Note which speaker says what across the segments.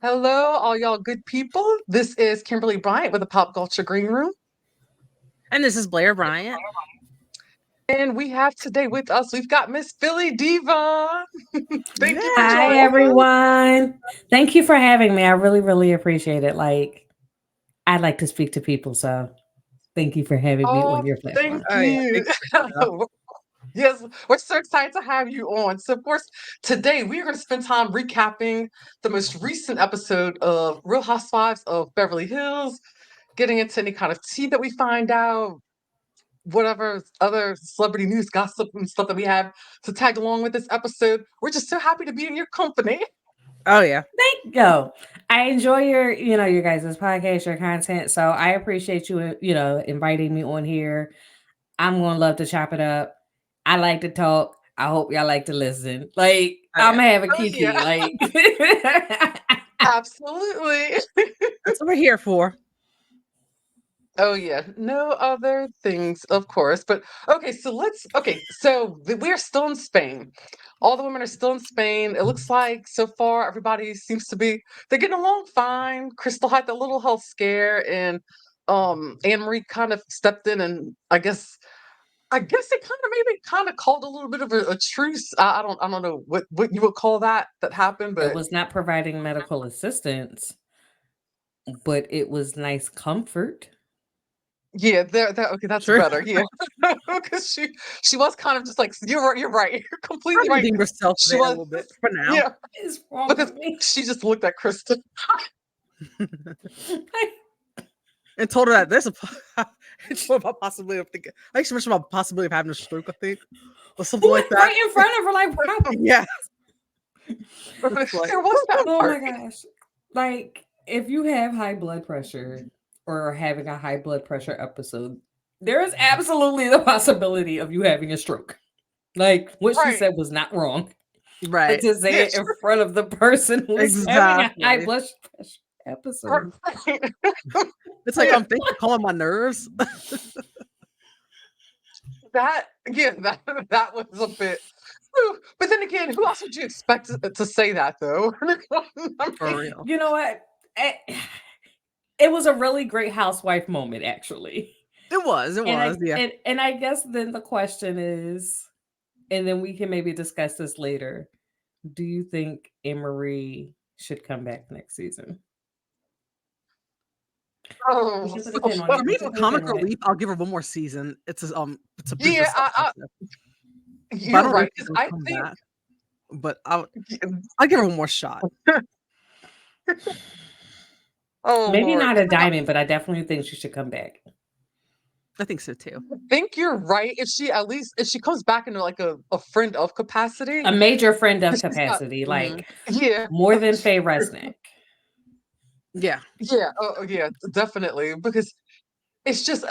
Speaker 1: Hello, all y'all good people. This is Kimberly Bryant with the Pop Culture Green Room.
Speaker 2: And this is Blair Bryant.
Speaker 1: And we have today with us, we've got Miss Philly.Diva. Thank you for
Speaker 3: Hi,
Speaker 1: joining us.
Speaker 3: everyone. Thank you for having me. I really, really appreciate it. I like to speak to people, so thank you for having me
Speaker 1: Oh,
Speaker 3: on your
Speaker 1: thank
Speaker 3: platform.
Speaker 2: Oh yeah,
Speaker 1: you.
Speaker 2: thank you for coming up.
Speaker 1: Yes, we're so excited to have you on. So, of course, today we are going to spend time recapping the most recent episode of Real Housewives of Beverly Hills, getting into any kind of tea that we find out, whatever other celebrity news, gossip, and stuff that we have to tag along with this episode. We're just so happy to be in your company.
Speaker 2: Oh yeah.
Speaker 3: Thank you. I enjoy your guys' podcast, your content. So I appreciate you, inviting me on here. I'm gonna love to chop it up. I like to talk. I hope y'all like to listen.
Speaker 2: Oh
Speaker 3: I'm
Speaker 2: yeah.
Speaker 3: gonna have a
Speaker 1: Oh,
Speaker 3: Kiki.
Speaker 1: yeah, absolutely.
Speaker 2: That's what we're here for.
Speaker 1: Oh, yeah, no other things, of course. But okay, so we're still in Spain. All the women are still in Spain. It looks like so far everybody seems to be, they're getting along fine. Crystal had that little health scare, and Anne Marie kind of stepped in, and I guess it kind of maybe kind of called a little bit of a truce. I don't know what you would call that happened,
Speaker 3: It
Speaker 1: but
Speaker 3: was not providing medical assistance, but it was nice comfort.
Speaker 1: yeah, there. Okay, that's
Speaker 2: True.
Speaker 1: better. Yeah, because she was kind of just like you're right. You're completely
Speaker 2: Trying to
Speaker 1: right.
Speaker 2: redeem herself
Speaker 1: She
Speaker 2: there a
Speaker 1: was,
Speaker 2: little bit for now.
Speaker 1: yeah,
Speaker 3: What is wrong
Speaker 1: because
Speaker 3: with me?
Speaker 1: she just looked at Kristen.
Speaker 2: And told her that there's a and told her about possibility of thinking. I think she mentioned about possibility of having a stroke, I think, or something like that.
Speaker 3: Right in front of her, like, wow.
Speaker 2: Yeah. It's like
Speaker 1: There was that
Speaker 3: Oh my
Speaker 1: part.
Speaker 3: gosh. Like, if you have high blood pressure or are having a high blood pressure episode, there is absolutely the possibility of you having a stroke. Like, what she
Speaker 1: Right.
Speaker 3: said was not wrong. But
Speaker 2: right.
Speaker 3: to say
Speaker 1: Yeah.
Speaker 3: it in front of the person who's having a high
Speaker 2: Exactly.
Speaker 3: blood pressure episode.
Speaker 1: Right.
Speaker 2: It's like
Speaker 1: Yeah.
Speaker 2: thanks for calling my nerves.
Speaker 1: That yeah. That was a bit. Whew. But then again, who else would you expect to say that though? I
Speaker 2: For
Speaker 1: mean,
Speaker 2: real.
Speaker 3: You know what? Eh, It was a really great housewife moment, actually.
Speaker 2: It was. It
Speaker 3: And
Speaker 2: was.
Speaker 3: I
Speaker 2: Yeah.
Speaker 3: and I guess then the question is, and then we can maybe discuss this later. Do you think Emery should come back next season? We
Speaker 1: oh,
Speaker 3: can put a pin on
Speaker 2: For
Speaker 3: it.
Speaker 2: me,
Speaker 3: We can
Speaker 2: for
Speaker 3: put a pin
Speaker 2: comic
Speaker 3: on it.
Speaker 2: relief, I'll give her one more season. It's a proof
Speaker 1: yeah.
Speaker 2: herself. But I
Speaker 1: You're
Speaker 2: don't really
Speaker 1: right.
Speaker 2: think
Speaker 1: Because
Speaker 2: it'll
Speaker 1: I
Speaker 2: come
Speaker 1: think
Speaker 2: back. But I'll give her one more shot.
Speaker 1: oh
Speaker 3: Maybe
Speaker 1: Lord,
Speaker 3: not a
Speaker 1: 'cause, like,
Speaker 3: diamond, but I definitely think she should come back.
Speaker 2: I think so too.
Speaker 1: I think you're right. If she comes back into like a friend of capacity,
Speaker 3: A major friend of
Speaker 1: 'cause she's got
Speaker 3: capacity,
Speaker 2: Hmm.
Speaker 3: like
Speaker 1: yeah.
Speaker 3: more than Faye Resnick.
Speaker 2: Yeah.
Speaker 1: Yeah, yeah, definitely. Because it's just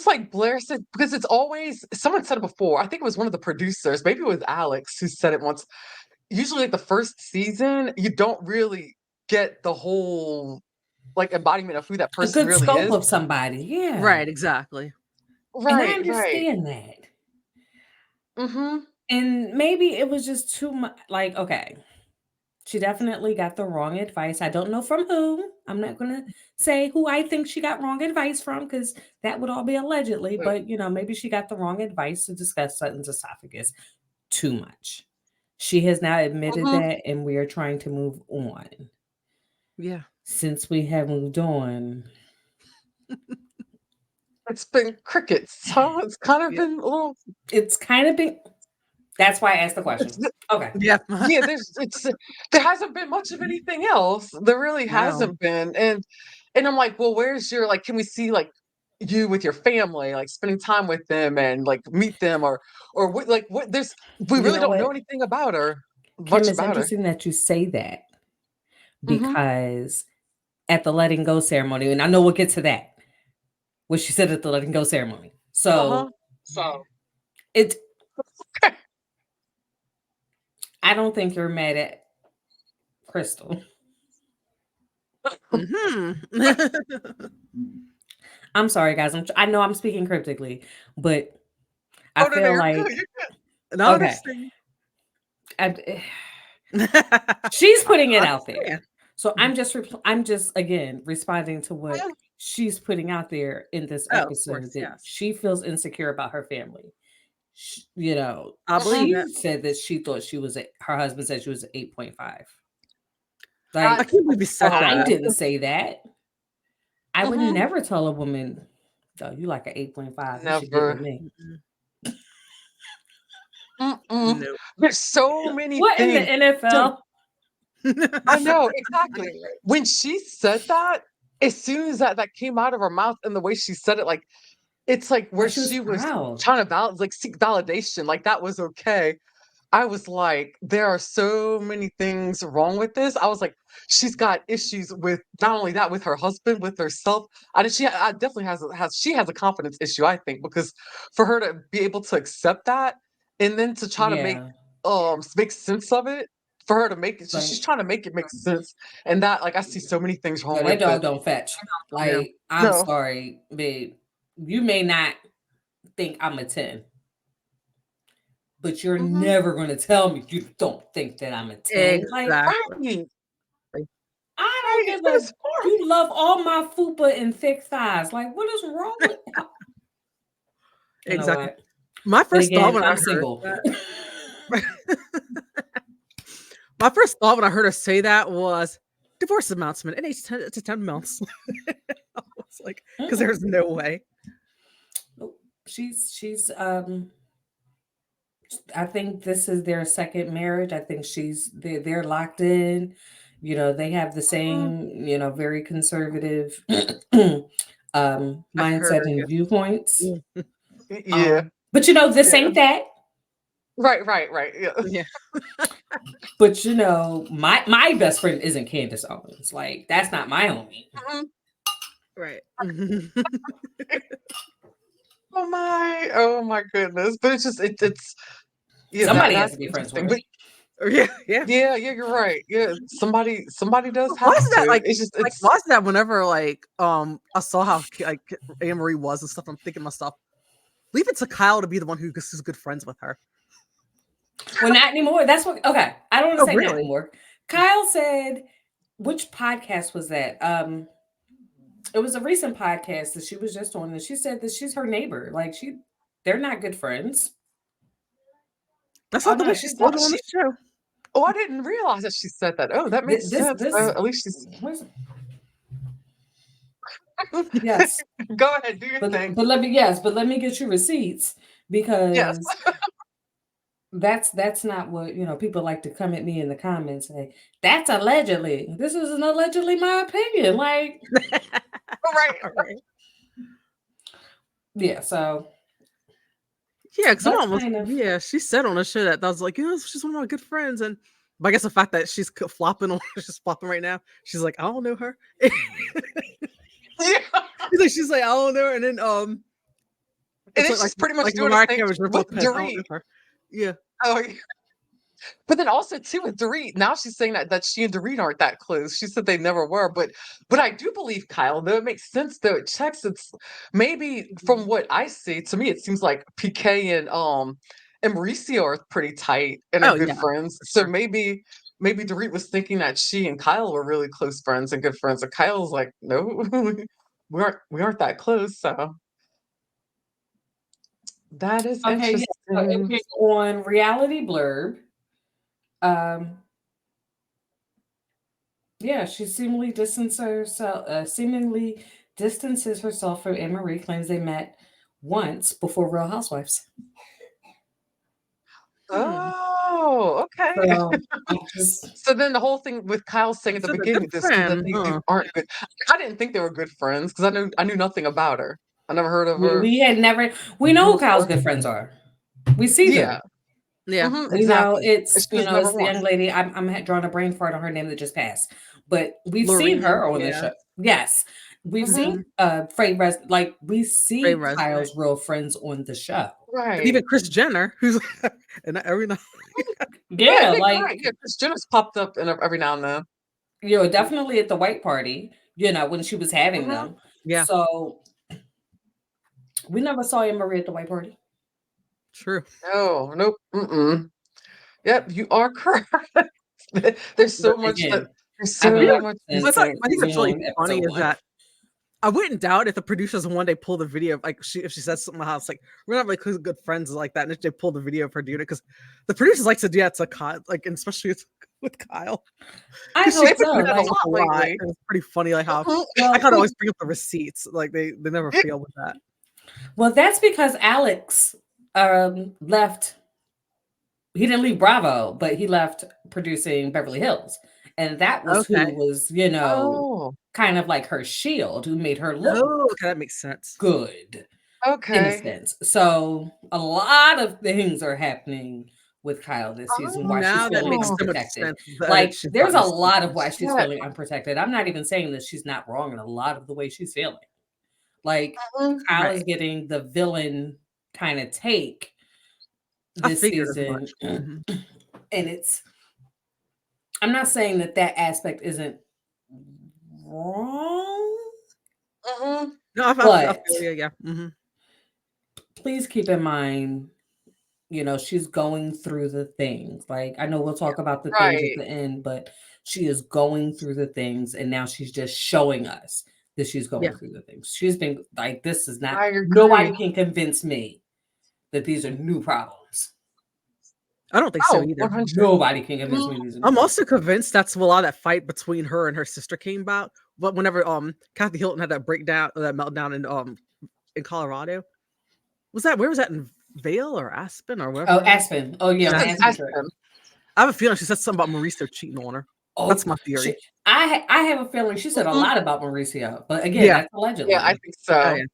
Speaker 1: like Blair said, because it's always someone said it before. I think it was one of the producers, maybe it was Alex who said it once. Usually like the first season, you don't really get the whole like embodiment of who that
Speaker 3: A
Speaker 1: person
Speaker 3: good
Speaker 1: really
Speaker 3: scope
Speaker 1: is.
Speaker 3: of somebody, yeah.
Speaker 2: Right. Exactly.
Speaker 3: And I
Speaker 1: Right, right.
Speaker 3: understand that.
Speaker 1: Mm-hmm.
Speaker 3: And maybe it was just too much. Like, okay, she definitely got the wrong advice. I don't know from who. I'm not going to say who I think she got wrong advice from because that would all be allegedly.
Speaker 1: Right.
Speaker 3: But, maybe she got the wrong advice to discuss Sutton's esophagus too much. She has now admitted
Speaker 1: Mm-hmm.
Speaker 3: that, and we are trying to move on.
Speaker 2: Yeah.
Speaker 3: Since we have moved on,
Speaker 1: It's been crickets, huh? It's kind of
Speaker 2: Yeah.
Speaker 1: been a little
Speaker 3: it's kind of been. That's why I asked the question.
Speaker 1: it's
Speaker 3: Okay.
Speaker 2: Yeah.
Speaker 1: yeah, there hasn't been much of anything else. There really
Speaker 2: No.
Speaker 1: hasn't been. And I'm like, well, where's your like can we see like you with your family, like spending time with them and like meet them or what like what there's we
Speaker 3: You
Speaker 1: really
Speaker 3: know
Speaker 1: don't know
Speaker 3: what?
Speaker 1: anything about her,
Speaker 3: Kim,
Speaker 1: much
Speaker 3: it's
Speaker 1: about her.
Speaker 3: interesting that you say that
Speaker 1: Mm-hmm.
Speaker 3: because at the letting go ceremony, and I know we'll get to that, what she said at the letting go ceremony.
Speaker 1: Uh-huh.
Speaker 3: So
Speaker 1: So
Speaker 3: it, I don't think you're mad at Crystal.
Speaker 2: Hmm.
Speaker 3: I'm sorry, guys. I know I'm speaking cryptically, but I
Speaker 1: oh no,
Speaker 3: feel
Speaker 1: you're good.
Speaker 3: like
Speaker 1: You're
Speaker 2: No,
Speaker 3: okay,
Speaker 2: understand.
Speaker 3: I,
Speaker 2: I
Speaker 3: she's putting it out there.
Speaker 2: understand.
Speaker 3: So
Speaker 2: Mhm.
Speaker 3: I'm just again responding to what she's putting out there in this
Speaker 2: Oh, of
Speaker 3: episode
Speaker 2: course,
Speaker 3: that
Speaker 2: yes.
Speaker 3: she feels insecure about her family. You know,
Speaker 2: I believe
Speaker 3: she
Speaker 2: it.
Speaker 3: said that she thought her husband said she was an 8.5.
Speaker 1: I,
Speaker 2: I
Speaker 3: Like,
Speaker 2: can't believe he said
Speaker 3: I
Speaker 2: that.
Speaker 3: didn't say that. I would
Speaker 1: mhm,
Speaker 3: never tell a woman, "Oh, you like an 8.5. You should get with
Speaker 1: never.
Speaker 3: me."
Speaker 2: Mm-mm.
Speaker 1: Mm-mm.
Speaker 2: No.
Speaker 1: There's so many
Speaker 3: What in the
Speaker 1: things. So
Speaker 3: NFL?
Speaker 1: I know exactly. When she said that, as soon as that came out of her mouth and the way she said it, like it's like where
Speaker 3: But she was
Speaker 1: she was
Speaker 3: proud.
Speaker 1: trying to like seek validation, like that was okay. I was like, there are so many things wrong with this. I was like, she's got issues with not only that, with her husband, with herself. I definitely she has a confidence issue, I think, because for her to be able to accept that and then to try to
Speaker 3: Yeah.
Speaker 1: make sense of it, for her to make it, she's
Speaker 3: Like,
Speaker 1: trying to make it make sense. And that, like, I see so many things
Speaker 3: yo,
Speaker 1: wrong
Speaker 3: that
Speaker 1: with it.
Speaker 3: dog don't fetch.
Speaker 2: Yeah.
Speaker 3: Like, I'm
Speaker 1: No.
Speaker 3: sorry, babe. You may not think I'm a 10, but you're
Speaker 1: Hmm.
Speaker 3: never going to tell me you don't think that I'm a 10. Like,
Speaker 2: Exactly.
Speaker 1: Right.
Speaker 3: I don't
Speaker 1: Right.
Speaker 3: give
Speaker 1: That
Speaker 3: a.
Speaker 1: is horrible.
Speaker 3: You love all my fupa and thick thighs. Like, what is wrong with? You know
Speaker 2: Exactly.
Speaker 3: what?
Speaker 2: My
Speaker 3: But
Speaker 2: first thought
Speaker 3: again,
Speaker 2: when I
Speaker 3: I'm
Speaker 2: heard
Speaker 3: single.
Speaker 2: that, my first thought when I heard her say that was divorce announcement in 8 to 10 months. I was like, because
Speaker 3: Mm-mm.
Speaker 2: there's no way.
Speaker 3: Nope. She's I think this is their second marriage. I think they're locked in. You know, they have the
Speaker 1: Mhm.
Speaker 3: same, very conservative
Speaker 2: I've heard
Speaker 3: mindset
Speaker 2: her.
Speaker 3: and viewpoints.
Speaker 2: Yeah.
Speaker 1: Yeah.
Speaker 3: But this
Speaker 1: Yeah.
Speaker 3: ain't that.
Speaker 1: Right. Right. Right. Yeah.
Speaker 2: Yeah.
Speaker 3: But my best friend isn't Candace Owens. Like, that's not my homie.
Speaker 1: Mhm.
Speaker 2: Right.
Speaker 1: Oh my goodness. But it's just it's yeah,
Speaker 3: Somebody has
Speaker 1: that's
Speaker 3: to be friends with
Speaker 1: interesting.
Speaker 3: her.
Speaker 1: But
Speaker 2: Yeah. Yeah.
Speaker 1: yeah, yeah, you're right. Yeah, somebody does
Speaker 2: Why
Speaker 1: have
Speaker 2: is that
Speaker 1: to.
Speaker 2: like?
Speaker 1: It's just
Speaker 2: Like,
Speaker 1: it's
Speaker 2: why is that? Whenever I saw how like Anne Marie was and stuff, I'm thinking to myself, leave it to Kyle to be the one who's good friends with her.
Speaker 3: Well, not anymore. That's what. Okay, I don't want to
Speaker 2: Oh,
Speaker 3: say not
Speaker 2: really?
Speaker 3: anymore. Kyle said, which podcast was that? It was a recent podcast that she was just on, and she said that she's her neighbor. Like, they're not good friends.
Speaker 2: That's
Speaker 3: Oh
Speaker 2: not the way
Speaker 3: no,
Speaker 2: she
Speaker 3: she's
Speaker 2: sounded
Speaker 3: not.
Speaker 2: on the show.
Speaker 1: oh, I didn't realize that she said that. Oh, that makes
Speaker 3: This
Speaker 1: sense.
Speaker 3: this
Speaker 1: At least she's
Speaker 3: where's- yes,
Speaker 1: go ahead, do your thing.
Speaker 3: but let me get you receipts,
Speaker 1: Yes.
Speaker 3: because that's not what people like to come at me in the comments and say that's allegedly. This isn't allegedly my opinion. Like,
Speaker 1: Right.
Speaker 2: All right.
Speaker 3: yeah, so
Speaker 2: Yeah, because
Speaker 3: that's
Speaker 2: someone was.
Speaker 3: kind of.
Speaker 2: Yeah, she said on the show that I was like, she's one of my good friends, and but I guess the fact that she's flopping on, she's flopping right now. She's like, I don't know her.
Speaker 1: Yeah.
Speaker 2: She's like, I don't know her, and then
Speaker 1: And
Speaker 2: it's
Speaker 1: it's just pretty much
Speaker 2: like
Speaker 1: doing the
Speaker 2: Mariah
Speaker 1: same
Speaker 2: Carey was
Speaker 1: with
Speaker 2: both pissed. I don't know
Speaker 1: Dorit.
Speaker 2: her. Yeah.
Speaker 1: Oh, yeah. But then also too with Dorit, now she's saying that she and Dorit aren't that close. She said they never were, but I do believe Kyle, though it makes sense though. It checks. It's maybe from what I see, to me, it seems like PK and Mauricio are pretty tight and are
Speaker 2: Oh
Speaker 1: good
Speaker 2: yeah,
Speaker 1: friends.
Speaker 2: for
Speaker 1: So
Speaker 2: sure.
Speaker 1: maybe Dorit was thinking that she and Kyle were really close friends and good friends. And Kyle's like, no, we aren't that close. So that is
Speaker 3: Okay, yeah. So if
Speaker 1: interesting.
Speaker 3: you're on Reality Blurb, um, yeah, she seemingly distances herself from Anne Marie. Claims they met once before Real Housewives.
Speaker 2: Hmm.
Speaker 1: Oh, okay.
Speaker 3: So I'm just
Speaker 1: So then the whole thing with Kyle saying at the
Speaker 2: So they're good
Speaker 1: beginning this that
Speaker 2: friends,
Speaker 1: they
Speaker 2: huh?
Speaker 1: aren't good. I didn't think they were good friends because I knew nothing about her. I never heard of her
Speaker 3: we had never. We know who Kyle's
Speaker 1: before.
Speaker 3: good friends are. We see
Speaker 1: Yeah.
Speaker 3: them.
Speaker 2: Yeah.
Speaker 3: We know
Speaker 1: Exactly. And she was
Speaker 3: it's
Speaker 1: never
Speaker 3: the young
Speaker 1: once.
Speaker 3: lady. I'm drawing a brain fart on her name that just passed, but we've seen
Speaker 2: Lorene.
Speaker 3: her on the
Speaker 2: Yeah.
Speaker 3: show. Yes, we've
Speaker 1: Hmm.
Speaker 3: seen like we
Speaker 2: Ray
Speaker 3: see
Speaker 2: Resnick.
Speaker 3: Kyle's real friends on the show.
Speaker 2: And even
Speaker 1: Right.
Speaker 2: Chris Jenner, who's and every night.
Speaker 1: Yeah,
Speaker 3: Yeah,
Speaker 1: yeah, you're right.
Speaker 3: like,
Speaker 1: Yeah, Chris Jenner's popped up every now and then.
Speaker 3: definitely at the white party. When she was having
Speaker 1: Hmm.
Speaker 3: them.
Speaker 2: Yeah,
Speaker 3: So we never saw Anne Marie at the white party.
Speaker 2: true.
Speaker 1: No, nope. Mm-mm. Yep, you are correct. There's so
Speaker 3: But
Speaker 1: much that
Speaker 3: again,
Speaker 1: There's
Speaker 3: I've been
Speaker 1: so
Speaker 3: watching
Speaker 1: much
Speaker 3: since
Speaker 2: I think
Speaker 3: you
Speaker 2: that's
Speaker 3: know
Speaker 2: really funny
Speaker 3: episode
Speaker 2: is
Speaker 3: 1.
Speaker 2: that I wouldn't doubt if the producers one day pull the video, like if she says something in the house, like we're not really good friends like that, and if they pull the video of her doing it, because the producers like to do that to Kyle, like and especially with Kyle,
Speaker 3: I
Speaker 2: because she
Speaker 3: hope
Speaker 1: They've been
Speaker 3: so.
Speaker 1: doing that a
Speaker 3: Like,
Speaker 1: lot
Speaker 2: a lot,
Speaker 1: lately.
Speaker 2: and it's pretty funny, like how
Speaker 1: Mhm.
Speaker 2: I
Speaker 3: well,
Speaker 2: gotta always bring up the receipts, like they never
Speaker 1: Yeah.
Speaker 2: fail with that.
Speaker 3: well, that's because Alex left. He didn't leave Bravo, but he left producing Beverly Hills, and that was who
Speaker 2: Okay.
Speaker 3: was,
Speaker 1: Oh,
Speaker 3: kind of like her shield, who made her look
Speaker 2: Oh, okay, that makes sense.
Speaker 3: good in a
Speaker 1: okay.
Speaker 3: sense. So a lot of things are happening with Kyle this season. Why she's
Speaker 2: Now that
Speaker 3: feeling
Speaker 2: makes
Speaker 1: Oh,
Speaker 2: so much
Speaker 3: unprotected.
Speaker 2: sense that
Speaker 3: Like
Speaker 2: she's
Speaker 3: there's
Speaker 2: gotten
Speaker 3: a
Speaker 2: this
Speaker 3: lot of
Speaker 2: season.
Speaker 3: why she's
Speaker 1: yeah.
Speaker 3: feeling unprotected. I'm not even saying that she's not wrong in a lot of the way she's feeling. Like
Speaker 1: Mhm.
Speaker 3: Kyle is
Speaker 2: Right.
Speaker 3: getting the villain kind of take
Speaker 2: I
Speaker 3: this
Speaker 2: figured as
Speaker 3: season,
Speaker 2: much. Mhm.
Speaker 3: and I'm not saying that aspect isn't wrong,
Speaker 1: Mhm.
Speaker 2: No, I
Speaker 3: but
Speaker 2: feel you. Yeah. Hmm.
Speaker 3: please keep in mind, she's going through the things. Like, I know we'll talk about the things at
Speaker 1: Right.
Speaker 3: the end, but she is going through the things, and now she's just showing us that she's
Speaker 2: Yeah.
Speaker 3: going through the things. She's been like, this is not,
Speaker 1: I
Speaker 3: nobody
Speaker 1: agree.
Speaker 3: can convince me that these are new problems.
Speaker 2: I don't think so
Speaker 1: Oh,
Speaker 2: either.
Speaker 1: 100.
Speaker 3: Nobody can convince
Speaker 1: Mhm.
Speaker 3: me these are new
Speaker 2: I'm
Speaker 3: problems.
Speaker 2: also convinced that's a lot of that fight between her and her sister came about. But whenever Kathy Hilton had that breakdown, that meltdown in Colorado, where was that in Vale or Aspen or
Speaker 3: Oh,
Speaker 2: wherever?
Speaker 3: Aspen. Oh, yeah,
Speaker 1: This
Speaker 3: on the
Speaker 1: is
Speaker 3: Aspen trip.
Speaker 1: Aspen.
Speaker 2: I have a feeling she said something about Mauricio cheating on her. That's
Speaker 3: Oh,
Speaker 2: my theory.
Speaker 3: I have a feeling she said a
Speaker 1: Mhm.
Speaker 3: lot about Mauricio, but again,
Speaker 2: Yeah.
Speaker 3: that's
Speaker 1: Yeah, I
Speaker 3: allegedly.
Speaker 1: think
Speaker 2: Oh
Speaker 1: so.
Speaker 2: yeah.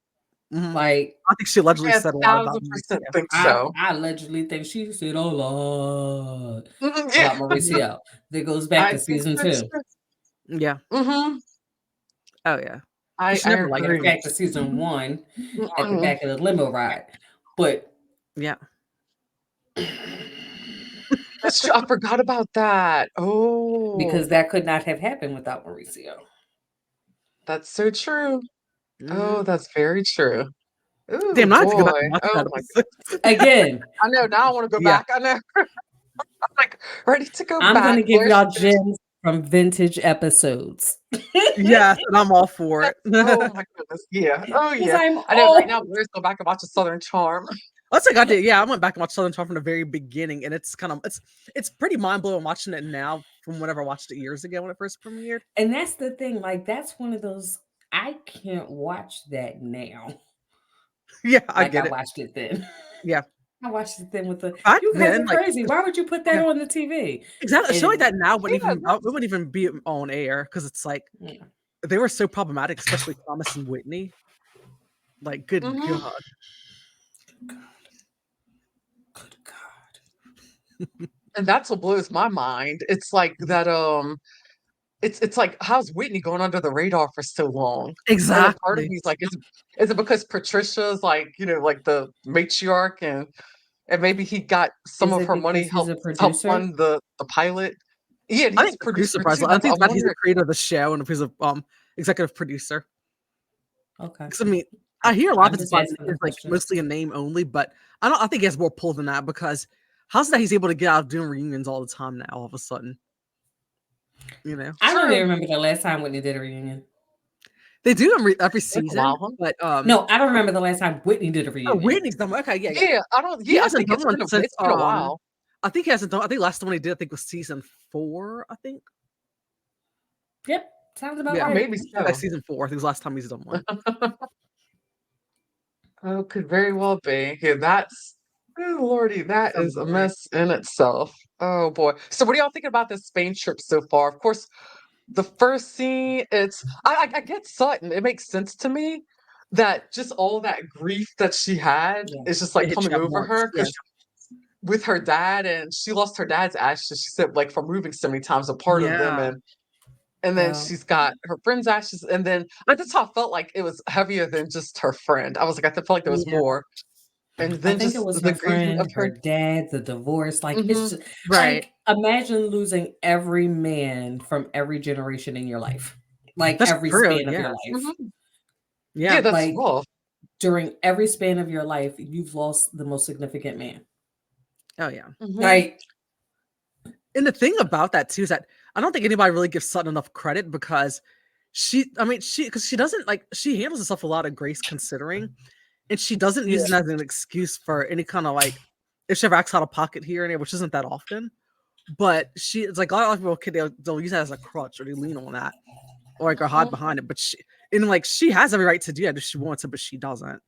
Speaker 2: Hmm.
Speaker 3: Like,
Speaker 2: I think she allegedly
Speaker 1: I
Speaker 2: said a lot about
Speaker 1: 1,000%
Speaker 2: Mauricio.
Speaker 1: think
Speaker 3: I,
Speaker 1: so.
Speaker 3: I allegedly think she said a lot
Speaker 1: Mhm.
Speaker 3: about
Speaker 1: Yeah,
Speaker 3: Mauricio. That goes back
Speaker 1: I
Speaker 3: to
Speaker 1: think
Speaker 3: season
Speaker 1: so
Speaker 3: 2.
Speaker 1: too.
Speaker 2: Yeah.
Speaker 1: Mhm.
Speaker 2: Oh yeah.
Speaker 1: I
Speaker 2: She
Speaker 1: I
Speaker 2: never liked
Speaker 3: Matter
Speaker 1: agree.
Speaker 3: of
Speaker 2: him.
Speaker 3: fact, to season 1 at the
Speaker 1: Mhm.
Speaker 3: back of the limo ride. But
Speaker 2: Yeah.
Speaker 1: That's true. I forgot about that. Oh,
Speaker 3: because that could not have happened without Mauricio.
Speaker 1: that's so true.
Speaker 2: Hmm.
Speaker 1: Oh, that's very true. Ooh,
Speaker 2: Damn, now I have to go back
Speaker 1: boy.
Speaker 2: and watch
Speaker 1: Oh
Speaker 2: that
Speaker 1: my
Speaker 2: episode.
Speaker 3: Again,
Speaker 1: I know, now I wanna go
Speaker 2: Yeah.
Speaker 1: back. I know. I'm, like, ready to go
Speaker 3: I'm
Speaker 1: back.
Speaker 3: gonna give
Speaker 1: Where's
Speaker 3: y'all gems from vintage episodes.
Speaker 2: Yes, and I'm all for it.
Speaker 1: oh my goodness. Yeah. Oh,
Speaker 3: Because
Speaker 1: yeah.
Speaker 3: I'm
Speaker 1: I know right
Speaker 3: all
Speaker 1: now, Blair's go back and watch a Southern Charm.
Speaker 2: That's like I did. Yeah, I went back and watched Southern Charm from the very beginning, and it's pretty mind blowing watching it now from whenever I watched it years ago when it first premiered.
Speaker 3: and that's the thing, like that's one of those I can't watch that now.
Speaker 2: Yeah, I
Speaker 3: Like I
Speaker 2: get it.
Speaker 3: watched it then.
Speaker 2: Yeah,
Speaker 3: I watched it then with the
Speaker 2: back
Speaker 3: you guys
Speaker 2: then,
Speaker 3: are
Speaker 2: like
Speaker 3: crazy. Why would you put that
Speaker 2: yeah,
Speaker 3: on the TV?
Speaker 2: exactly. A show like
Speaker 3: And
Speaker 2: that now wouldn't
Speaker 1: Yeah,
Speaker 2: even it wouldn't even be on air because it's like
Speaker 3: yeah.
Speaker 2: they were so problematic, especially Thomas and Whitney. Like, good
Speaker 1: mhm.
Speaker 2: God.
Speaker 3: Good God.
Speaker 1: And that's what blows my mind. It's like that, it's like, how's Whitney going under the radar for so long? And then part of
Speaker 2: Exactly.
Speaker 1: me is like, is it because Patricia's like, like the matriarch and maybe he got some
Speaker 3: Is
Speaker 1: of
Speaker 3: it
Speaker 1: her money
Speaker 3: because he's a
Speaker 1: help
Speaker 3: producer?
Speaker 1: fund the pilot? Yeah, and
Speaker 2: I
Speaker 1: he's
Speaker 2: think
Speaker 1: a
Speaker 2: the producer
Speaker 1: producer
Speaker 2: prize.
Speaker 1: too.
Speaker 2: I
Speaker 1: That's
Speaker 2: think
Speaker 1: I
Speaker 2: it's that he's the
Speaker 1: wonder.
Speaker 2: creator of the show and if he's a executive producer.
Speaker 3: Okay.
Speaker 2: Because I mean, I hear a lot
Speaker 3: I'm
Speaker 2: of his
Speaker 3: just asking the
Speaker 2: is like
Speaker 3: question.
Speaker 2: mostly a name only, but I think he has more pull than that because how's it that he's able to get out of doing reunions all the time now all of a sudden? You know,
Speaker 3: I don't even
Speaker 1: True.
Speaker 3: remember the last time Whitney did a reunion.
Speaker 2: they do them every
Speaker 1: It's a
Speaker 2: season,
Speaker 1: while, huh?
Speaker 2: but
Speaker 3: No, I don't remember the last time Whitney did a
Speaker 2: oh,
Speaker 3: reunion.
Speaker 2: Whitney's done. Okay, yeah, yeah.
Speaker 1: Yeah, I don't.
Speaker 2: He
Speaker 1: Yeah, I
Speaker 2: hasn't
Speaker 1: think
Speaker 2: done one since
Speaker 1: it's been a while.
Speaker 2: I think he hasn't done. I think last one he did I think was season 4. I think
Speaker 3: Yep. Sounds about
Speaker 2: yeah,
Speaker 3: right.
Speaker 1: Maybe
Speaker 2: like
Speaker 1: so.
Speaker 2: season 4. I think was the last time he's done one.
Speaker 1: Oh, could very well be. Yeah, that's oh lordy, that
Speaker 2: Sounds
Speaker 1: is a
Speaker 2: about right.
Speaker 1: mess in itself. Oh boy. So what are y'all thinking about this Spain trip so far? Of course, the first scene, it's I get Sutton. It makes sense to me that just all that grief that she had
Speaker 3: Yeah.
Speaker 1: is just
Speaker 2: It
Speaker 1: like
Speaker 2: hit
Speaker 1: coming
Speaker 2: you at
Speaker 1: over
Speaker 2: once.
Speaker 1: her
Speaker 2: Yeah,
Speaker 1: because with her dad and she lost her dad's ashes, she said like from moving so many times, a part of them
Speaker 2: yeah,
Speaker 1: and then
Speaker 3: Well,
Speaker 1: she's got her friend's ashes, and then that's how I felt like it was heavier than just her friend. I was like, I felt like there was
Speaker 2: yeah.
Speaker 1: more. And
Speaker 3: I
Speaker 1: then
Speaker 3: think it
Speaker 1: just
Speaker 3: was
Speaker 1: the
Speaker 3: her
Speaker 1: grieving of
Speaker 3: friend,
Speaker 1: her
Speaker 3: her dad, the divorce. Like it's
Speaker 1: mhm,
Speaker 3: just
Speaker 2: Right.
Speaker 3: like imagine losing every man from every generation in your life. Like
Speaker 2: That's
Speaker 3: every
Speaker 2: true.
Speaker 3: span of your
Speaker 2: Yeah,
Speaker 3: life.
Speaker 1: mhm. Yeah,
Speaker 2: yeah.
Speaker 1: that's
Speaker 3: Like
Speaker 1: rough.
Speaker 3: during every span of your life, you've lost the most significant man.
Speaker 2: Oh yeah.
Speaker 1: Mhm.
Speaker 3: Like
Speaker 2: And the thing about that too is that I don't think anybody really gives Sutton enough credit because because she doesn't she handles herself a lot of grace considering, and she doesn't use it as an excuse for any kind of if she ever acts out of pocket here and there, which isn't that often. But it's like a lot of people, they'll use that as a crutch or they lean on that or hide behind it. But she has every right to do that if she wants to, but she doesn't.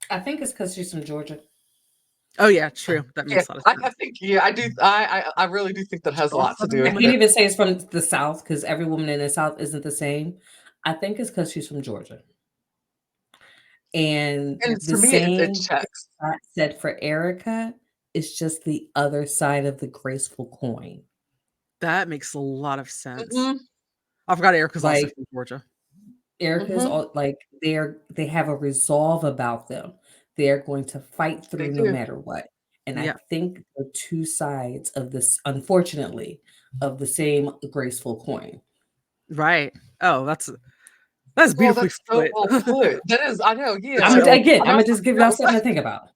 Speaker 3: I think it's because she's from Georgia.
Speaker 2: Oh yeah, true. That makes a lot of sense.
Speaker 1: I think I do. I really do think that has a lot to do
Speaker 3: I
Speaker 1: with
Speaker 3: can't
Speaker 1: it.
Speaker 3: even say it's from the South because every woman in the South isn't the same. I think it's because she's from Georgia. And the
Speaker 1: for me, it
Speaker 3: same
Speaker 1: checks.
Speaker 3: said for Erica, it's just the other side of the graceful coin.
Speaker 2: That makes a lot of sense. I forgot Erica's also from Georgia.
Speaker 3: Erica's they have a resolve about them. They're going to fight through no matter what. And I think the two sides of this, unfortunately, of the same graceful coin.
Speaker 2: Right. Oh, that's beautifully
Speaker 1: so well put. That is, I know. Yeah.
Speaker 3: I'm gonna just give y'all something to think about.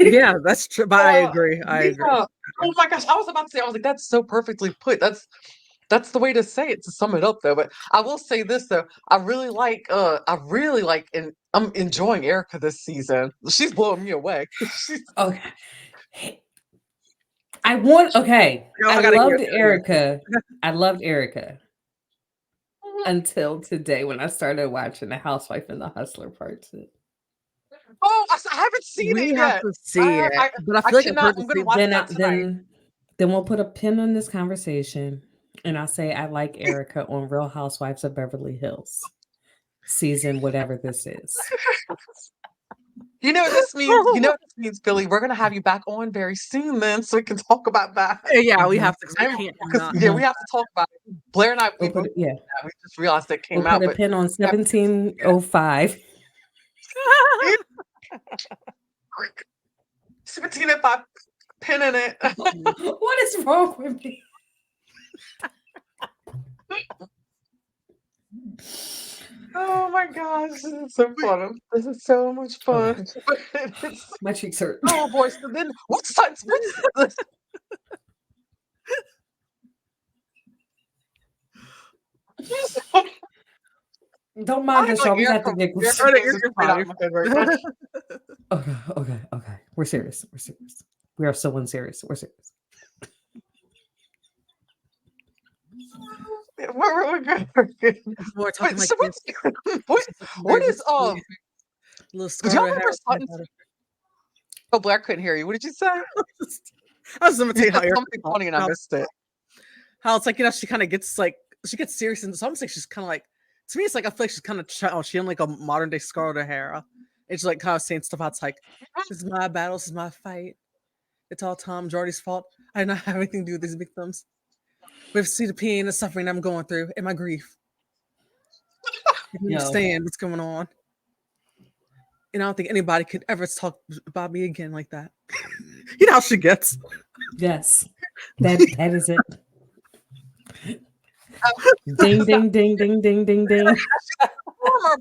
Speaker 2: Yeah, that's true. But I agree. I agree.
Speaker 1: Oh my gosh, I was about to say. I was like, that's so perfectly put. That's the way to say it, to sum it up though. But I will say this though. I really like and I'm enjoying Erica this season. She's blowing me away.
Speaker 3: Okay. I loved Erica. I loved Erica until today when I started watching The Housewife and the Hustler Part 2.
Speaker 1: Oh, I haven't seen it yet.
Speaker 2: We have to see it. But I feel like
Speaker 1: I'm going to watch that tonight.
Speaker 3: Then we'll put a pin on this conversation, and I'll say I like Erica on Real Housewives of Beverly Hills, season whatever this is.
Speaker 1: You know this means, Billy. We're gonna have you back on very soon, then, so we can talk about that.
Speaker 2: Yeah, we have to.
Speaker 1: We have to talk about it. Blair and I, we just realized it came out.
Speaker 3: Put a pin on 1705.
Speaker 1: 1705, pin in it.
Speaker 3: What is wrong with me?
Speaker 1: Oh my gosh, this is so fun. This is so much fun.
Speaker 3: My cheeks hurt.
Speaker 1: Oh boy, so then what's this?
Speaker 3: Don't mind us, y'all. We got the giggles. Okay. We're serious. We are so unserious. We're serious.
Speaker 1: We're good.
Speaker 2: We're talking
Speaker 1: what is did y'all remember Sutton? Oh, Blair couldn't hear you. What did you say?
Speaker 2: I was imitating how
Speaker 1: something funny and I missed it.
Speaker 2: How it's she kind of gets she gets serious, and it's almost like she's kind of to me it's I feel like she's kind of she in a modern day Scarlett O'Hara. It's kind of saying stuff out. It's this is my battle, this is my fight. It's all Tom Girardi's fault. I do not have anything to do with these victims. We have to see the pain and the suffering I'm going through and my grief. I can understand what's going on. And I don't think anybody could ever talk about me again like that. You know how she gets.
Speaker 3: Yes. That is it. Ding, ding, ding, ding, ding, ding, ding.
Speaker 2: I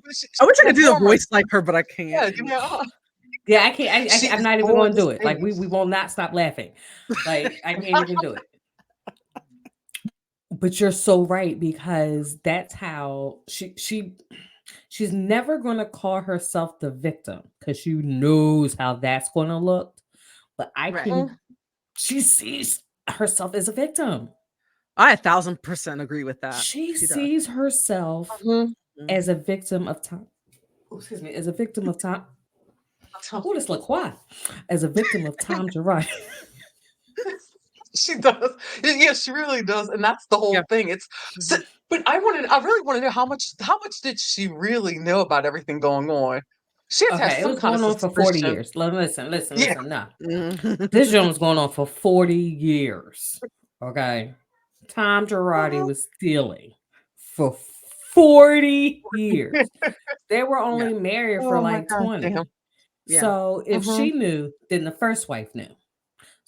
Speaker 2: wish I could do the voice like her, but I can't.
Speaker 3: Yeah, I can't. I'm not even going to do it. We will not stop laughing. I can't even do it. But you're so right, because that's how she's never going to call herself the victim, because she knows how that's going to look. But she sees herself as a victim.
Speaker 2: I 1,000% agree with that.
Speaker 3: She sees herself as a victim of time. Excuse me, as a victim of time. Oh, this LaCroix. As a victim of Tom Girardi.
Speaker 1: She does. Yeah, she really does. And that's the whole thing. But I really want to know how much did she really know about everything going on? She had to have some kind of suspicion.
Speaker 3: For 40 years. Listen. No. This joint was going on for 40 years. Okay. Tom Girardi was stealing for 40 years. They were only married for 20.
Speaker 1: Damn.
Speaker 3: So if she knew, then the first wife knew.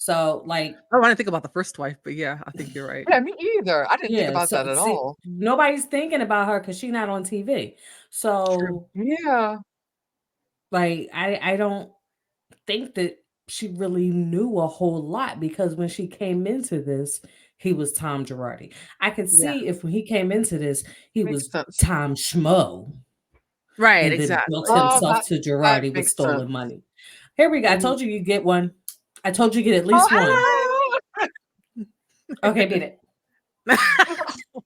Speaker 3: So
Speaker 2: I didn't think about the first wife, but yeah, I think you're right.
Speaker 1: Yeah, me either. I didn't think about that at all.
Speaker 3: Nobody's thinking about her because she's not on TV. So
Speaker 1: yeah,
Speaker 3: I don't think that she really knew a whole lot, because when she came into this, he was Tom Girardi. I could
Speaker 2: Yeah.
Speaker 3: see if when he came into this, he
Speaker 1: Makes
Speaker 3: was
Speaker 1: sense.
Speaker 3: Tom Schmo
Speaker 2: Right,
Speaker 3: and then built
Speaker 2: exactly.
Speaker 1: Oh,
Speaker 3: himself to
Speaker 1: that
Speaker 3: Girardi with
Speaker 1: makes sense.
Speaker 3: stolen money. Here we go. I
Speaker 1: Mhm.
Speaker 3: told you get one. I told you get at least one.
Speaker 1: Oh,
Speaker 3: Okay, beat it.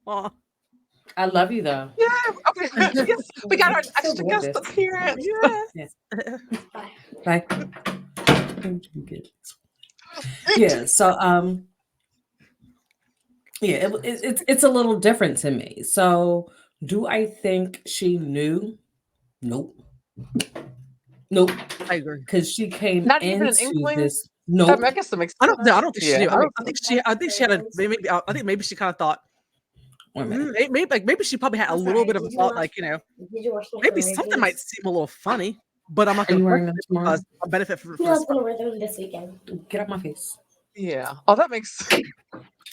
Speaker 2: Aw,
Speaker 3: I love you though.
Speaker 1: yeah. Okay. Yes, we got our
Speaker 3: So
Speaker 1: extra guest
Speaker 3: gorgeous.
Speaker 1: appearance.
Speaker 2: yes.
Speaker 3: Bye. Yeah. So yeah, it's a little different to me. So do I think she knew? Nope. Nope.
Speaker 2: I agree.
Speaker 3: Because she came
Speaker 1: Not even an
Speaker 3: into
Speaker 1: inkling.
Speaker 3: this. Nope.
Speaker 1: I guess that makes
Speaker 2: I
Speaker 1: sense.
Speaker 2: don't think she
Speaker 1: Yeah,
Speaker 2: knew.
Speaker 1: that makes
Speaker 2: I think
Speaker 1: sense.
Speaker 2: she had a I think maybe she kind of thought
Speaker 3: Wait a minute.
Speaker 2: maybe she probably had a
Speaker 4: I'm
Speaker 2: little
Speaker 4: sorry,
Speaker 2: bit of a
Speaker 4: did you
Speaker 2: thought,
Speaker 4: wash
Speaker 2: like,
Speaker 4: did you wash my
Speaker 2: maybe
Speaker 4: Flurry
Speaker 2: something might
Speaker 4: jeans?
Speaker 2: seem a little funny, but I'm not
Speaker 3: Are
Speaker 2: going
Speaker 3: you
Speaker 2: to
Speaker 3: wearing
Speaker 2: question
Speaker 3: them
Speaker 2: it
Speaker 3: tomorrow?
Speaker 2: because I'll benefit from
Speaker 4: No, I was gonna wear them this weekend.
Speaker 3: Get out my face.
Speaker 1: Yeah. Oh, that makes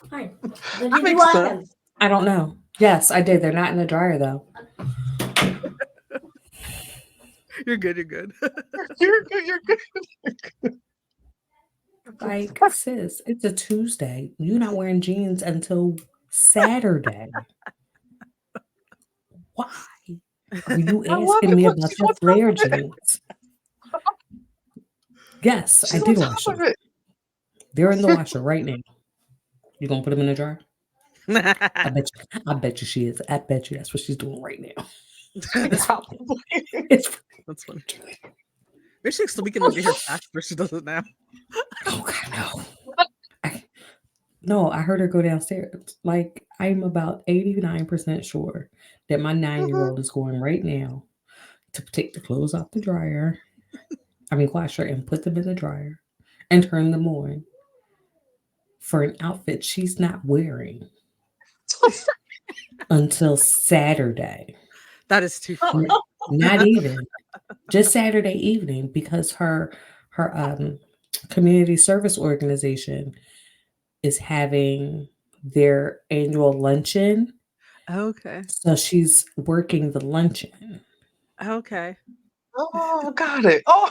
Speaker 4: Fine. When
Speaker 1: that
Speaker 4: did you
Speaker 1: makes
Speaker 4: wash
Speaker 1: sense.
Speaker 4: them?
Speaker 3: I don't know. Yes, I did. They're not in the dryer though.
Speaker 2: You're good. You're good.
Speaker 1: You're good. You're good.
Speaker 3: Like, sis, it's a Tuesday. You're not wearing jeans until Saturday. Why are you
Speaker 1: I love
Speaker 3: asking
Speaker 1: it.
Speaker 3: me
Speaker 1: Look,
Speaker 3: about
Speaker 1: she's
Speaker 3: your
Speaker 1: on top
Speaker 3: flare
Speaker 1: of it.
Speaker 3: jeans? Yes, I
Speaker 1: She's on
Speaker 3: did
Speaker 1: top
Speaker 3: wash
Speaker 1: of
Speaker 3: them.
Speaker 1: it.
Speaker 3: They're in the washer right now. You gonna put them in the dryer? I bet you she is. I bet you that's what she's doing right now. It's fine.
Speaker 1: Probably.
Speaker 3: It's fine.
Speaker 2: That's funny. Maybe she's the weekend to get her faster. She does it now.
Speaker 3: Oh God, no. No, I heard her go downstairs. Like, I'm about 89% sure that my 9-year-old is going right now to take the clothes off the dryer. I mean, wash her and put them in the dryer and turn them on for an outfit she's not wearing until Saturday.
Speaker 2: That is too funny.
Speaker 3: Not even just Saturday evening because her community service organization is having their annual luncheon.
Speaker 2: Okay.
Speaker 3: So she's working the luncheon.
Speaker 2: Okay.
Speaker 1: Oh, got it. Oh,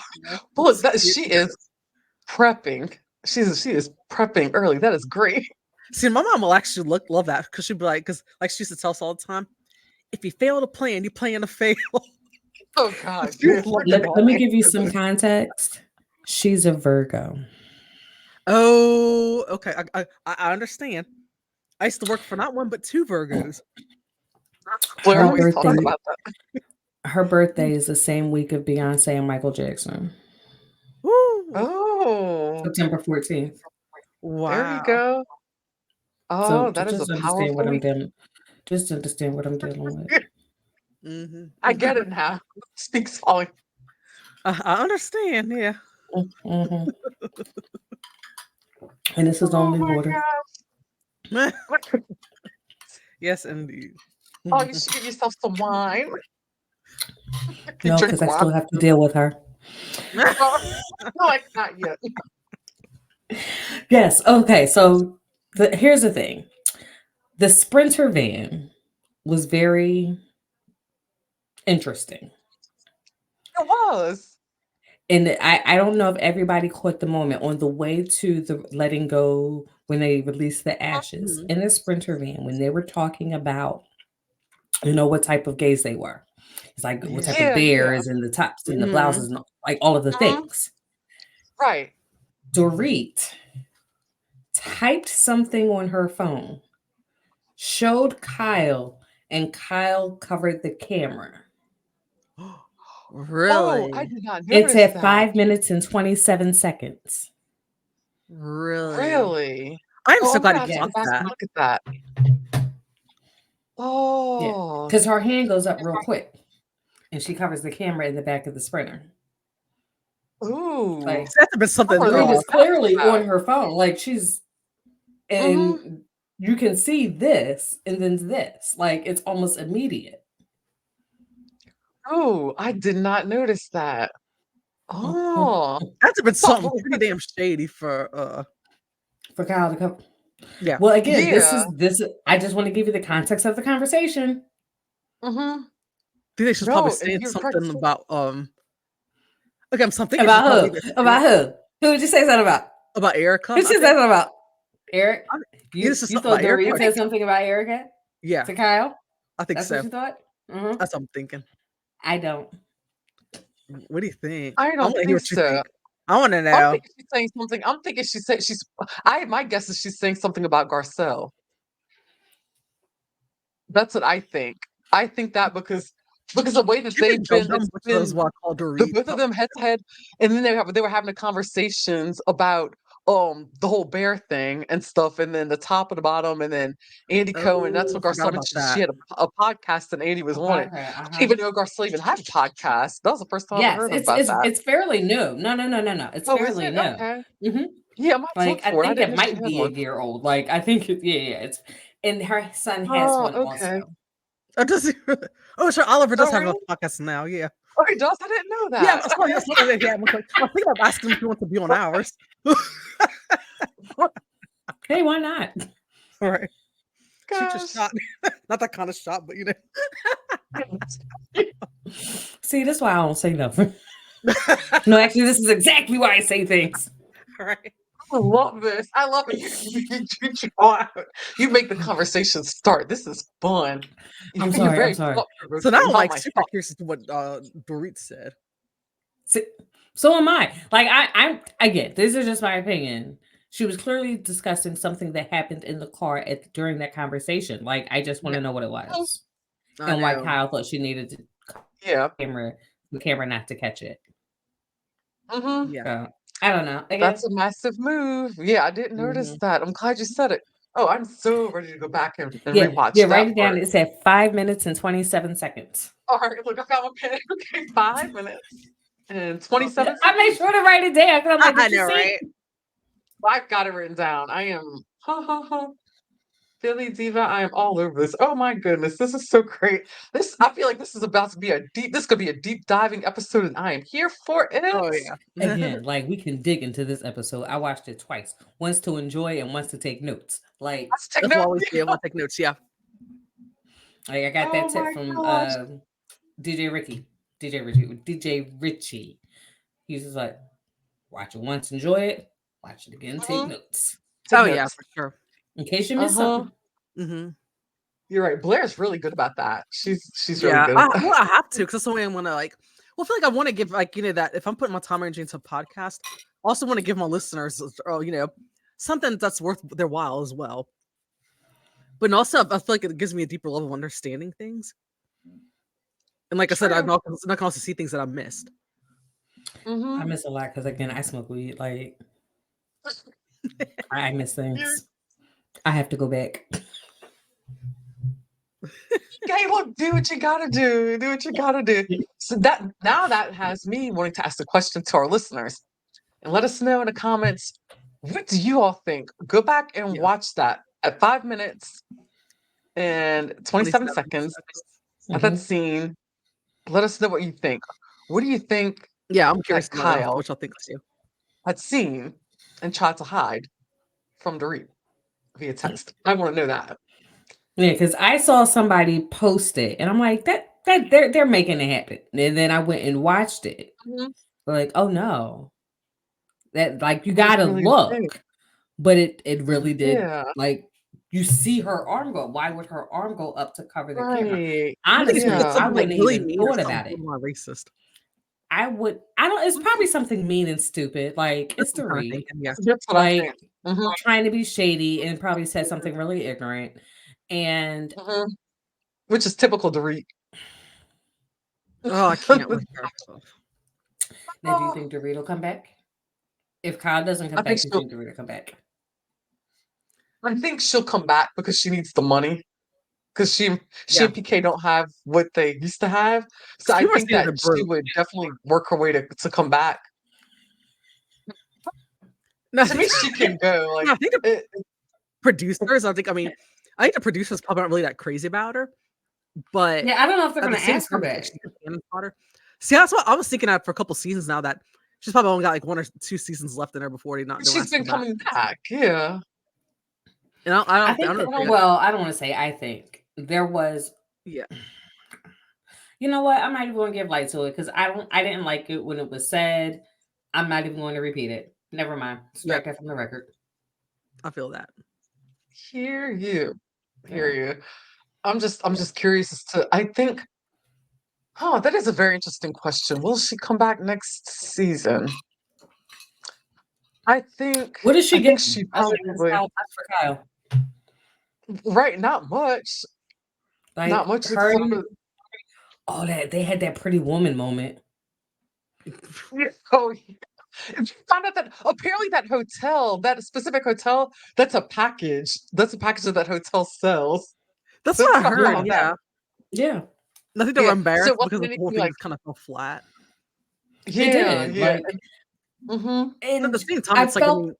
Speaker 1: look, that
Speaker 2: See,
Speaker 1: she is prepping. She is prepping early. That is great.
Speaker 2: see, my mom will actually love that because she'd be like, because like she used to tell us all the time, if you fail to plan, you plan to fail.
Speaker 1: Oh God,
Speaker 2: She
Speaker 1: yes.
Speaker 2: loved
Speaker 3: Let,
Speaker 2: it.
Speaker 3: let me give you some context. She's a Virgo.
Speaker 2: Oh, okay. I understand. I used to work for not one but two Virgos.
Speaker 1: Blair
Speaker 3: Her
Speaker 1: always talk
Speaker 3: birthday,
Speaker 1: about that.
Speaker 3: her birthday is the same week of Beyonce and Michael Jackson,
Speaker 2: Woo.
Speaker 1: Oh,
Speaker 3: September 14th.
Speaker 1: there you
Speaker 2: Wow.
Speaker 1: go.
Speaker 3: So
Speaker 1: Oh, that is a
Speaker 3: just understand
Speaker 1: powerful
Speaker 3: what I'm
Speaker 1: week.
Speaker 3: dealing. Just understand what I'm dealing with.
Speaker 2: Hmm.
Speaker 1: I get it now. Speaks volume.
Speaker 2: I understand. Yeah.
Speaker 3: Mhm. And this is
Speaker 1: Oh
Speaker 3: only
Speaker 1: my
Speaker 3: water.
Speaker 1: God.
Speaker 2: Yes, indeed.
Speaker 1: Oh, you should get yourself some wine. You
Speaker 3: No,
Speaker 1: drink
Speaker 3: because I
Speaker 1: wine.
Speaker 3: still have to deal with her.
Speaker 1: Oh, no, like not yet.
Speaker 3: Yes. Okay. So here's the thing. The Sprinter van was very interesting.
Speaker 1: It was.
Speaker 3: And I don't know if everybody caught the moment on the way to the letting go when they released the ashes
Speaker 2: Mhm.
Speaker 3: in the Sprinter van when they were talking about, what type of gays they were. It's like what type of
Speaker 1: Yeah, yeah.
Speaker 3: bears and the tops and the
Speaker 2: Mhm.
Speaker 3: blouses and like all of the
Speaker 1: Mhm.
Speaker 3: things.
Speaker 1: Right.
Speaker 3: Dorit typed something on her phone, showed Kyle, and Kyle covered the camera.
Speaker 1: Oh, I
Speaker 2: Really?
Speaker 1: did not
Speaker 3: It's
Speaker 1: notice
Speaker 3: at
Speaker 1: that.
Speaker 3: 5 minutes and 27 seconds.
Speaker 2: Really?
Speaker 1: Really?
Speaker 2: I'm
Speaker 1: Oh,
Speaker 2: so
Speaker 1: I'm
Speaker 2: glad
Speaker 1: gonna
Speaker 2: you
Speaker 1: have to go
Speaker 3: Yes.
Speaker 2: caught
Speaker 1: back and
Speaker 2: that.
Speaker 1: look at that.
Speaker 3: Yeah.
Speaker 1: Oh.
Speaker 3: Because her hand goes up real quick and she covers the camera in the back of the Sprinter.
Speaker 1: Ooh.
Speaker 3: Like,
Speaker 2: That's been something.
Speaker 3: Dorit is clearly
Speaker 1: that.
Speaker 3: on her phone. Like, she's, and you can see this and then this. Like, it's almost immediate.
Speaker 1: Oh, I did not notice that. Oh.
Speaker 2: That's been something
Speaker 1: Oh,
Speaker 2: pretty damn shady for
Speaker 3: For Kyle to come.
Speaker 2: yeah.
Speaker 3: Well, again,
Speaker 1: yeah.
Speaker 3: this is, I just want to give you the context of the conversation.
Speaker 1: Mm-hmm.
Speaker 2: I think she's probably
Speaker 1: No, and
Speaker 2: saying
Speaker 1: you're correct.
Speaker 2: something about okay, I'm thinking she's
Speaker 3: About
Speaker 2: probably
Speaker 3: who? About who? Who did you say that about?
Speaker 2: about Erica.
Speaker 3: Who did you say that about? Eric, you
Speaker 2: This is something
Speaker 3: thought
Speaker 2: about Eric.
Speaker 3: Dorit said something about Erica
Speaker 2: Yeah,
Speaker 3: to Kyle?
Speaker 2: I think
Speaker 3: That's
Speaker 2: so.
Speaker 3: what you thought? Mm-hmm.
Speaker 2: That's what I'm thinking.
Speaker 3: I don't.
Speaker 2: What do you think?
Speaker 1: I
Speaker 2: I
Speaker 1: don't
Speaker 2: want to hear
Speaker 1: think
Speaker 2: what you
Speaker 1: so.
Speaker 2: think. I want to
Speaker 1: I'm
Speaker 2: know.
Speaker 1: thinking she's saying something. I'm thinking she said she's. My guess is she's saying something about Garcelle. That's what I think. I think that because the way that
Speaker 2: You can
Speaker 1: they've
Speaker 2: jump
Speaker 1: been,
Speaker 2: them,
Speaker 1: it's
Speaker 2: which is
Speaker 1: been
Speaker 2: what I call
Speaker 1: the
Speaker 2: Dorit.
Speaker 1: both of them head to head, and then they were having the conversations about the whole bear thing and stuff, and then the top and the bottom, and then Andy Cohen. That's
Speaker 2: Oh,
Speaker 1: what
Speaker 2: forgot
Speaker 1: Garcelle
Speaker 2: about
Speaker 1: mentioned. She
Speaker 2: that.
Speaker 1: had a podcast and Andy was on it.
Speaker 3: Okay.
Speaker 1: I didn't even know Garcelle even had a podcast. That was the first time I ever
Speaker 3: Yes,
Speaker 1: heard about that.
Speaker 3: it's fairly new. No. It's
Speaker 1: Oh, is
Speaker 3: fairly
Speaker 1: it?
Speaker 3: new.
Speaker 1: Okay.
Speaker 3: hmm
Speaker 1: Yeah, I might have to
Speaker 3: Like
Speaker 1: look
Speaker 3: I
Speaker 1: for it. I
Speaker 3: think
Speaker 1: didn't
Speaker 3: it
Speaker 1: know she
Speaker 3: might
Speaker 1: had
Speaker 3: be a
Speaker 1: one.
Speaker 3: year old. Like I think yeah. It's and her son has
Speaker 1: Oh,
Speaker 3: one
Speaker 1: okay.
Speaker 3: also.
Speaker 2: Oh, does he? Oh, sure. Oliver does
Speaker 1: Oh,
Speaker 2: have a
Speaker 1: really?
Speaker 2: podcast now. Yeah.
Speaker 1: Oh, he does? I didn't know
Speaker 2: Yeah,
Speaker 1: that.
Speaker 2: that's why. That's why. Yeah, I think I'm asking him if he wants to be on ours.
Speaker 3: Hey, why not?
Speaker 2: All right. Shoot your
Speaker 1: Gosh.
Speaker 2: shot. Not that kind of shot, but you know.
Speaker 3: See, that's why I don't say nothing. No, actually, this is exactly why I say things.
Speaker 2: All right.
Speaker 1: I love this. I love it. You draw out. You make the conversation start. This is fun.
Speaker 3: I'm
Speaker 1: You're
Speaker 3: sorry. I'm
Speaker 1: very
Speaker 3: sorry.
Speaker 2: So now
Speaker 1: thought-provoking.
Speaker 2: I'm
Speaker 1: Oh
Speaker 2: like
Speaker 1: my
Speaker 2: super
Speaker 1: God.
Speaker 2: curious as to what Dorit said.
Speaker 3: See, so am I. Like I get these are just my opinion. She was clearly discussing something that happened in the car during that conversation. Like I just want
Speaker 2: Yeah,
Speaker 3: to know what it was
Speaker 2: I
Speaker 3: and why
Speaker 2: know.
Speaker 3: Kyle thought she needed
Speaker 1: Yeah.
Speaker 3: the camera not to catch it.
Speaker 1: Mm-hmm.
Speaker 2: Yeah.
Speaker 3: So I don't know.
Speaker 1: That's
Speaker 3: Again,
Speaker 1: a massive move. Yeah, I didn't notice that. I'm glad you said it. Oh, I'm so ready to go back and
Speaker 3: yeah.
Speaker 1: rewatch
Speaker 3: Write
Speaker 1: that
Speaker 3: it down.
Speaker 1: part.
Speaker 3: It said 5 minutes and 27 seconds.
Speaker 1: All right, look, I got my pen. Okay, 5 minutes and 27
Speaker 3: I made
Speaker 1: seconds.
Speaker 3: sure to write it down because I'm like,
Speaker 2: I
Speaker 3: did you
Speaker 2: know,
Speaker 3: see?
Speaker 2: right?
Speaker 1: I've got it written down. I am Philly.Diva. I am all over this. Oh my goodness, this is so great. I feel like this is about to be this could be a deep diving episode, and I am here for it.
Speaker 2: Oh yeah.
Speaker 3: Again, like we can dig into this episode. I watched it twice, once to enjoy and once to take notes. Like
Speaker 1: Let's take
Speaker 2: That's what I
Speaker 1: notes.
Speaker 2: always do. I want to take notes. Yeah.
Speaker 3: I got that
Speaker 1: Oh
Speaker 3: tip
Speaker 1: my
Speaker 3: from
Speaker 1: gosh.
Speaker 3: DJ Richie. He's just like, watch it once, enjoy it. Watch it again, take
Speaker 1: Mhm.
Speaker 3: notes
Speaker 1: Take
Speaker 2: Oh yeah,
Speaker 1: notes.
Speaker 2: for sure.
Speaker 3: in case you miss
Speaker 1: Uh-huh.
Speaker 3: something.
Speaker 2: Mm-hmm.
Speaker 1: You're right. Blair's really good about that. She's really
Speaker 2: Yeah.
Speaker 1: good at that.
Speaker 2: I have to because that's the way I want to like. Well, I feel like I want to give like that if I'm putting my time energy into a podcast, I also want to give my listeners, something that's worth their while as well. But also, I feel like it gives me a deeper level of understanding things. And like I said, I'm
Speaker 1: True.
Speaker 2: not can also see things that I missed.
Speaker 1: Mm-hmm.
Speaker 3: I miss a lot because again, I smoke weed. Like I miss things. I have to go back.
Speaker 1: Okay, look, do what you gotta do. Do what you gotta do. So that has me wanting to ask a question to our listeners. And let us know in the comments, what do you all think? Go back and
Speaker 2: Yeah.
Speaker 1: watch that at 5 minutes and 27 seconds at that scene. Let us know what you think. What do you think
Speaker 2: Yeah, I'm curious
Speaker 1: that
Speaker 2: to know
Speaker 1: Kyle
Speaker 2: what y'all think too.
Speaker 1: had seen and tried to hide from Dorit via text? I want to know that.
Speaker 3: Yeah, because I saw somebody post it, and I'm like, that they're making it happen. And then I went and watched it.
Speaker 1: Mhm.
Speaker 3: Like, oh no, that like you
Speaker 1: That was
Speaker 3: gotta
Speaker 1: really big.
Speaker 3: look, but it really did.
Speaker 1: Yeah,
Speaker 3: Like you see her arm go. Why would her arm go up to cover the camera?
Speaker 1: right.
Speaker 2: I think it's because
Speaker 3: Honestly,
Speaker 2: it's
Speaker 1: Yeah.
Speaker 3: I
Speaker 2: something like
Speaker 3: wouldn't
Speaker 2: really
Speaker 3: even
Speaker 2: mean or
Speaker 3: thought
Speaker 2: something
Speaker 3: about it.
Speaker 2: borderline racist.
Speaker 3: I would. I don't. It's probably something mean and stupid. Like
Speaker 2: That's
Speaker 3: it's
Speaker 2: what
Speaker 3: the
Speaker 2: I'm kind of
Speaker 3: read.
Speaker 2: thinking. Yeah.
Speaker 1: That's what I
Speaker 3: Like
Speaker 1: think. Hmm.
Speaker 3: trying to be shady and probably said something really ignorant. And
Speaker 1: Hmm. Which is typical Dorit.
Speaker 2: Oh, I can't with her.
Speaker 3: now, do you think Dorito will come back? If Kyle doesn't come
Speaker 1: I think
Speaker 3: back, do you
Speaker 1: she'll.
Speaker 3: think Dorito come back?
Speaker 1: I think she'll come back because she needs the money. Because she
Speaker 2: Yeah.
Speaker 1: and PK don't have what they used to have. So
Speaker 2: 'Cause
Speaker 1: I
Speaker 2: people are
Speaker 1: think
Speaker 2: saying
Speaker 1: that
Speaker 2: they're
Speaker 1: she
Speaker 2: broke.
Speaker 1: would definitely work her way to come back.
Speaker 2: No,
Speaker 1: To me, she can go. Like
Speaker 2: I think the
Speaker 1: it,
Speaker 2: producers. I think the producers probably aren't really that crazy about her. But
Speaker 3: Yeah, I don't know if they're
Speaker 2: at
Speaker 3: going
Speaker 2: the
Speaker 3: to
Speaker 2: same
Speaker 3: ask her
Speaker 2: time, it's like
Speaker 3: back.
Speaker 2: she's a cannon fodder. See, that's what I was thinking of for a couple seasons now. That she's probably only got like 1 or 2 seasons left in her before they
Speaker 1: she's
Speaker 2: ask her
Speaker 1: been
Speaker 2: back.
Speaker 1: coming back. Yeah.
Speaker 2: And
Speaker 3: I
Speaker 2: I
Speaker 3: think.
Speaker 2: don't know.
Speaker 3: Well, I don't want to say. I think there was.
Speaker 2: Yeah.
Speaker 3: You know what? I'm not even going to give light to it because I don't. I didn't like it when it was said. I'm not even going to repeat it. Never mind.
Speaker 2: Yeah.
Speaker 3: Strike that from the record.
Speaker 2: I feel that.
Speaker 1: Hear you. Hear
Speaker 3: Yeah.
Speaker 1: you. I'm just curious as to I think that is a very interesting question. Will she come back next season? I think
Speaker 3: What does
Speaker 1: I
Speaker 3: she
Speaker 1: think
Speaker 3: get
Speaker 1: she
Speaker 3: other than
Speaker 1: probably
Speaker 3: Kyle for Kyle?
Speaker 1: right, not much. Not
Speaker 3: Like
Speaker 1: much
Speaker 3: her,
Speaker 1: except for
Speaker 3: oh, that they had that pretty woman moment.
Speaker 1: oh and found out that apparently that hotel, that specific hotel, that's a package. That's a package that that hotel sells.
Speaker 2: That's
Speaker 1: So
Speaker 2: what I
Speaker 1: think
Speaker 2: heard.
Speaker 1: about
Speaker 3: Yeah.
Speaker 1: that.
Speaker 2: Yeah,
Speaker 3: Yeah,
Speaker 2: I think they were
Speaker 1: Yeah. So
Speaker 2: embarrassed
Speaker 1: it
Speaker 2: because
Speaker 1: wasn't
Speaker 2: the whole
Speaker 1: anything
Speaker 2: thing
Speaker 1: like
Speaker 2: just kind of fell flat.
Speaker 3: it
Speaker 1: yeah,
Speaker 3: did.
Speaker 1: yeah.
Speaker 3: Like,
Speaker 1: Mm-hmm.
Speaker 2: But at the
Speaker 3: and
Speaker 2: same time,
Speaker 3: I
Speaker 2: it's like I
Speaker 3: felt,
Speaker 2: mean,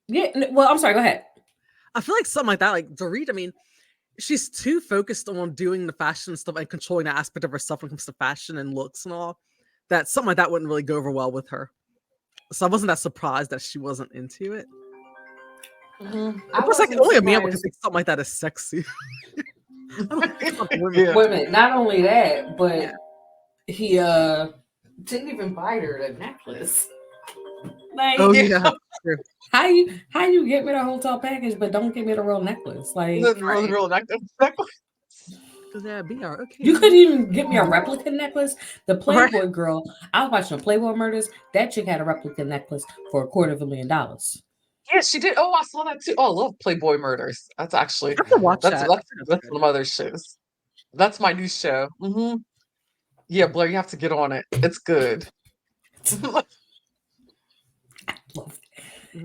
Speaker 3: yeah. Well, I'm sorry. Go ahead.
Speaker 2: I feel like something like that, like Dorit. I mean, she's too focused on doing the fashion stuff and controlling the aspect of herself when it comes to fashion and looks and all that. Something like that wouldn't really go over well with her. So I wasn't that surprised that she wasn't into it.
Speaker 1: Mm-hmm.
Speaker 3: I
Speaker 2: Plus, like
Speaker 3: wasn't
Speaker 2: only a man would
Speaker 3: surprised.
Speaker 2: think something like that is sexy. I don't think some women
Speaker 1: Yeah.
Speaker 2: think
Speaker 3: Wait a
Speaker 2: that.
Speaker 3: minute. Not only that,
Speaker 2: Yeah.
Speaker 3: but he didn't even buy her the necklace. Like,
Speaker 2: Oh
Speaker 1: Yeah.
Speaker 2: yeah, true.
Speaker 3: how you get me the hotel package, but don't give me the real necklace? Like,
Speaker 1: The real necklace.
Speaker 2: Yeah, BR. Okay,
Speaker 3: you
Speaker 2: man.
Speaker 3: couldn't even get me a replica necklace. The
Speaker 2: Right.
Speaker 3: Playboy girl, I was watching Playboy Murders. That chick had a replica necklace for $250,000.
Speaker 1: Yes, she did. Oh, I saw that too. Oh, I love Playboy Murders. That's actually
Speaker 2: I have to watch
Speaker 1: that's
Speaker 2: that.
Speaker 1: that's
Speaker 2: That's
Speaker 1: that's
Speaker 2: good.
Speaker 1: one of my other shows. That's my new show. Hmm. Yeah, Blair, you have to get on it. It's good.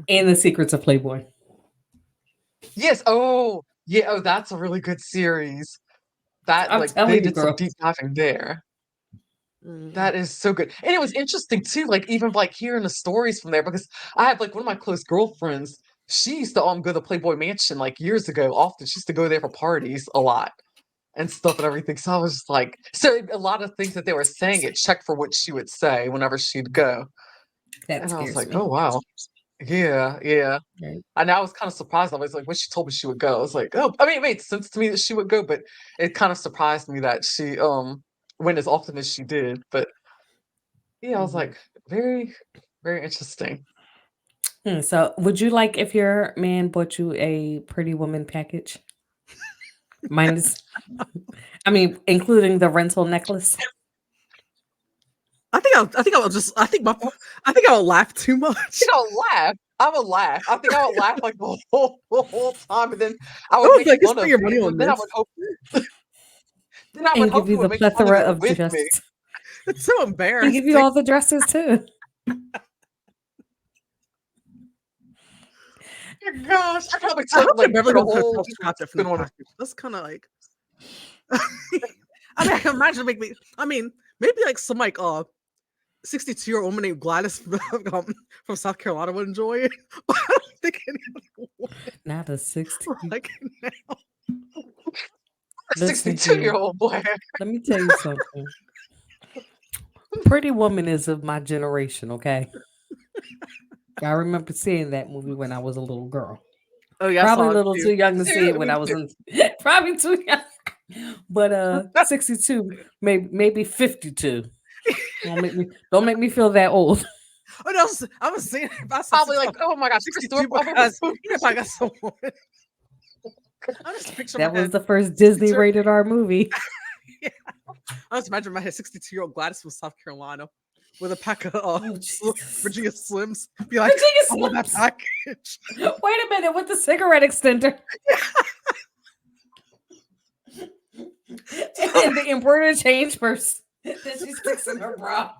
Speaker 3: And the Secrets of Playboy.
Speaker 1: Yes. Oh, yeah. Oh, that's a really good series. That
Speaker 3: I'm
Speaker 1: like
Speaker 3: telling
Speaker 1: they
Speaker 3: you,
Speaker 1: did some
Speaker 3: girl.
Speaker 1: deep diving there.
Speaker 2: Mm.
Speaker 1: That is so good. And it was interesting too, like even like hearing the stories from there because I have like one of my close girlfriends, she used to go to the Playboy Mansion like years ago often. She used to go there for parties a lot and stuff and everything. So I was just like, so a lot of things that they were saying, it checked for what she would say whenever she'd go.
Speaker 3: That
Speaker 1: And I was
Speaker 3: scares
Speaker 1: like,
Speaker 3: me.
Speaker 1: oh wow. Yeah, yeah.
Speaker 3: Right.
Speaker 1: And I was kind of surprised. I was like, when she told me she would go, I was like, oh, I mean, it made sense to me that she would go, but it kind of surprised me that she went as often as she did. But yeah, I was
Speaker 3: Mhm.
Speaker 1: like, very, very interesting.
Speaker 3: So, would you like if your man bought you a Pretty Woman package? Minus, I mean, including the rental necklace.
Speaker 2: I think I'll just. I think I'll laugh too much.
Speaker 1: You know, laugh. I would laugh. I think I would laugh like the whole time, and then I
Speaker 2: I
Speaker 1: would
Speaker 2: was
Speaker 1: make
Speaker 2: like, just
Speaker 1: fun
Speaker 2: put
Speaker 1: of
Speaker 2: your
Speaker 1: it.
Speaker 2: money on
Speaker 1: Then I
Speaker 2: this.
Speaker 1: would hope. Then I would
Speaker 3: And
Speaker 1: hope
Speaker 3: give
Speaker 1: he
Speaker 3: you
Speaker 1: would
Speaker 3: the
Speaker 1: make fun of
Speaker 3: plethora
Speaker 1: it
Speaker 3: of
Speaker 1: with me.
Speaker 3: dresses.
Speaker 2: It's so
Speaker 3: And
Speaker 2: embarrassing.
Speaker 3: give you all the dresses too.
Speaker 1: Oh gosh, I probably
Speaker 2: I
Speaker 1: took
Speaker 2: hope that
Speaker 1: like
Speaker 2: Beverly
Speaker 1: put a
Speaker 2: Hills
Speaker 1: whole
Speaker 2: Hotel scrapped it from
Speaker 1: spin
Speaker 2: the
Speaker 1: on it.
Speaker 2: package. That's kind of like. I mean, I can imagine make me. I mean, maybe like some like 62-year-old woman named Gladys from South Carolina would enjoy it. But I don't think anyone would
Speaker 3: Not a 60.
Speaker 2: like it now.
Speaker 1: A
Speaker 3: Listen
Speaker 1: 62
Speaker 3: here.
Speaker 1: year old Blair.
Speaker 3: Let me tell you something. Pretty Woman is of my generation, okay? I remember seeing that movie when I was a little girl.
Speaker 2: Oh yeah, I
Speaker 3: Probably
Speaker 2: saw
Speaker 3: a
Speaker 2: it
Speaker 3: little
Speaker 2: too.
Speaker 3: too young to see it
Speaker 1: Seriously,
Speaker 3: when
Speaker 1: me
Speaker 3: I was
Speaker 1: too.
Speaker 3: in probably too young. But 62, maybe 52. Don't make me feel that old.
Speaker 2: Oh no, I was saying I said
Speaker 1: Probably like, oh my gosh, Christopher
Speaker 2: 62
Speaker 1: probably.
Speaker 2: because if I got someone, I'm just picturing my
Speaker 3: That was
Speaker 2: head.
Speaker 3: the first Disney
Speaker 2: 62
Speaker 3: rated R movie.
Speaker 2: Yeah. I was imagining my head 62-year-old Gladys from South Carolina with a pack of
Speaker 3: Oh Jesus.
Speaker 2: Virginia Slims. Be like, I want that
Speaker 3: Virginia
Speaker 2: package.
Speaker 3: Slims. Wait a minute with the cigarette extender. And the embroidered change purse that she sticks in her bra.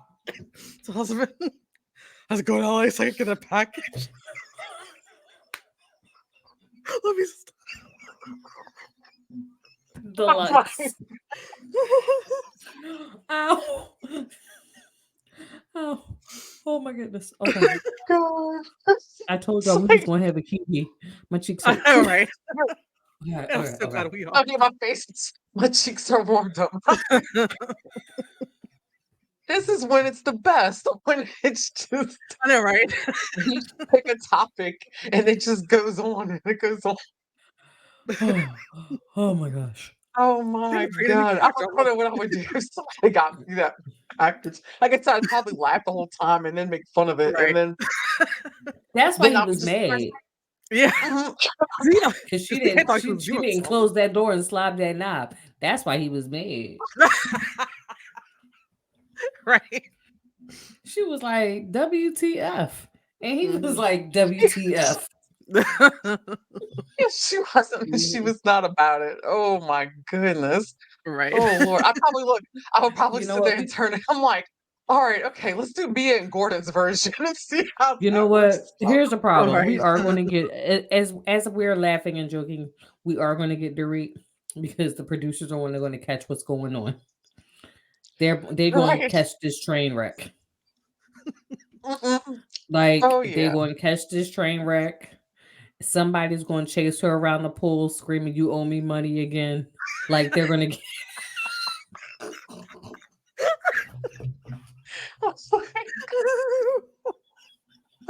Speaker 2: So husband, I was going to LA so I could get a package. Let me stop.
Speaker 3: Deluxe. Ow. Oh. Oh my goodness. Okay.
Speaker 1: God.
Speaker 3: I told
Speaker 1: It's
Speaker 3: y'all we was
Speaker 1: like,
Speaker 3: gonna have a Kiki. My cheeks
Speaker 2: I
Speaker 3: are
Speaker 2: know, right?
Speaker 3: okay,
Speaker 2: I'm
Speaker 3: okay,
Speaker 2: so
Speaker 3: okay.
Speaker 2: glad we are.
Speaker 1: okay, my face, my cheeks are warmed up. This is when it's the best. When it's just
Speaker 2: I know, right?
Speaker 1: you pick a topic and it just goes on and it goes on.
Speaker 3: Oh my gosh.
Speaker 1: Oh
Speaker 2: They
Speaker 1: my
Speaker 2: were creating a
Speaker 1: god! I
Speaker 2: character.
Speaker 1: don't know what I would do if somebody got me that package. Like I said, I'd probably laugh the whole time and then make fun of it,
Speaker 2: Right.
Speaker 1: and then
Speaker 3: That's why he
Speaker 1: I would
Speaker 3: was
Speaker 1: just
Speaker 3: mad.
Speaker 2: Yeah.
Speaker 1: Mhm.
Speaker 2: Yeah.
Speaker 3: Because she
Speaker 2: They
Speaker 3: didn't
Speaker 2: thought
Speaker 3: she,
Speaker 2: was
Speaker 3: she
Speaker 2: doing
Speaker 3: didn't
Speaker 2: something.
Speaker 3: close that door and slob that knob. That's why he was mad.
Speaker 2: Right.
Speaker 3: She was like, WTF. And he was
Speaker 2: Mhm.
Speaker 3: like, WTF.
Speaker 1: She wasn't. She was not about it. Oh my goodness.
Speaker 2: Right.
Speaker 1: Oh Lord. I would probably
Speaker 3: You know
Speaker 1: sit there
Speaker 3: what?
Speaker 1: and turn it. I'm like, all right, okay, let's do Mia and Gordon's version and see how
Speaker 3: You know
Speaker 1: that works
Speaker 3: what?
Speaker 1: out.
Speaker 3: Here's the problem. We
Speaker 2: Right.
Speaker 3: are going to get as we're laughing and joking, we are going to get Dorit because the producers are only going to catch what's going on. They're going to
Speaker 1: Right.
Speaker 3: catch this train wreck.
Speaker 1: Mm-mm.
Speaker 3: Like
Speaker 1: Oh
Speaker 3: they're
Speaker 1: yeah.
Speaker 3: going to catch this train wreck. Somebody's going to chase her around the pool screaming, "You owe me money again." Like they're going to get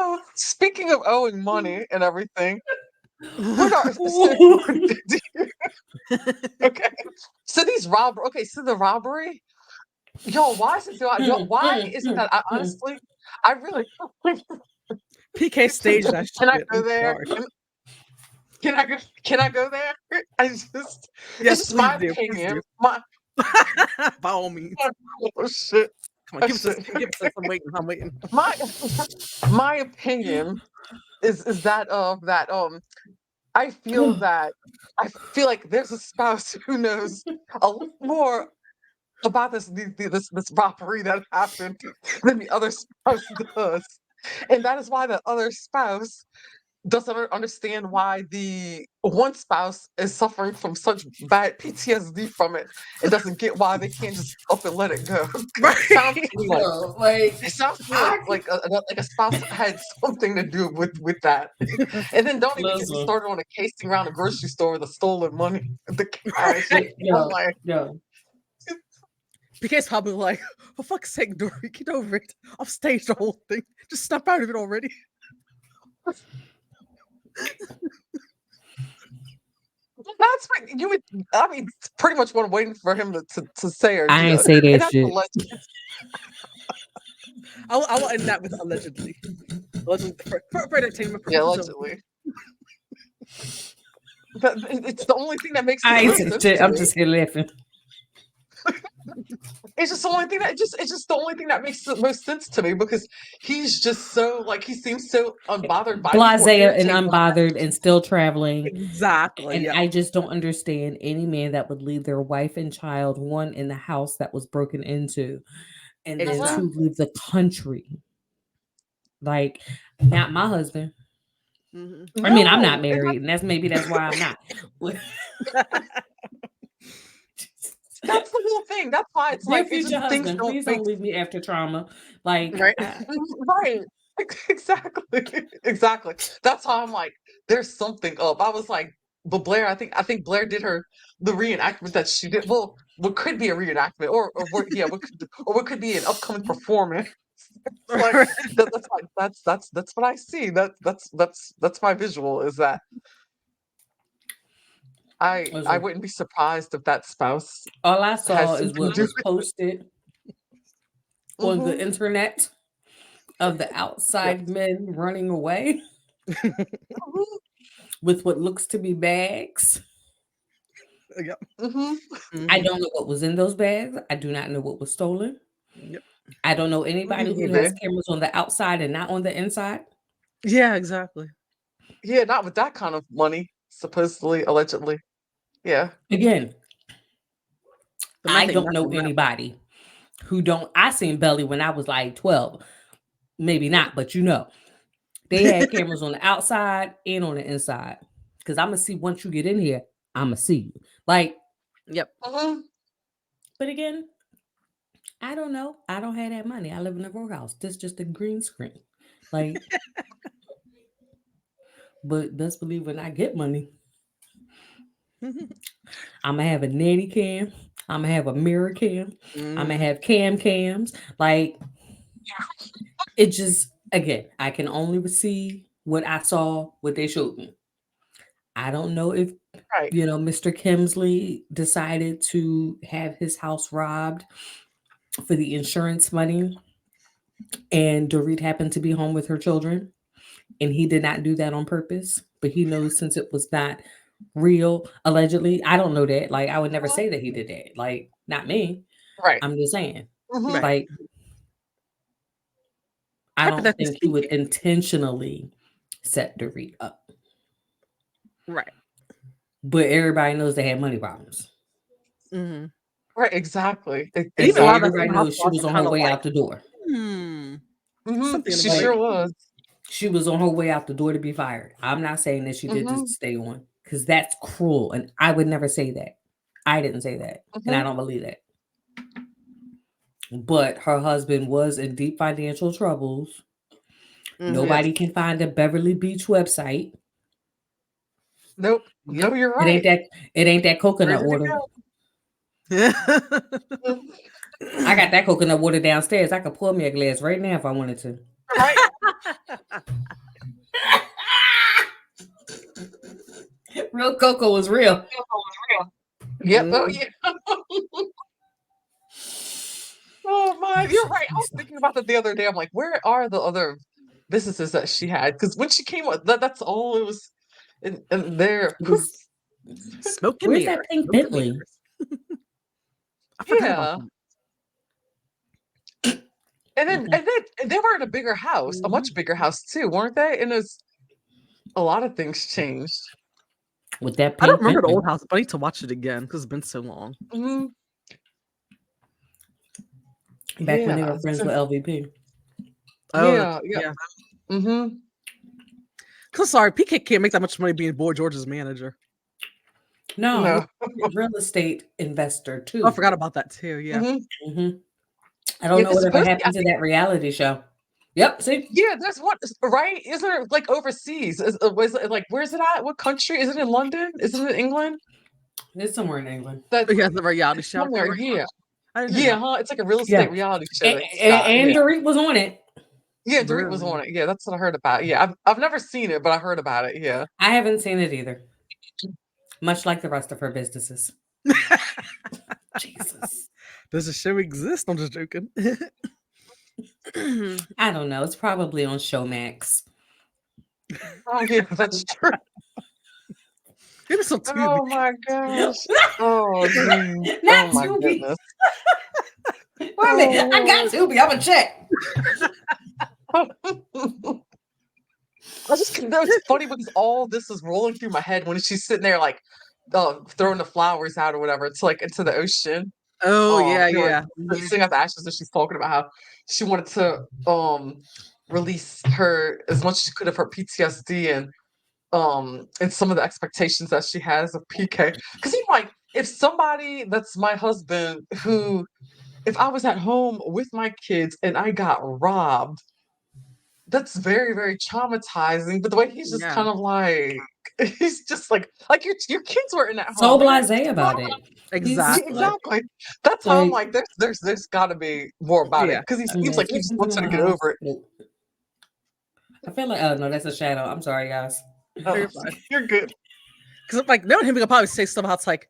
Speaker 1: Oh, speaking of owing money and everything, what are okay? So these robber. Okay, so the robbery. Yo, why is it? Why is it that I honestly, I really
Speaker 2: PK staged that
Speaker 1: can I
Speaker 2: shit.
Speaker 1: go
Speaker 2: I'm
Speaker 1: there?
Speaker 2: sorry.
Speaker 1: Can I go? Can I go there? I just, it's
Speaker 2: Yes,
Speaker 1: just
Speaker 2: please
Speaker 1: my
Speaker 2: do. Please
Speaker 1: opinion.
Speaker 2: do.
Speaker 1: My
Speaker 2: By all means.
Speaker 1: oh shit.
Speaker 2: Come on,
Speaker 1: Oh,
Speaker 2: give us this.
Speaker 1: shit.
Speaker 2: Give us this. I'm waiting. I'm waiting.
Speaker 1: My my opinion is that I feel like there's a spouse who knows a lot more about this robbery that happened than the other spouse does, and that is why the other spouse doesn't understand why the one spouse is suffering from such bad PTSD from it and doesn't get why they can't just up and let it go. Because
Speaker 2: Right.
Speaker 1: it sounds to me like a spouse had something to do with that, and then don't even get me
Speaker 3: listen.
Speaker 1: started on a casing around the grocery store with the stolen money, the cash. I'm
Speaker 3: Yo,
Speaker 1: like,
Speaker 3: yo.
Speaker 2: PK's probably like, for fuck's sake, Dory, get over it. I've staged the whole thing. Just snap out of it already.
Speaker 1: that's what you would. I mean, it's pretty much what I'm waiting for him to say or
Speaker 3: I
Speaker 1: do.
Speaker 3: ain't say
Speaker 1: And
Speaker 3: that
Speaker 1: that's
Speaker 3: shit.
Speaker 1: alleged.
Speaker 2: I will end that with allegedly. Allegedly for entertainment
Speaker 1: Yeah,
Speaker 2: purposes.
Speaker 1: allegedly. But it's the only thing that makes
Speaker 3: I
Speaker 1: the
Speaker 3: ain't
Speaker 1: most
Speaker 3: said
Speaker 1: sense
Speaker 3: shit.
Speaker 1: to
Speaker 3: I'm
Speaker 1: me.
Speaker 3: just here laughing.
Speaker 1: It's just the only thing that it's just the only thing that makes the most sense to me because he's just so like he seems so unbothered by
Speaker 3: Blase
Speaker 1: people,
Speaker 3: and
Speaker 1: irritated by
Speaker 3: unbothered and still traveling.
Speaker 2: Exactly.
Speaker 3: And
Speaker 2: Yeah.
Speaker 3: I just don't understand any man that would leave their wife and child, one in the house that was broken into, and then
Speaker 1: Mhm.
Speaker 3: two leave the country. Like, not my husband.
Speaker 2: Mhm.
Speaker 3: I mean, I'm not
Speaker 1: No, and
Speaker 3: married, and that's why I'm not.
Speaker 1: that's the whole thing. That's why it's
Speaker 3: Dear
Speaker 1: like it
Speaker 3: future
Speaker 1: just things
Speaker 3: husband,
Speaker 1: don't
Speaker 3: please
Speaker 1: make
Speaker 3: don't leave me after trauma. Like,
Speaker 2: Right.
Speaker 1: right. Exactly. Exactly. That's how I'm like, there's something up. I was like, but Blair, I think Blair did the reenactment that she did. Well, what could be a reenactment, what could be an upcoming performance. It's like that's what I see. That's my visual. Is that I
Speaker 3: listen,
Speaker 1: wouldn't be surprised if that spouse
Speaker 3: all I
Speaker 1: has
Speaker 3: saw is
Speaker 1: something to
Speaker 3: what
Speaker 1: do
Speaker 3: was posted
Speaker 1: with.
Speaker 3: on the internet of the
Speaker 1: Yep.
Speaker 3: outside men running away
Speaker 1: Mhm.
Speaker 3: with what looks to be bags.
Speaker 2: Yep.
Speaker 1: Mhm.
Speaker 3: I
Speaker 2: Mhm.
Speaker 3: don't know what was in those bags. I do not know what was stolen.
Speaker 2: Yep.
Speaker 3: I don't know
Speaker 1: Me
Speaker 3: anybody who has
Speaker 1: either.
Speaker 3: cameras on the outside and not on the inside.
Speaker 2: Yeah, exactly.
Speaker 1: Yeah, not with that kind of money, supposedly, allegedly. Yeah.
Speaker 3: Again,
Speaker 2: The
Speaker 3: I
Speaker 2: math ain't
Speaker 3: don't
Speaker 2: math
Speaker 3: know
Speaker 2: on that.
Speaker 3: anybody who don't. I seen Belly when I was like 12. Maybe not, but they had cameras on the outside and on the inside. Because I'm gonna see once you get in here, I'm gonna see you. Like,
Speaker 2: Yep.
Speaker 1: Mhm.
Speaker 3: but again, I don't know. I don't have that money. I live in a row house. This just a green screen. Like, but best believe when I get money, I'm gonna have a nanny cam. I'm gonna have a mirror cam. I'm gonna
Speaker 2: Mhm.
Speaker 3: have cams. Like, it just again, I can only see what I saw, what they showed me. I don't know if
Speaker 1: Right.
Speaker 3: Mr. Kemsley decided to have his house robbed for the insurance money, and Dorit happened to be home with her children. and he did not do that on purpose. But he knows since it was not real, allegedly. I don't know that. Like, I would never say that he did that. Like, not me.
Speaker 1: Right.
Speaker 3: I'm just saying.
Speaker 1: Mhm.
Speaker 2: Right.
Speaker 3: Like, I don't
Speaker 2: Hypothetically
Speaker 3: think he would
Speaker 2: speaking.
Speaker 3: intentionally set Dorit up.
Speaker 2: Right.
Speaker 3: But everybody knows they had money problems.
Speaker 2: Mm-hmm.
Speaker 1: Right, exactly.
Speaker 2: And even a lot of that
Speaker 3: Everybody
Speaker 2: in
Speaker 3: knows she
Speaker 2: housewives
Speaker 3: was on her
Speaker 2: kind of
Speaker 3: way
Speaker 2: like,
Speaker 3: out the door.
Speaker 2: something in
Speaker 1: She
Speaker 2: the
Speaker 3: Like,
Speaker 1: sure
Speaker 2: making.
Speaker 1: was.
Speaker 3: she was on her way out the door to be fired. I'm not saying that she did this to
Speaker 1: Mhm.
Speaker 3: stay on because that's cruel. And I would never say that. I didn't say that. And I
Speaker 1: Mhm.
Speaker 3: don't believe that. But her husband was in deep financial troubles.
Speaker 2: Mhm.
Speaker 3: Nobody can find a Beverly Beach website.
Speaker 1: Nope. No,
Speaker 2: Nope.
Speaker 1: you're
Speaker 3: It ain't
Speaker 1: right.
Speaker 3: that coconut
Speaker 1: Ready to
Speaker 3: water.
Speaker 1: go. Mhm.
Speaker 3: I got that coconut water downstairs. I could pour me a glass right now if I wanted to.
Speaker 1: Right.
Speaker 3: Real cocoa is real.
Speaker 1: Yep. Oh
Speaker 2: Mm.
Speaker 1: yeah. Oh my, you're right. I was thinking about that the other day. I'm like, where are the other businesses that she had? Because when she came up, that's all it was in there.
Speaker 3: It
Speaker 1: Poof.
Speaker 3: was,
Speaker 2: Smoke and
Speaker 3: where's that
Speaker 2: mirrors.
Speaker 3: pink
Speaker 2: Smoke and
Speaker 3: Bentley?
Speaker 2: mirrors. I forgot about
Speaker 1: Yeah.
Speaker 2: that.
Speaker 1: And they were in a bigger house, a much bigger house too, weren't they? And it's a lot of things changed.
Speaker 3: With that
Speaker 2: I don't
Speaker 3: pink
Speaker 2: remember the
Speaker 3: Bentley.
Speaker 2: old house, but I need to watch it again because it's been so long.
Speaker 1: Hmm.
Speaker 3: Back when they
Speaker 1: Yeah.
Speaker 3: were friends
Speaker 1: So,
Speaker 3: with LVP.
Speaker 2: Oh,
Speaker 1: yeah. Yeah.
Speaker 2: yeah.
Speaker 1: Hmm.
Speaker 2: Cause sorry, PK can't make that much money being Boy George's manager.
Speaker 3: No, he's
Speaker 1: No.
Speaker 3: a real estate investor
Speaker 2: Oh, I
Speaker 3: too.
Speaker 2: forgot about that too. Yeah.
Speaker 1: Hmm.
Speaker 3: Hmm I
Speaker 1: Yeah.
Speaker 3: don't know
Speaker 1: Because
Speaker 3: whatever
Speaker 1: supposedly,
Speaker 3: happened to that reality show. Yep, see?
Speaker 1: yeah, there's one, right? Isn't it like overseas? Was it like, where's it at? What country? Is it in London? Is it in England?
Speaker 3: It's somewhere in England.
Speaker 1: That
Speaker 2: Oh, yeah, the reality show.
Speaker 1: somewhere, yeah.
Speaker 2: I didn't know
Speaker 1: Yeah,
Speaker 2: that.
Speaker 1: huh? It's like a real
Speaker 3: Yeah.
Speaker 1: estate reality show
Speaker 3: And,
Speaker 1: that he's got.
Speaker 3: and
Speaker 1: Yeah.
Speaker 3: Dorit was on it.
Speaker 1: Yeah, Dorit was
Speaker 2: Really?
Speaker 1: on it. Yeah, that's what I heard about. Yeah, I've never seen it, but I heard about it. Yeah.
Speaker 3: I haven't seen it either. Much like the rest of her businesses. Jesus.
Speaker 2: Does the show exist? I'm just joking.
Speaker 3: I don't know. It's probably on Showmax.
Speaker 1: Oh yeah, that's true.
Speaker 2: Maybe some Tubi.
Speaker 1: Oh my gosh. Oh geez.
Speaker 3: Not
Speaker 1: Oh my
Speaker 3: Tubi.
Speaker 1: goodness.
Speaker 3: Wait a minute. I got Tubi. I'm going to check.
Speaker 1: I just that was funny because all this is rolling through my head when she's sitting there like throwing the flowers out or whatever. It's like into the ocean.
Speaker 2: Oh yeah,
Speaker 1: They were
Speaker 2: yeah.
Speaker 1: sitting out the ashes and she's talking about how she wanted to release her as much as she could of her PTSD and some of the expectations that she has of PK. Because he's like, if somebody that's my husband who if I was at home with my kids and I got robbed, that's very, very traumatizing. But the way he's just
Speaker 2: Yeah.
Speaker 1: kind of like he's just like your kids were in that
Speaker 3: So
Speaker 1: home. They're
Speaker 3: blasé about it.
Speaker 1: yeah,
Speaker 2: Exactly.
Speaker 1: exactly. That's how I'm
Speaker 3: Like,
Speaker 1: like, there's got to be more about it
Speaker 2: Yeah.
Speaker 1: because he
Speaker 3: I
Speaker 1: seems
Speaker 3: mean,
Speaker 1: like he
Speaker 3: she
Speaker 1: just
Speaker 3: comes
Speaker 1: wants
Speaker 3: to
Speaker 1: her to
Speaker 3: my
Speaker 1: get
Speaker 3: house.
Speaker 1: over it.
Speaker 3: I feel like, oh no, that's a shadow. I'm sorry, guys.
Speaker 2: Oh,
Speaker 1: Oh,
Speaker 2: you're fine.
Speaker 1: you're good.
Speaker 2: Because like knowing him, he could probably say stuff how it's like,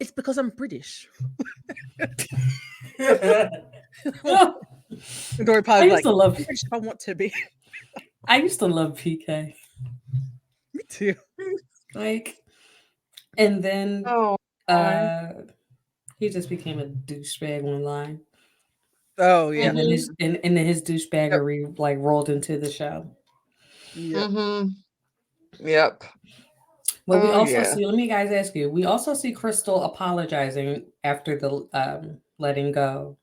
Speaker 2: it's because I'm British. And Dory
Speaker 3: I
Speaker 2: probably be
Speaker 3: used
Speaker 2: like,
Speaker 3: to love.
Speaker 2: I'm British if I want to be.
Speaker 3: I used to love PK.
Speaker 2: Me too.
Speaker 3: Like, and then
Speaker 1: Oh, my.
Speaker 3: he just became a douchebag online,
Speaker 2: Oh yeah.
Speaker 3: and then
Speaker 1: Mhm.
Speaker 3: his
Speaker 2: Yep.
Speaker 3: douchebaggery like rolled into the show.
Speaker 2: Yep.
Speaker 1: Mhm. Yep.
Speaker 3: Well, we
Speaker 1: Oh
Speaker 3: also
Speaker 1: yeah.
Speaker 3: see. Let me guys ask you. We also see Crystal apologizing after the letting go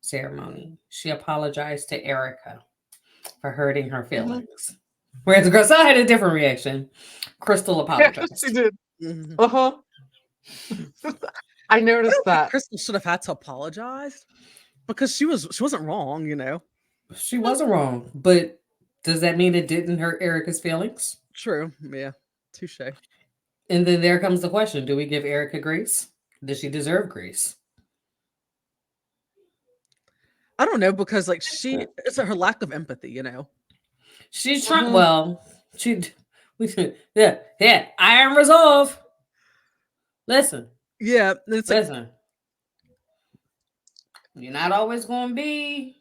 Speaker 3: ceremony. She apologized to Erica for hurting her
Speaker 1: Mhm.
Speaker 3: feelings. Whereas the girl had a different reaction. Crystal
Speaker 1: Yeah, she
Speaker 3: apologized.
Speaker 1: did.
Speaker 2: Mhm.
Speaker 1: Uh-huh. I
Speaker 2: I
Speaker 1: noticed
Speaker 2: don't think
Speaker 1: that.
Speaker 2: Crystal should have had to apologize because she wasn't wrong, you know.
Speaker 3: She wasn't wrong, but does that mean it didn't hurt Erica's feelings?
Speaker 2: True. Yeah. Touche.
Speaker 3: And then there comes the question: do we give Erica grace? Does she deserve grace?
Speaker 2: I don't know because like it's her lack of empathy, you know.
Speaker 3: She's trying.
Speaker 1: Mhm.
Speaker 3: Well, yeah. Iron resolve. Listen,
Speaker 2: Yeah. And it's like
Speaker 3: listen. You're not always going to be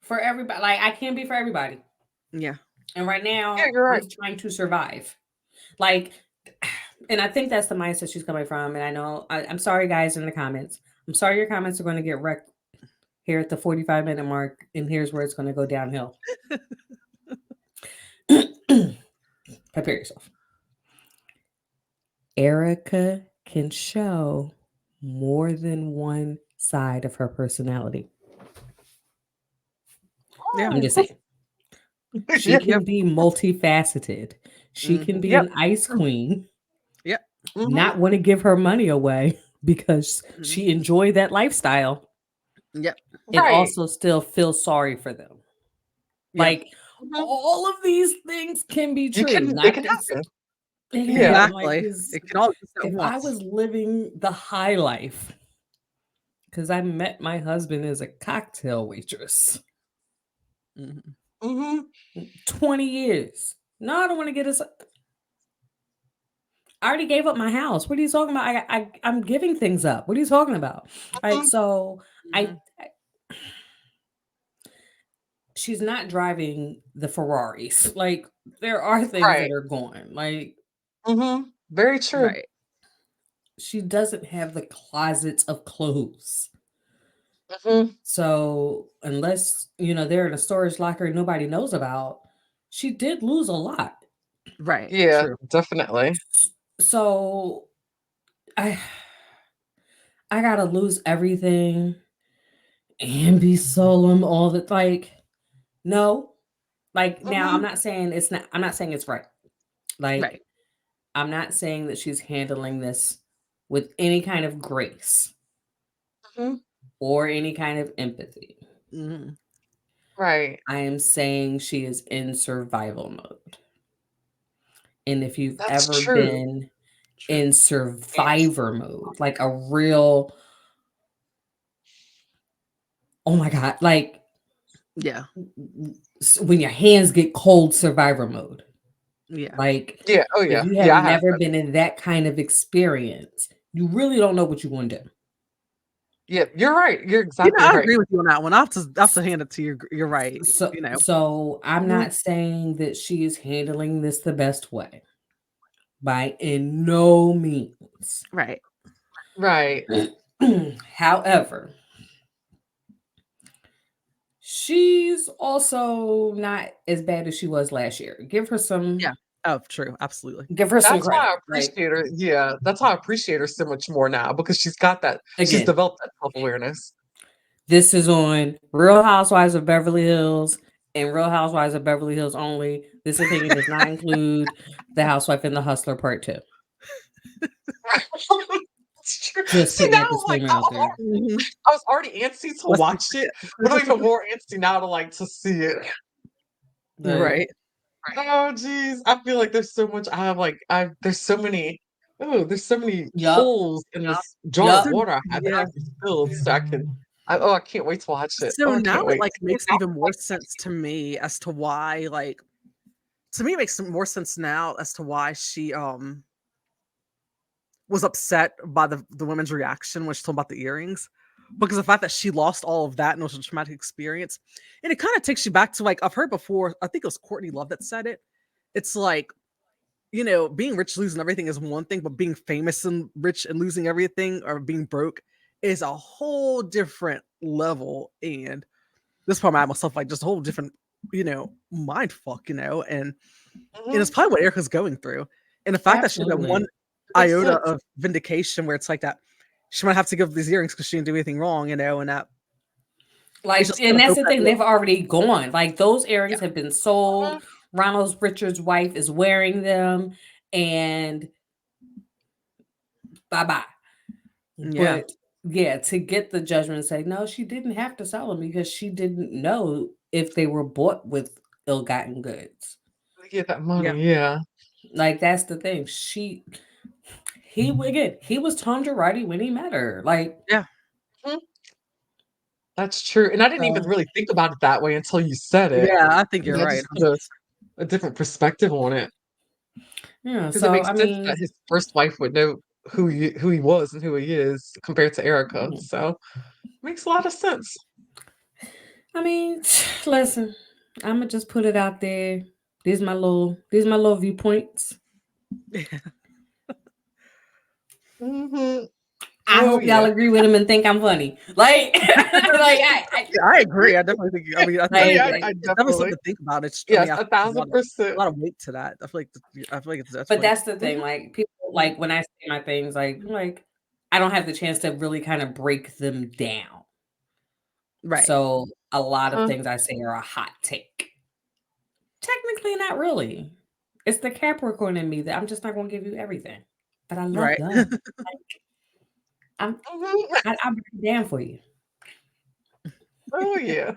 Speaker 3: for everybody. Like I can't be for everybody.
Speaker 2: yeah.
Speaker 3: And right
Speaker 1: Yeah,
Speaker 3: now,
Speaker 1: you're right.
Speaker 3: he's trying to survive. Like, and I think that's the mindset she's coming from. And I know, I'm sorry, guys, in the comments. I'm sorry your comments are going to get wrecked here at the 45-minute mark. And here's where it's going to go downhill. Prepare yourself. Erica can show more than one side of her personality.
Speaker 2: Yeah.
Speaker 3: I'm just saying. She
Speaker 1: Yeah.
Speaker 3: can be multifaceted. She can be
Speaker 2: Yep.
Speaker 3: an ice queen,
Speaker 2: Yep.
Speaker 1: Mhm.
Speaker 3: not want to give her money away because she enjoyed that lifestyle,
Speaker 2: Yep.
Speaker 3: and
Speaker 1: Right.
Speaker 3: also still feel sorry for them.
Speaker 2: Yeah.
Speaker 3: Like
Speaker 1: Mhm.
Speaker 3: all of these things can be
Speaker 1: You
Speaker 3: true.
Speaker 1: can. It
Speaker 3: Not
Speaker 1: can
Speaker 3: this.
Speaker 1: happen.
Speaker 3: It can
Speaker 1: Yeah.
Speaker 3: happen. Like,
Speaker 2: Exactly.
Speaker 3: 'cause
Speaker 2: It can all exist at
Speaker 3: if I
Speaker 2: once.
Speaker 3: was living the high life, because I met my husband as a cocktail waitress,
Speaker 2: Mhm.
Speaker 1: Hmm.
Speaker 3: 20 years. No, I don't want to get us. I already gave up my house. What are you talking about? I'm giving things up. What are you talking about? Like, so I,
Speaker 2: Mhm.
Speaker 3: I she's not driving the Ferraris. Like, there are things
Speaker 1: Right.
Speaker 3: that are going. Like,
Speaker 1: Hmm. Very true.
Speaker 2: Right.
Speaker 3: she doesn't have the closets of clothes.
Speaker 1: Hmm.
Speaker 3: So unless they're in a storage locker nobody knows about, she did lose a lot.
Speaker 2: Right.
Speaker 1: Yeah,
Speaker 2: True.
Speaker 1: definitely.
Speaker 3: So I I gotta lose everything and be solemn all the like. No, like now
Speaker 1: Hmm.
Speaker 3: I'm not saying it's right. Like,
Speaker 2: Right.
Speaker 3: I'm not saying that she's handling this with any kind of grace
Speaker 1: Hmm.
Speaker 3: or any kind of empathy.
Speaker 2: Mhm.
Speaker 1: Right.
Speaker 3: I am saying she is in survival mode. And if you've
Speaker 1: That's
Speaker 3: ever
Speaker 1: true.
Speaker 3: been
Speaker 2: True.
Speaker 3: in survivor mode, like a real, oh my God, like
Speaker 2: Yeah.
Speaker 3: when your hands get cold, survivor mode.
Speaker 2: Yeah.
Speaker 3: Like,
Speaker 1: Yeah. Oh
Speaker 3: if
Speaker 1: yeah.
Speaker 3: you have
Speaker 1: Yeah, I have
Speaker 3: never
Speaker 1: that.
Speaker 3: been in that kind of experience, you really don't know what you want to do.
Speaker 1: Yeah, you're right. You're
Speaker 2: You know,
Speaker 1: exactly
Speaker 2: I
Speaker 1: right.
Speaker 2: agree with you on that one. I have to hand it to you. You're right.
Speaker 3: So,
Speaker 2: You know.
Speaker 3: so I'm
Speaker 2: Mhm.
Speaker 3: not saying that she is handling this the best way, by in no means.
Speaker 2: Right.
Speaker 1: Right.
Speaker 3: However, she's also not as bad as she was last year.
Speaker 2: Yeah. Oh, true. Absolutely.
Speaker 3: Give her some
Speaker 1: That's why
Speaker 3: credit.
Speaker 1: I
Speaker 3: Like,
Speaker 1: appreciate her. Yeah, that's how I appreciate her so much more now because she's got that. She's
Speaker 3: again,
Speaker 1: developed that self-awareness.
Speaker 3: this is on Real Housewives of Beverly Hills and Real Housewives of Beverly Hills only. This opinion does not include The Housewife and the Hustler Part 2.
Speaker 1: It's true.
Speaker 3: Just
Speaker 1: See,
Speaker 3: putting
Speaker 1: now
Speaker 3: that
Speaker 1: I'm like,
Speaker 3: disclaimer out there.
Speaker 2: Mhm.
Speaker 1: I was already antsy to
Speaker 2: Let's
Speaker 1: watch it, but I'm even more antsy now to like to see it.
Speaker 3: But
Speaker 2: right.
Speaker 1: Oh, geez, I feel like there's so much. I have like, there's so many. Oh, there's so many
Speaker 3: yup,
Speaker 1: holes in this jar of
Speaker 3: yup.
Speaker 2: So
Speaker 1: water I had that
Speaker 2: yeah.
Speaker 1: have to be filled so I can. I can't wait to watch it.
Speaker 2: So
Speaker 1: Oh, I
Speaker 2: now
Speaker 1: can't
Speaker 2: it
Speaker 1: wait.
Speaker 2: like makes even more sense to me as to why like to me it makes more sense now as to why she was upset by the women's reaction when she told about the earrings. Because the fact that she lost all of that and it was a traumatic experience. And it kind of takes you back to like I've heard before, I think it was Courtney Love that said it. It's like, being rich, losing everything is one thing, but being famous and rich and losing everything or being broke is a whole different level. And this part I myself like just a whole different, mind fuck, and it's
Speaker 1: Mhm.
Speaker 2: probably what Erica's going through. And the fact that she had that
Speaker 3: Absolutely.
Speaker 2: one
Speaker 1: Makes
Speaker 2: iota
Speaker 1: sense.
Speaker 2: of vindication where it's like that she might have to give these earrings because she didn't do anything wrong, and that it's
Speaker 3: Like,
Speaker 2: just
Speaker 3: and
Speaker 2: gonna
Speaker 3: that's
Speaker 2: hope
Speaker 3: the
Speaker 2: that
Speaker 3: thing, they've already gone. Like, those
Speaker 2: yeah,
Speaker 3: earrings have been sold.
Speaker 1: Mhm.
Speaker 3: Ronald Richards' wife is wearing them, and bye bye.
Speaker 2: yeah,
Speaker 3: But yeah, to get the judgment and say, no, she didn't have to sell them because she didn't know if they were bought with ill-gotten goods.
Speaker 1: To get that
Speaker 2: yeah,
Speaker 1: money, yeah.
Speaker 3: Like, that's the thing. He was Tom Girardi when he met her. Like,
Speaker 2: yeah,
Speaker 1: Mhm. That's true. And I didn't even
Speaker 3: so
Speaker 1: really think about it that way until you said it.
Speaker 2: yeah. I think
Speaker 1: And
Speaker 2: you're
Speaker 1: I
Speaker 2: right.
Speaker 1: just put a different perspective on it
Speaker 3: yeah.
Speaker 1: because it
Speaker 3: So
Speaker 1: makes
Speaker 3: I
Speaker 1: sense that
Speaker 3: mean,
Speaker 1: his first wife would know who he was and who he is compared to Erica.
Speaker 3: mhm.
Speaker 1: So makes a lot of sense.
Speaker 3: I mean, listen, I'm gonna just put it out there. These my little viewpoints.
Speaker 1: Mm-hmm.
Speaker 3: I
Speaker 1: Oh
Speaker 3: hope y'all
Speaker 1: yeah.
Speaker 3: agree with him and think I'm funny. Like,
Speaker 2: I agree. I definitely think. I mean, I
Speaker 1: Oh
Speaker 2: think
Speaker 1: yeah,
Speaker 3: like,
Speaker 1: I
Speaker 2: it's definitely
Speaker 1: definitely.
Speaker 2: something to think about. It's. I mean,
Speaker 1: Yes,
Speaker 2: I feel
Speaker 1: a
Speaker 2: like there's
Speaker 1: thousand
Speaker 2: a
Speaker 1: percent.
Speaker 2: lot of weight to that. I feel like that's
Speaker 3: but
Speaker 2: like.
Speaker 3: that's the thing.
Speaker 1: Mhm.
Speaker 3: Like people, like when I say my things, like I don't have the chance to really kind of break them down.
Speaker 2: Right.
Speaker 3: So a lot of
Speaker 1: Uh,
Speaker 3: things I say are a hot take. Technically, not really. It's the Capricorn in me that I'm just not going to give you everything. But I love
Speaker 2: Right.
Speaker 3: them. I'm
Speaker 1: mhm.
Speaker 3: I'll break it down for you.
Speaker 1: Oh yeah.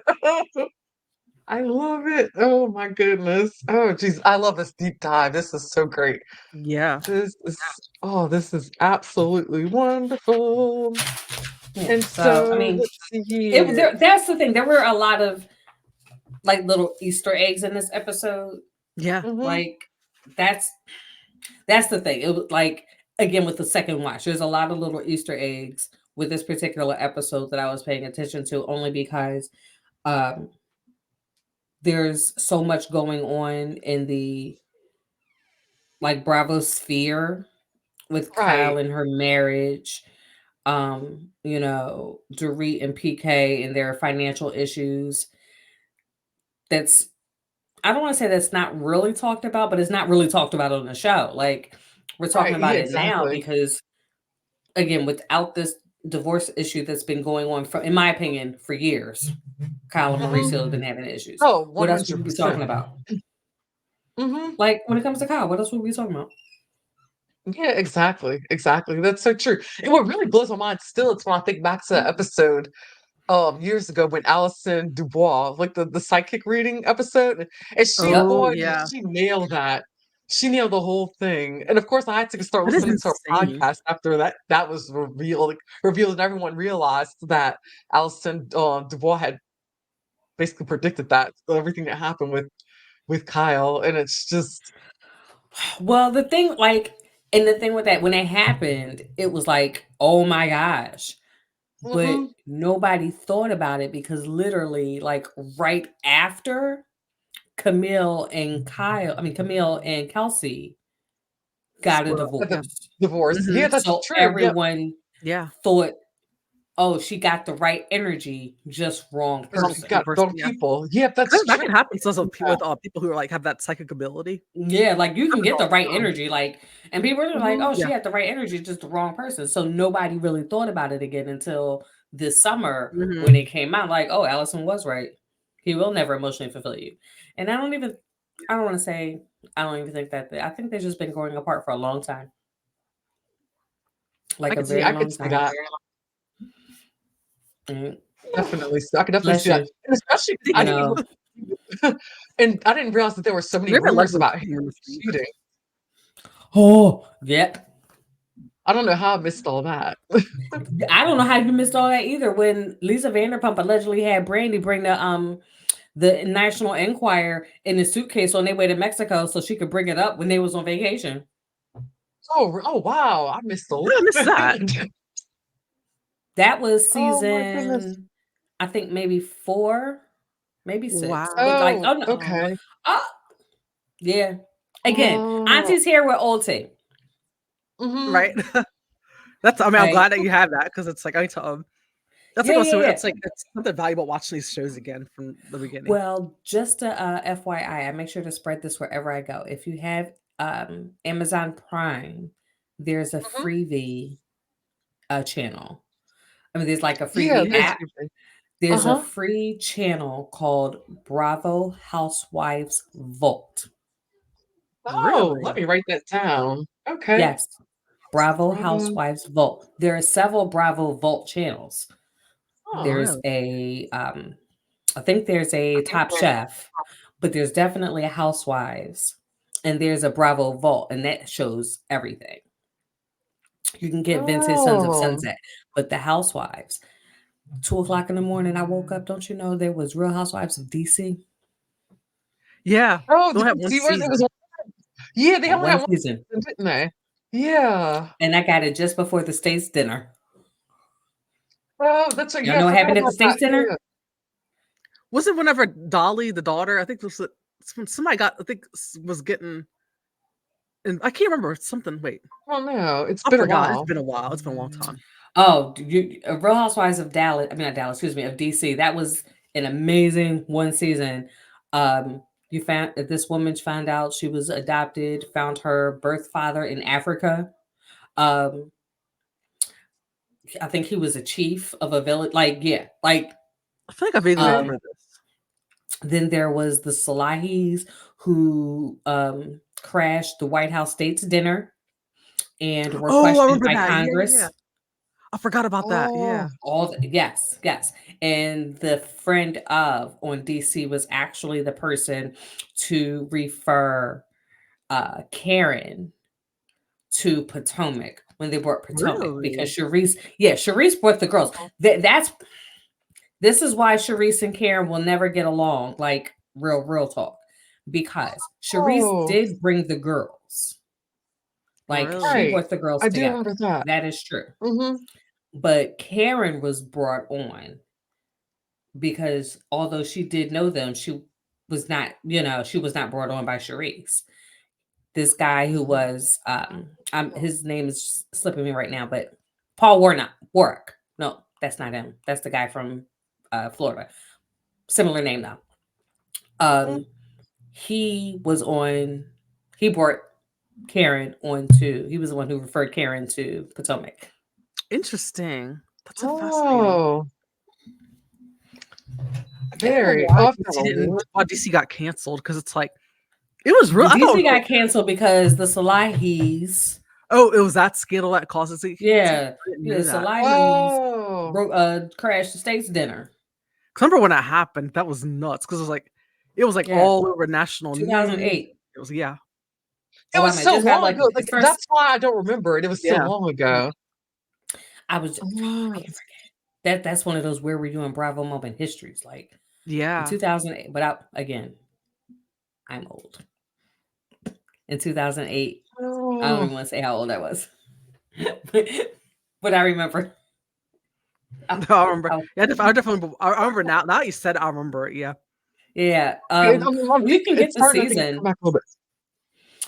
Speaker 1: I love it. Oh my goodness. Oh geez, I love this deep dive. This is so great.
Speaker 2: Yeah.
Speaker 1: This is absolutely wonderful.
Speaker 3: Yeah.
Speaker 1: And
Speaker 3: So I
Speaker 1: so
Speaker 3: mean,
Speaker 1: let's see
Speaker 3: it was
Speaker 1: here.
Speaker 3: there. That's the thing. There were a lot of like little Easter eggs in this episode.
Speaker 2: Yeah.
Speaker 1: Hmm.
Speaker 3: Like that's the thing. It was like again with the second watch. There's a lot of little Easter eggs with this particular episode that I was paying attention to only because um there's so much going on in the like Bravo sphere with Kyle
Speaker 1: Right.
Speaker 3: and her marriage, Dorit and PK and their financial issues. That's I don't want to say that's not really talked about, but it's not really talked about on the show. Like we're talking
Speaker 1: Right. Yeah,
Speaker 3: about it now
Speaker 1: exactly.
Speaker 3: because again, without this divorce issue that's been going on for, in my opinion, for years, Kyle and
Speaker 1: Hmm.
Speaker 3: Mauricio have been having issues.
Speaker 1: Oh,
Speaker 3: What else would we be
Speaker 1: 100%.
Speaker 3: talking about?
Speaker 1: Hmm.
Speaker 3: Like when it comes to Kyle, what else would we be talking about?
Speaker 1: Yeah, exactly. Exactly. That's so true. And what really blows my mind still is when I think back to that episode years ago when Alison Dubois, like the psychic reading episode, and she
Speaker 3: Yep.
Speaker 2: Oh
Speaker 1: boy, did
Speaker 2: yeah.
Speaker 1: she nail that. She nailed the whole thing. And of course I had to start
Speaker 2: That is
Speaker 1: listening to her
Speaker 2: insane.
Speaker 1: podcast after that was revealed and everyone realized that Alison Dubois had basically predicted that everything that happened with Kyle. And it's just
Speaker 3: Well, the thing, like, and the thing with that, when it happened, it was like, oh my gosh. But
Speaker 1: mm-hmm,
Speaker 3: nobody thought about it because literally, like, right after Camille and Kelsey got a
Speaker 2: Split up.
Speaker 1: at the
Speaker 3: divorce.
Speaker 1: divorce.
Speaker 2: Hmm.
Speaker 1: Yeah, that's
Speaker 3: So
Speaker 1: true. Yep.
Speaker 3: everyone
Speaker 2: Yeah.
Speaker 3: thought, oh, she got the right energy, just wrong
Speaker 2: Wrong
Speaker 1: She
Speaker 3: person.
Speaker 1: got
Speaker 2: person.
Speaker 1: wrong
Speaker 2: Yeah.
Speaker 1: people. Yep, that's
Speaker 2: That
Speaker 1: true.
Speaker 2: can happen to with people who are like have that psychic ability.
Speaker 3: Yeah, like you can
Speaker 2: Happens
Speaker 3: get
Speaker 2: all
Speaker 3: the right
Speaker 2: the time.
Speaker 3: energy, like, and people are like,
Speaker 1: Hmm.
Speaker 3: "Oh, she
Speaker 2: Yeah.
Speaker 3: had the right energy, just the wrong person." So nobody really thought about it again until this summer
Speaker 2: Hmm.
Speaker 3: when it came out. Like, oh, Allison was right. He will never emotionally fulfill you. And I don't want to say, I don't even think that. I think they've just been growing apart for a long time, like a
Speaker 1: Yeah,
Speaker 3: very
Speaker 1: I could
Speaker 3: long
Speaker 1: see
Speaker 3: time.
Speaker 1: that.
Speaker 3: Mm,
Speaker 1: Definitely. So I could definitely
Speaker 3: bless
Speaker 1: see that.
Speaker 3: you.
Speaker 1: And especially
Speaker 3: I
Speaker 1: I didn't
Speaker 3: know.
Speaker 1: and I didn't realize that there were so many
Speaker 2: There have been like
Speaker 1: rumors
Speaker 2: little
Speaker 1: about him
Speaker 2: cheating in the street.
Speaker 1: cheating.
Speaker 3: Oh, yep.
Speaker 1: I don't know how I missed all that.
Speaker 3: I don't know how you missed all that either. When Lisa Vanderpump allegedly had Brandy bring the National Enquirer in a suitcase on their way to Mexico so she could bring it up when they was on vacation.
Speaker 1: Oh wow, I missed a
Speaker 2: How did I
Speaker 1: lot.
Speaker 2: miss that?
Speaker 3: That was
Speaker 1: Oh my goodness.
Speaker 3: season, I think maybe 4, maybe 6. But
Speaker 2: Wow.
Speaker 3: like,
Speaker 1: Oh,
Speaker 3: oh no,
Speaker 1: okay.
Speaker 3: oh yeah. Again,
Speaker 1: Oh,
Speaker 3: Auntie's here with old tea.
Speaker 2: Right.
Speaker 1: mm-hmm.
Speaker 2: That's. I mean, I'm
Speaker 3: Like,
Speaker 2: glad that you have that because it's like I tell them. That's
Speaker 3: yeah,
Speaker 2: like
Speaker 3: yeah,
Speaker 2: also.
Speaker 3: yeah.
Speaker 2: It's like it's something valuable watching these shows again from the beginning.
Speaker 3: Well, just a FYI, I make sure to spread this wherever I go. If you have Amazon Prime, there's a
Speaker 1: Hmm.
Speaker 3: freebie channel. I mean, there's like a
Speaker 1: Yeah,
Speaker 3: freebie
Speaker 1: there's
Speaker 3: app. There's a
Speaker 1: uh-huh.
Speaker 3: free channel called Bravo Housewives Vault.
Speaker 1: Oh, let
Speaker 2: Really?
Speaker 1: me write that down. Okay.
Speaker 3: Yes, Bravo
Speaker 1: Bravo.
Speaker 3: Housewives Vault. There are several Bravo Vault channels.
Speaker 1: Oh,
Speaker 3: There's
Speaker 2: Really?
Speaker 3: I think there's a Top Chef, but there's definitely a Housewives, and there's a Bravo Vault, and that shows everything. You can get Vintage Sons of
Speaker 1: oh.
Speaker 3: Sunset, but the Housewives. 2 o'clock in the morning, I woke up. Don't you know there was Real Housewives of DC?
Speaker 2: Yeah.
Speaker 1: Oh,
Speaker 2: They only
Speaker 1: did
Speaker 2: have
Speaker 1: you
Speaker 2: one
Speaker 1: see what it was?
Speaker 2: season.
Speaker 1: Yeah, they only
Speaker 3: One
Speaker 1: had one
Speaker 3: season.
Speaker 1: season, didn't they? Yeah.
Speaker 3: And I got it just before the States dinner.
Speaker 1: Oh, that's right.
Speaker 3: Y'all
Speaker 1: Yeah, I
Speaker 3: know what
Speaker 1: forgot
Speaker 3: happened at the
Speaker 1: about that.
Speaker 3: States dinner?
Speaker 1: Yeah.
Speaker 2: Was it whenever Dolly, the daughter? I think this was somebody got, I think, was getting, and I can't remember something. Wait,
Speaker 1: I don't know. It's
Speaker 2: I
Speaker 1: been a
Speaker 2: forgot. It's
Speaker 1: while.
Speaker 2: been a while. It's been a long time.
Speaker 3: Oh, Real Housewives of Dallas. I mean, not Dallas. Excuse me, of DC. That was an amazing one season. You found this woman found out she was adopted. Found her birth father in Africa. Um, I think he was a chief of a village. Like, yeah, like.
Speaker 2: I feel like I vaguely
Speaker 1: Okay.
Speaker 2: remember this.
Speaker 3: Then there was the Salahis who crashed the White House States dinner and were
Speaker 2: Oh, I
Speaker 3: questioned
Speaker 2: remember
Speaker 3: by
Speaker 2: that. Yeah,
Speaker 3: Congress.
Speaker 2: yeah. I forgot about that. Yeah.
Speaker 1: Oh,
Speaker 3: Yes. And the friend of on DC was actually the person to refer Karen to Potomac when they brought Potomac because
Speaker 2: Really?
Speaker 3: Sharice brought the girls. This is why Sharice and Karen will never get along, like real talk, because Sharice
Speaker 1: oh,
Speaker 3: did bring the girls. Like she
Speaker 2: Really?
Speaker 1: right.
Speaker 3: brought the girls
Speaker 1: I do
Speaker 3: together.
Speaker 1: remember that.
Speaker 3: That is true.
Speaker 1: Mm-hmm.
Speaker 3: But Karen was brought on because although she did know them, she was not, she was not brought on by Sharice. This guy who was his name is slipping me right now, but Paul Warwick. No, that's not him. That's the guy from Florida. Similar name though. He was on. He brought Karen on to. He was the one who referred Karen to Potomac.
Speaker 2: Interesting. That's a fascinating.
Speaker 1: Oh,
Speaker 2: I don't know
Speaker 1: very.
Speaker 2: why
Speaker 1: Oh, I've got
Speaker 2: DC
Speaker 1: a
Speaker 2: didn't.
Speaker 1: lot.
Speaker 2: Why DC got canceled? Because it's like it was real. I thought
Speaker 3: DC
Speaker 2: it was
Speaker 3: got canceled because the Salahis.
Speaker 2: oh, it was that scandal that causes it.
Speaker 3: Yeah,
Speaker 2: I didn't
Speaker 3: the
Speaker 2: know that.
Speaker 3: Salahis
Speaker 1: Oh,
Speaker 3: crashed the state's dinner.
Speaker 2: 'Cause I remember when that happened, that was nuts. Because it was like
Speaker 3: Yeah,
Speaker 2: all over national news.
Speaker 3: 2008.
Speaker 2: It was yeah,
Speaker 1: it was
Speaker 3: Obama
Speaker 1: so
Speaker 3: just got
Speaker 1: long
Speaker 3: like
Speaker 1: ago. Like
Speaker 3: his first.
Speaker 1: that's why I don't remember it. It was so
Speaker 2: yeah.
Speaker 1: long ago.
Speaker 3: I
Speaker 1: Oh,
Speaker 3: can't forget that's one of those where we're doing Bravo moment histories, like in
Speaker 2: Yeah.
Speaker 3: 2008. But I'm old. In 2008, I don't
Speaker 1: oh.
Speaker 3: even want to say how old I was, but I remember.
Speaker 2: No, I remember.
Speaker 3: Oh,
Speaker 2: Yeah, I definitely. I remember now. Now you said it, I remember it. Yeah.
Speaker 3: yeah.
Speaker 1: I'm
Speaker 3: You can get
Speaker 1: it's
Speaker 3: the
Speaker 1: starting to think come
Speaker 3: season.
Speaker 1: back a little bit.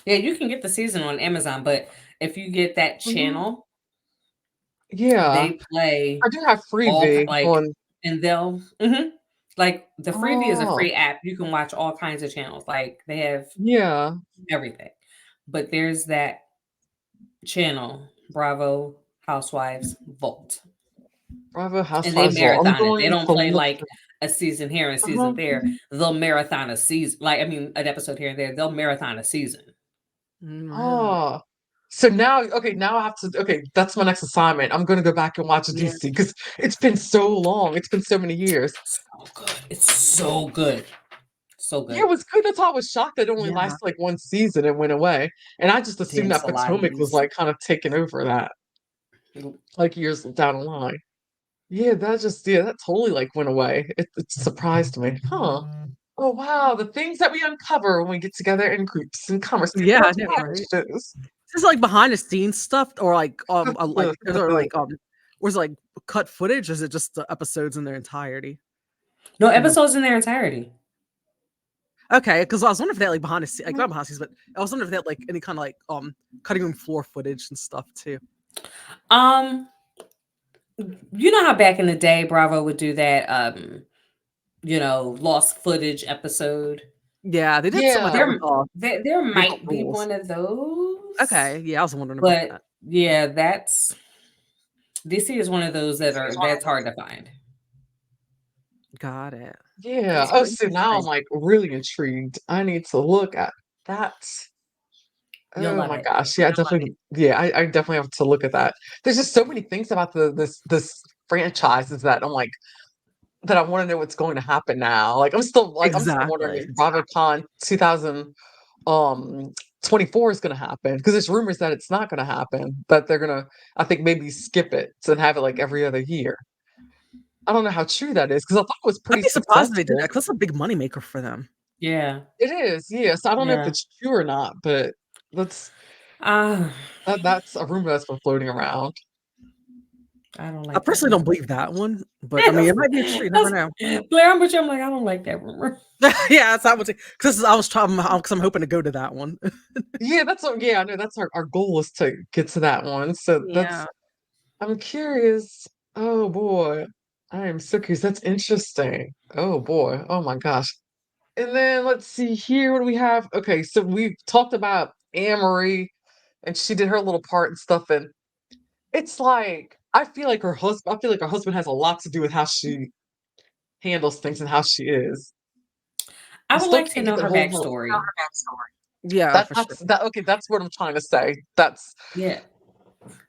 Speaker 3: Yeah, you can get the season on Amazon, but if you get that
Speaker 1: Mhm.
Speaker 3: channel,
Speaker 1: Yeah,
Speaker 3: they play
Speaker 1: I do have
Speaker 3: all
Speaker 1: Freevee
Speaker 3: like,
Speaker 1: on.
Speaker 3: and they'll like the Freevee is a
Speaker 1: Oh,
Speaker 3: free app. You can watch all kinds of channels. Like they have
Speaker 1: yeah.
Speaker 3: everything. But there's that channel, Bravo Housewives Vault.
Speaker 1: Bravo
Speaker 3: And they
Speaker 1: Housewives. Well, I'm
Speaker 3: marathon it. They
Speaker 1: going
Speaker 3: don't
Speaker 1: to
Speaker 3: play
Speaker 1: look.
Speaker 3: like a season here and a
Speaker 1: Uh-huh.
Speaker 3: season there. They'll marathon a season, like I mean, an episode here and there. They'll marathon a season.
Speaker 2: Really.
Speaker 1: Oh, so now, okay, now I have to. Okay, that's my next assignment. I'm going to go back and watch
Speaker 2: Yeah.
Speaker 1: DC because it's been so long. It's been so many years.
Speaker 3: So good. It's so good. So
Speaker 1: Yeah, it
Speaker 3: good.
Speaker 1: was good. That's why I was shocked that it only
Speaker 2: Yeah.
Speaker 1: lasted like one season and went away. And I just assumed
Speaker 3: Damn
Speaker 1: that Potomac was
Speaker 3: Salahis.
Speaker 1: like kind of taking over that, like years down the line. Yeah, that totally like went away. It surprised me. Huh. Oh wow, the things that we uncover when we get together in groups and conversation
Speaker 2: Yeah,
Speaker 1: about
Speaker 2: I know, right?
Speaker 1: shows.
Speaker 2: This is like behind the scenes stuff, or like is there was it like cut footage? Or is it just the episodes in their entirety?
Speaker 3: No,
Speaker 2: You know.
Speaker 3: episodes in their entirety.
Speaker 2: Okay, because I was wondering if they had like behind the scenes, like not behind the scenes, but I was wondering if they had like any kind of like cutting room floor footage and stuff too.
Speaker 3: Um, you know how back in the day Bravo would do that lost footage episode.
Speaker 2: Yeah, they did some of that
Speaker 1: Yeah.
Speaker 2: with
Speaker 3: There
Speaker 2: Vanderpump
Speaker 3: might be
Speaker 2: Rules.
Speaker 3: one of those.
Speaker 2: Okay, yeah, I was wondering about
Speaker 3: But
Speaker 2: that.
Speaker 3: yeah, that's DC is one of those that's hard to find.
Speaker 2: Got it.
Speaker 1: Yeah.
Speaker 2: That's
Speaker 1: Oh,
Speaker 2: so
Speaker 1: so now I'm
Speaker 2: interesting.
Speaker 1: like really intrigued. I need to look at that.
Speaker 3: You'll
Speaker 1: Oh
Speaker 3: love
Speaker 1: my
Speaker 3: it.
Speaker 1: gosh. Yeah, I definitely have to look at that. There's just so many things about this franchises that I'm like that I want to know what's going to happen now. Like I'm still wondering if
Speaker 2: Exactly.
Speaker 1: BravoCon 2024 is going to happen because there's rumors that it's not going to happen, but they're going to I think maybe skip it and have it like every other year. I don't know how true that is because I thought it was
Speaker 2: I'd
Speaker 1: pretty
Speaker 2: be surprised if they did that
Speaker 1: successful.
Speaker 2: because that's a big moneymaker for them.
Speaker 3: Yeah.
Speaker 1: It is, yes. I don't know if
Speaker 3: Yeah.
Speaker 1: it's true or not, but that's
Speaker 3: Uh
Speaker 1: that's a rumor that's been floating around.
Speaker 3: I don't
Speaker 2: I
Speaker 3: like that
Speaker 2: personally don't
Speaker 3: rumor.
Speaker 2: believe that one, but I mean, it might be true. You never know.
Speaker 3: Blair, I'm with you. I'm like, I don't like that rumor.
Speaker 2: Yeah, that's not what. Because I was trying. Because I'm hoping to go to that one.
Speaker 1: Yeah, that's what. Yeah, I know that's our goal is to get to that one. So
Speaker 2: Yeah.
Speaker 1: that's. I'm curious. Oh boy, I am so curious. That's interesting. Oh boy. Oh my gosh. And then let's see here. What do we have? Okay, so we talked about Amory, and she did her little part and stuff. And it's like I feel like her husband. I feel like her husband has a lot to do with how she handles things and how she is.
Speaker 3: I
Speaker 1: You
Speaker 3: would
Speaker 1: still
Speaker 3: like to
Speaker 1: can't get
Speaker 3: know
Speaker 1: that
Speaker 3: her
Speaker 1: whole.
Speaker 3: backstory.
Speaker 2: Yeah,
Speaker 1: That
Speaker 2: for sure.
Speaker 1: that's that. Okay, that's what I'm trying to say. That's
Speaker 3: Yeah.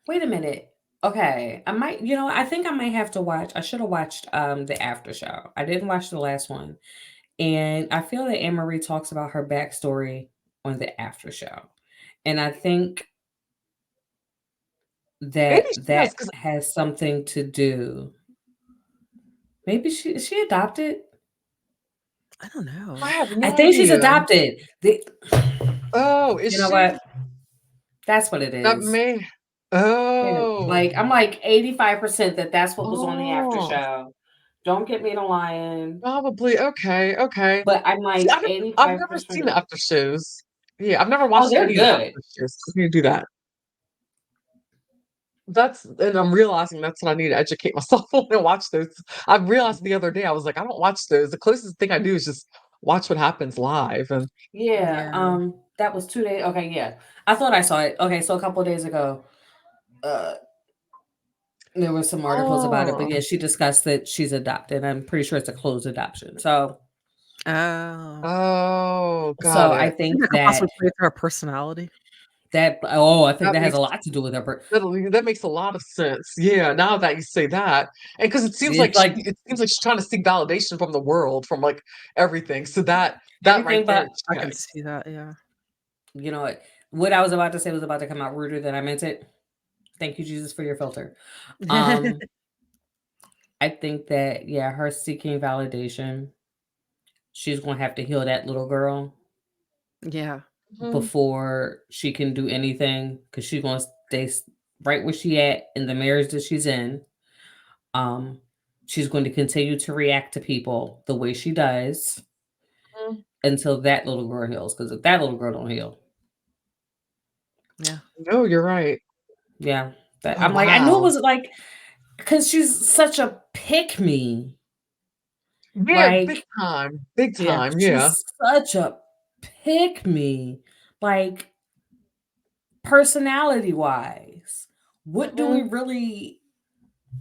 Speaker 3: Wait a minute. Okay. I might, I think I might have to watch. I should have watched the after show. I didn't watch the last one. And I feel that Anne Marie talks about her backstory on the after show. And I think
Speaker 1: maybe
Speaker 3: that
Speaker 1: she does
Speaker 3: that
Speaker 1: because
Speaker 3: has something to do. Maybe she is she adopted?
Speaker 2: I don't know.
Speaker 1: I have
Speaker 3: I
Speaker 1: no
Speaker 3: think she's
Speaker 1: idea.
Speaker 3: adopted.
Speaker 1: Oh, is
Speaker 3: You know
Speaker 1: she?
Speaker 3: what? That's what it
Speaker 1: That
Speaker 3: is.
Speaker 1: may.
Speaker 3: Like
Speaker 1: Oh.
Speaker 3: I'm like 85% that that's what was on the after
Speaker 1: Oh.
Speaker 3: show. Don't get me to lying,
Speaker 1: Probably. Okay. Okay.
Speaker 3: but I'm
Speaker 1: See,
Speaker 3: like
Speaker 1: I've never seen
Speaker 3: 85%.
Speaker 1: the after shows. Yeah, I've never
Speaker 3: Oh,
Speaker 1: watched
Speaker 3: they're
Speaker 1: any of the
Speaker 3: good.
Speaker 1: after shows. I need to do that. And I'm realizing that's what I need to educate myself on and watch those. I realized the other day I was like, I don't watch those. The closest thing I do is just watch what happens live. And
Speaker 3: Yeah.
Speaker 2: Yeah.
Speaker 3: That was 2 days. Okay, yeah. I thought I saw it. Okay, so a couple of days ago, uh, there was some articles about it, but
Speaker 1: oh,
Speaker 3: yeah, she discussed that she's adopted. I'm pretty sure it's a closed adoption. So,
Speaker 2: Oh.
Speaker 1: oh,
Speaker 3: so
Speaker 1: got
Speaker 3: I
Speaker 1: it.
Speaker 2: I think
Speaker 3: think
Speaker 2: that could possibly play to her personality.
Speaker 3: I think
Speaker 1: That
Speaker 3: that has a
Speaker 1: makes
Speaker 3: lot to do with her.
Speaker 1: that makes a lot of sense. Yeah, now that you say that, and because
Speaker 3: It's like
Speaker 1: it seems like she's trying to seek validation from the world, from like everything. So that right
Speaker 3: everything,
Speaker 1: there
Speaker 3: but
Speaker 2: I can
Speaker 1: checks.
Speaker 2: see that. Yeah.
Speaker 3: you know what I was about to say was about to come out ruder than I meant it. Thank you, Jesus, for your filter. Um, I think that yeah, her seeking validation, she's gonna have to heal that little girl
Speaker 2: Yeah.
Speaker 1: Mhm.
Speaker 3: before she can do anything because she's gonna stay right where she at in the marriage that she's in. Um, she's going to continue to react to people the way she does
Speaker 1: Mhm.
Speaker 3: until that little girl heals. Because if that little girl don't heal,
Speaker 2: Yeah.
Speaker 1: No, you're right.
Speaker 3: yeah, that
Speaker 1: Oh
Speaker 3: I'm like I knew it
Speaker 1: wow.
Speaker 3: was like because she's such a pick me.
Speaker 1: Yeah, big
Speaker 3: Like
Speaker 1: time. Big
Speaker 2: Yeah.
Speaker 1: time. Yeah.
Speaker 3: she's such a pick me. Like personality wise, what do we
Speaker 1: Mhm.
Speaker 3: really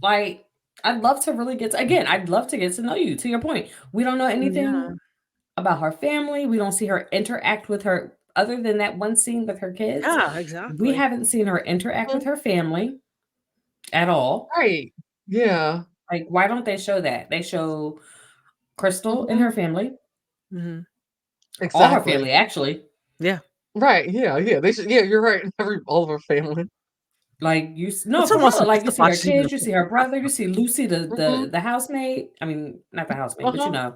Speaker 3: like? I'd love to really get to, again, I'd love to get to know you. To your point, we don't know
Speaker 2: Yeah.
Speaker 3: anything about her family. We don't see her interact with her other than that one scene with her kids.
Speaker 2: Yeah.
Speaker 3: We
Speaker 2: Exactly.
Speaker 3: haven't seen her interact with
Speaker 1: Mhm.
Speaker 3: her family at all.
Speaker 1: Right. Yeah.
Speaker 3: Like, why don't they show that? They show Crystal and
Speaker 1: Mhm.
Speaker 3: her family,
Speaker 2: Hmm.
Speaker 3: all her
Speaker 1: Exactly.
Speaker 3: family, actually.
Speaker 2: Yeah.
Speaker 1: Right. Yeah. Yeah. They should. Yeah, you're right. All of our family.
Speaker 3: Like no,
Speaker 2: It's
Speaker 3: for
Speaker 2: almost
Speaker 3: real.
Speaker 2: like
Speaker 3: Like
Speaker 2: just
Speaker 3: you
Speaker 2: to
Speaker 3: see her
Speaker 2: watch even
Speaker 3: kids, you see her brother, you see Lucy, the
Speaker 1: Mhm.
Speaker 3: the the housemaid. I mean, not the housemaid, but
Speaker 1: Uh-huh.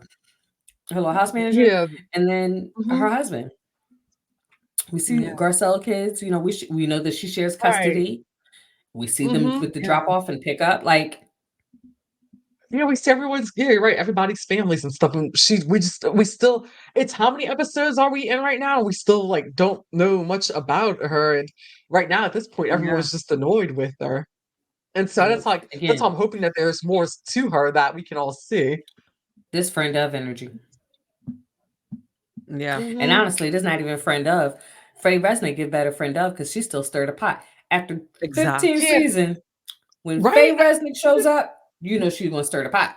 Speaker 3: her little house manager,
Speaker 1: Yeah.
Speaker 3: and then her
Speaker 1: Mhm.
Speaker 3: husband. We see
Speaker 2: Yeah.
Speaker 3: Garcelle kids. We know that she shares
Speaker 1: Right.
Speaker 3: custody. We see them
Speaker 1: Mhm.
Speaker 3: with the
Speaker 2: Yeah.
Speaker 3: drop off and pick up. Like,
Speaker 1: Yeah, we see everyone's yeah, you're right, everybody's families and stuff. And we still it's how many episodes are we in right now? We still like don't know much about her. And right now at this point,
Speaker 2: Yeah.
Speaker 1: everyone's just annoyed with her. And so
Speaker 3: and
Speaker 1: that's why
Speaker 3: again,
Speaker 1: I'm hoping that there's more to her that we can all see.
Speaker 3: this friend of energy.
Speaker 2: Yeah.
Speaker 3: And
Speaker 1: Hmm.
Speaker 3: honestly, this not even friend of. Faye Resnick get better friend of because she still stirred a pot. After 15
Speaker 2: Exactly.
Speaker 1: Yeah,
Speaker 3: seasons, when
Speaker 1: right?
Speaker 3: Faye Resnick shows up, you know she's gonna stir the pot.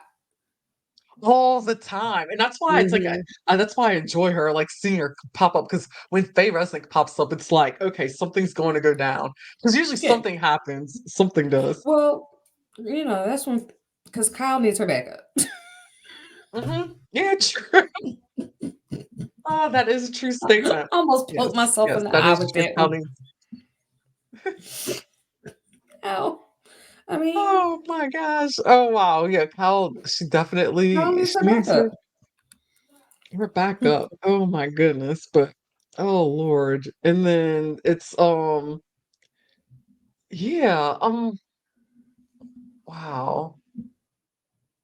Speaker 1: All the time. And that's why it's like
Speaker 2: Hmm.
Speaker 1: that's why I enjoy her, like seeing her pop up because when Faye Resnick pops up, it's like, okay, something's going to go down. Because usually
Speaker 3: Yeah.
Speaker 1: something happens, something does.
Speaker 3: Well, that's when because Kyle needs her backup.
Speaker 1: Yeah, true. Oh, that is a true statement.
Speaker 3: Almost poked
Speaker 1: Yes,
Speaker 3: myself
Speaker 1: yes,
Speaker 3: in the
Speaker 1: that
Speaker 3: eye
Speaker 1: is
Speaker 3: with
Speaker 1: true.
Speaker 3: that one.
Speaker 1: Counting.
Speaker 3: Ow. I mean,
Speaker 1: Oh my gosh. Oh wow. Yeah, Kyle,
Speaker 3: Kyle needs
Speaker 1: she
Speaker 3: her
Speaker 1: needs
Speaker 3: backup.
Speaker 1: her back up. Oh my goodness. But oh Lord. And then it's yeah, Wow.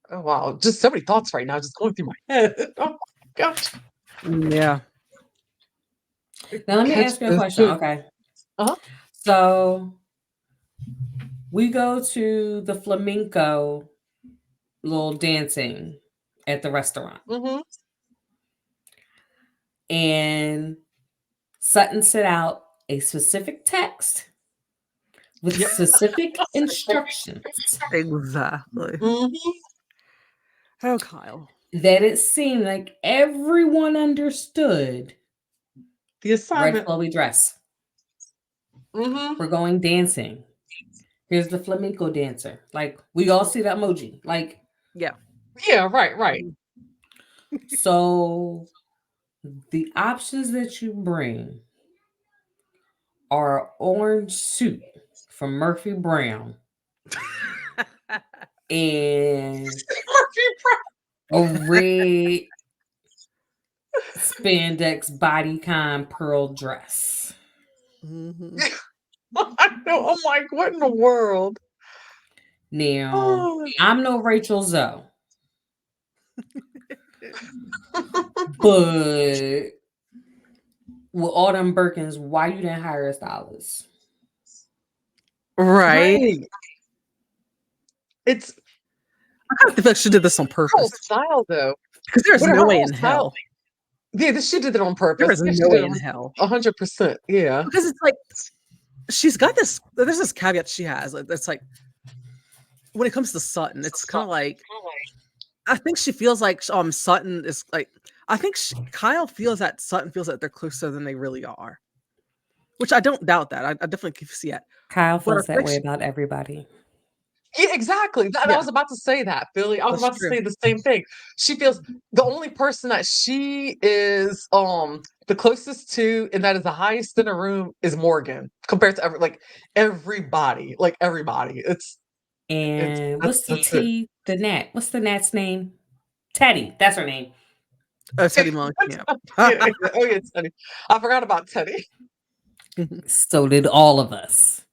Speaker 1: Oh wow. Just so many thoughts right now, just going through my head. Oh my gosh.
Speaker 2: Yeah.
Speaker 3: Now let me
Speaker 1: Catch
Speaker 3: ask you a question. Okay.
Speaker 1: uh-huh.
Speaker 3: So we go to the flamenco little dancing at the restaurant.
Speaker 1: Mm-hmm.
Speaker 3: And Sutton set out a specific text with
Speaker 1: Yep.
Speaker 3: specific instructions
Speaker 2: Exactly.
Speaker 1: Mm-hmm.
Speaker 2: Oh, Kyle.
Speaker 3: that it seemed like everyone understood.
Speaker 1: The
Speaker 3: Red
Speaker 1: assignment.
Speaker 3: flowy dress.
Speaker 1: Mm-hmm.
Speaker 3: We're going dancing. Here's the flamenco dancer. Like, we all see that emoji. Like,
Speaker 2: Yeah.
Speaker 1: Yeah, right.
Speaker 3: so the options that you bring are orange suit from Murphy Brown and a red spandex bodycon pearl dress.
Speaker 2: Mhm.
Speaker 1: I know. I'm like, what in the world?
Speaker 3: Now,
Speaker 1: Oh.
Speaker 3: I'm no Rachel Zoe, but with all them Birkins, why you didn't hire a stylist?
Speaker 2: Right.
Speaker 1: Right. It's
Speaker 2: I kind of feel like she did this on
Speaker 1: her whole
Speaker 2: purpose
Speaker 1: style though.
Speaker 2: because there's
Speaker 1: But her
Speaker 2: no way
Speaker 1: whole
Speaker 2: in
Speaker 1: style.
Speaker 2: hell.
Speaker 1: Yeah, she did it on
Speaker 2: There
Speaker 1: purpose.
Speaker 2: is
Speaker 1: Yeah, she
Speaker 2: no
Speaker 1: did
Speaker 2: way
Speaker 1: it
Speaker 2: in hell
Speaker 1: 100%. Yeah.
Speaker 2: because it's like she's got this. There's this caveat she has. That's like when it comes to Sutton, it's kind of like I think she feels like Sutton is like I think Kyle feels that Sutton feels that they're closer than they really are, which I don't doubt that. I definitely can see it.
Speaker 3: Kyle
Speaker 2: But I
Speaker 3: feels that
Speaker 2: think
Speaker 3: way about everybody.
Speaker 1: Yeah, exactly. I
Speaker 2: yeah,
Speaker 1: was about to say that, Philly. I was
Speaker 2: that's
Speaker 1: about to
Speaker 2: true.
Speaker 1: say the same thing. She feels the only person that she is the closest to and that is the highest in the room is Morgan compared to everybody. Like everybody. It's
Speaker 3: And what's the
Speaker 1: that's it.
Speaker 3: T? The Nat. What's the Nat's name? Teddy. That's her name.
Speaker 2: Teddy Mellencamp.
Speaker 1: Oh yeah, Teddy. I forgot about Teddy.
Speaker 3: So did all of us.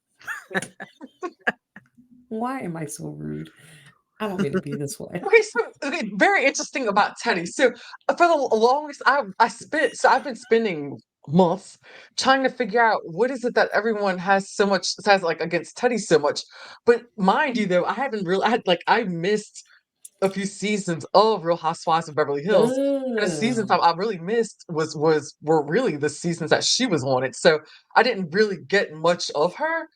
Speaker 3: Why am I so rude? I don't mean to be this way.
Speaker 1: Okay, very interesting about Teddy. So for the longest, I've been spending months trying to figure out what is it that everyone has like against Teddy so much. But mind you, though, I haven't really. I missed a few seasons of Real Housewives of Beverly Hills. And the seasons
Speaker 3: Oh.
Speaker 1: I really missed were really the seasons that she was on it. So I didn't really get much of her.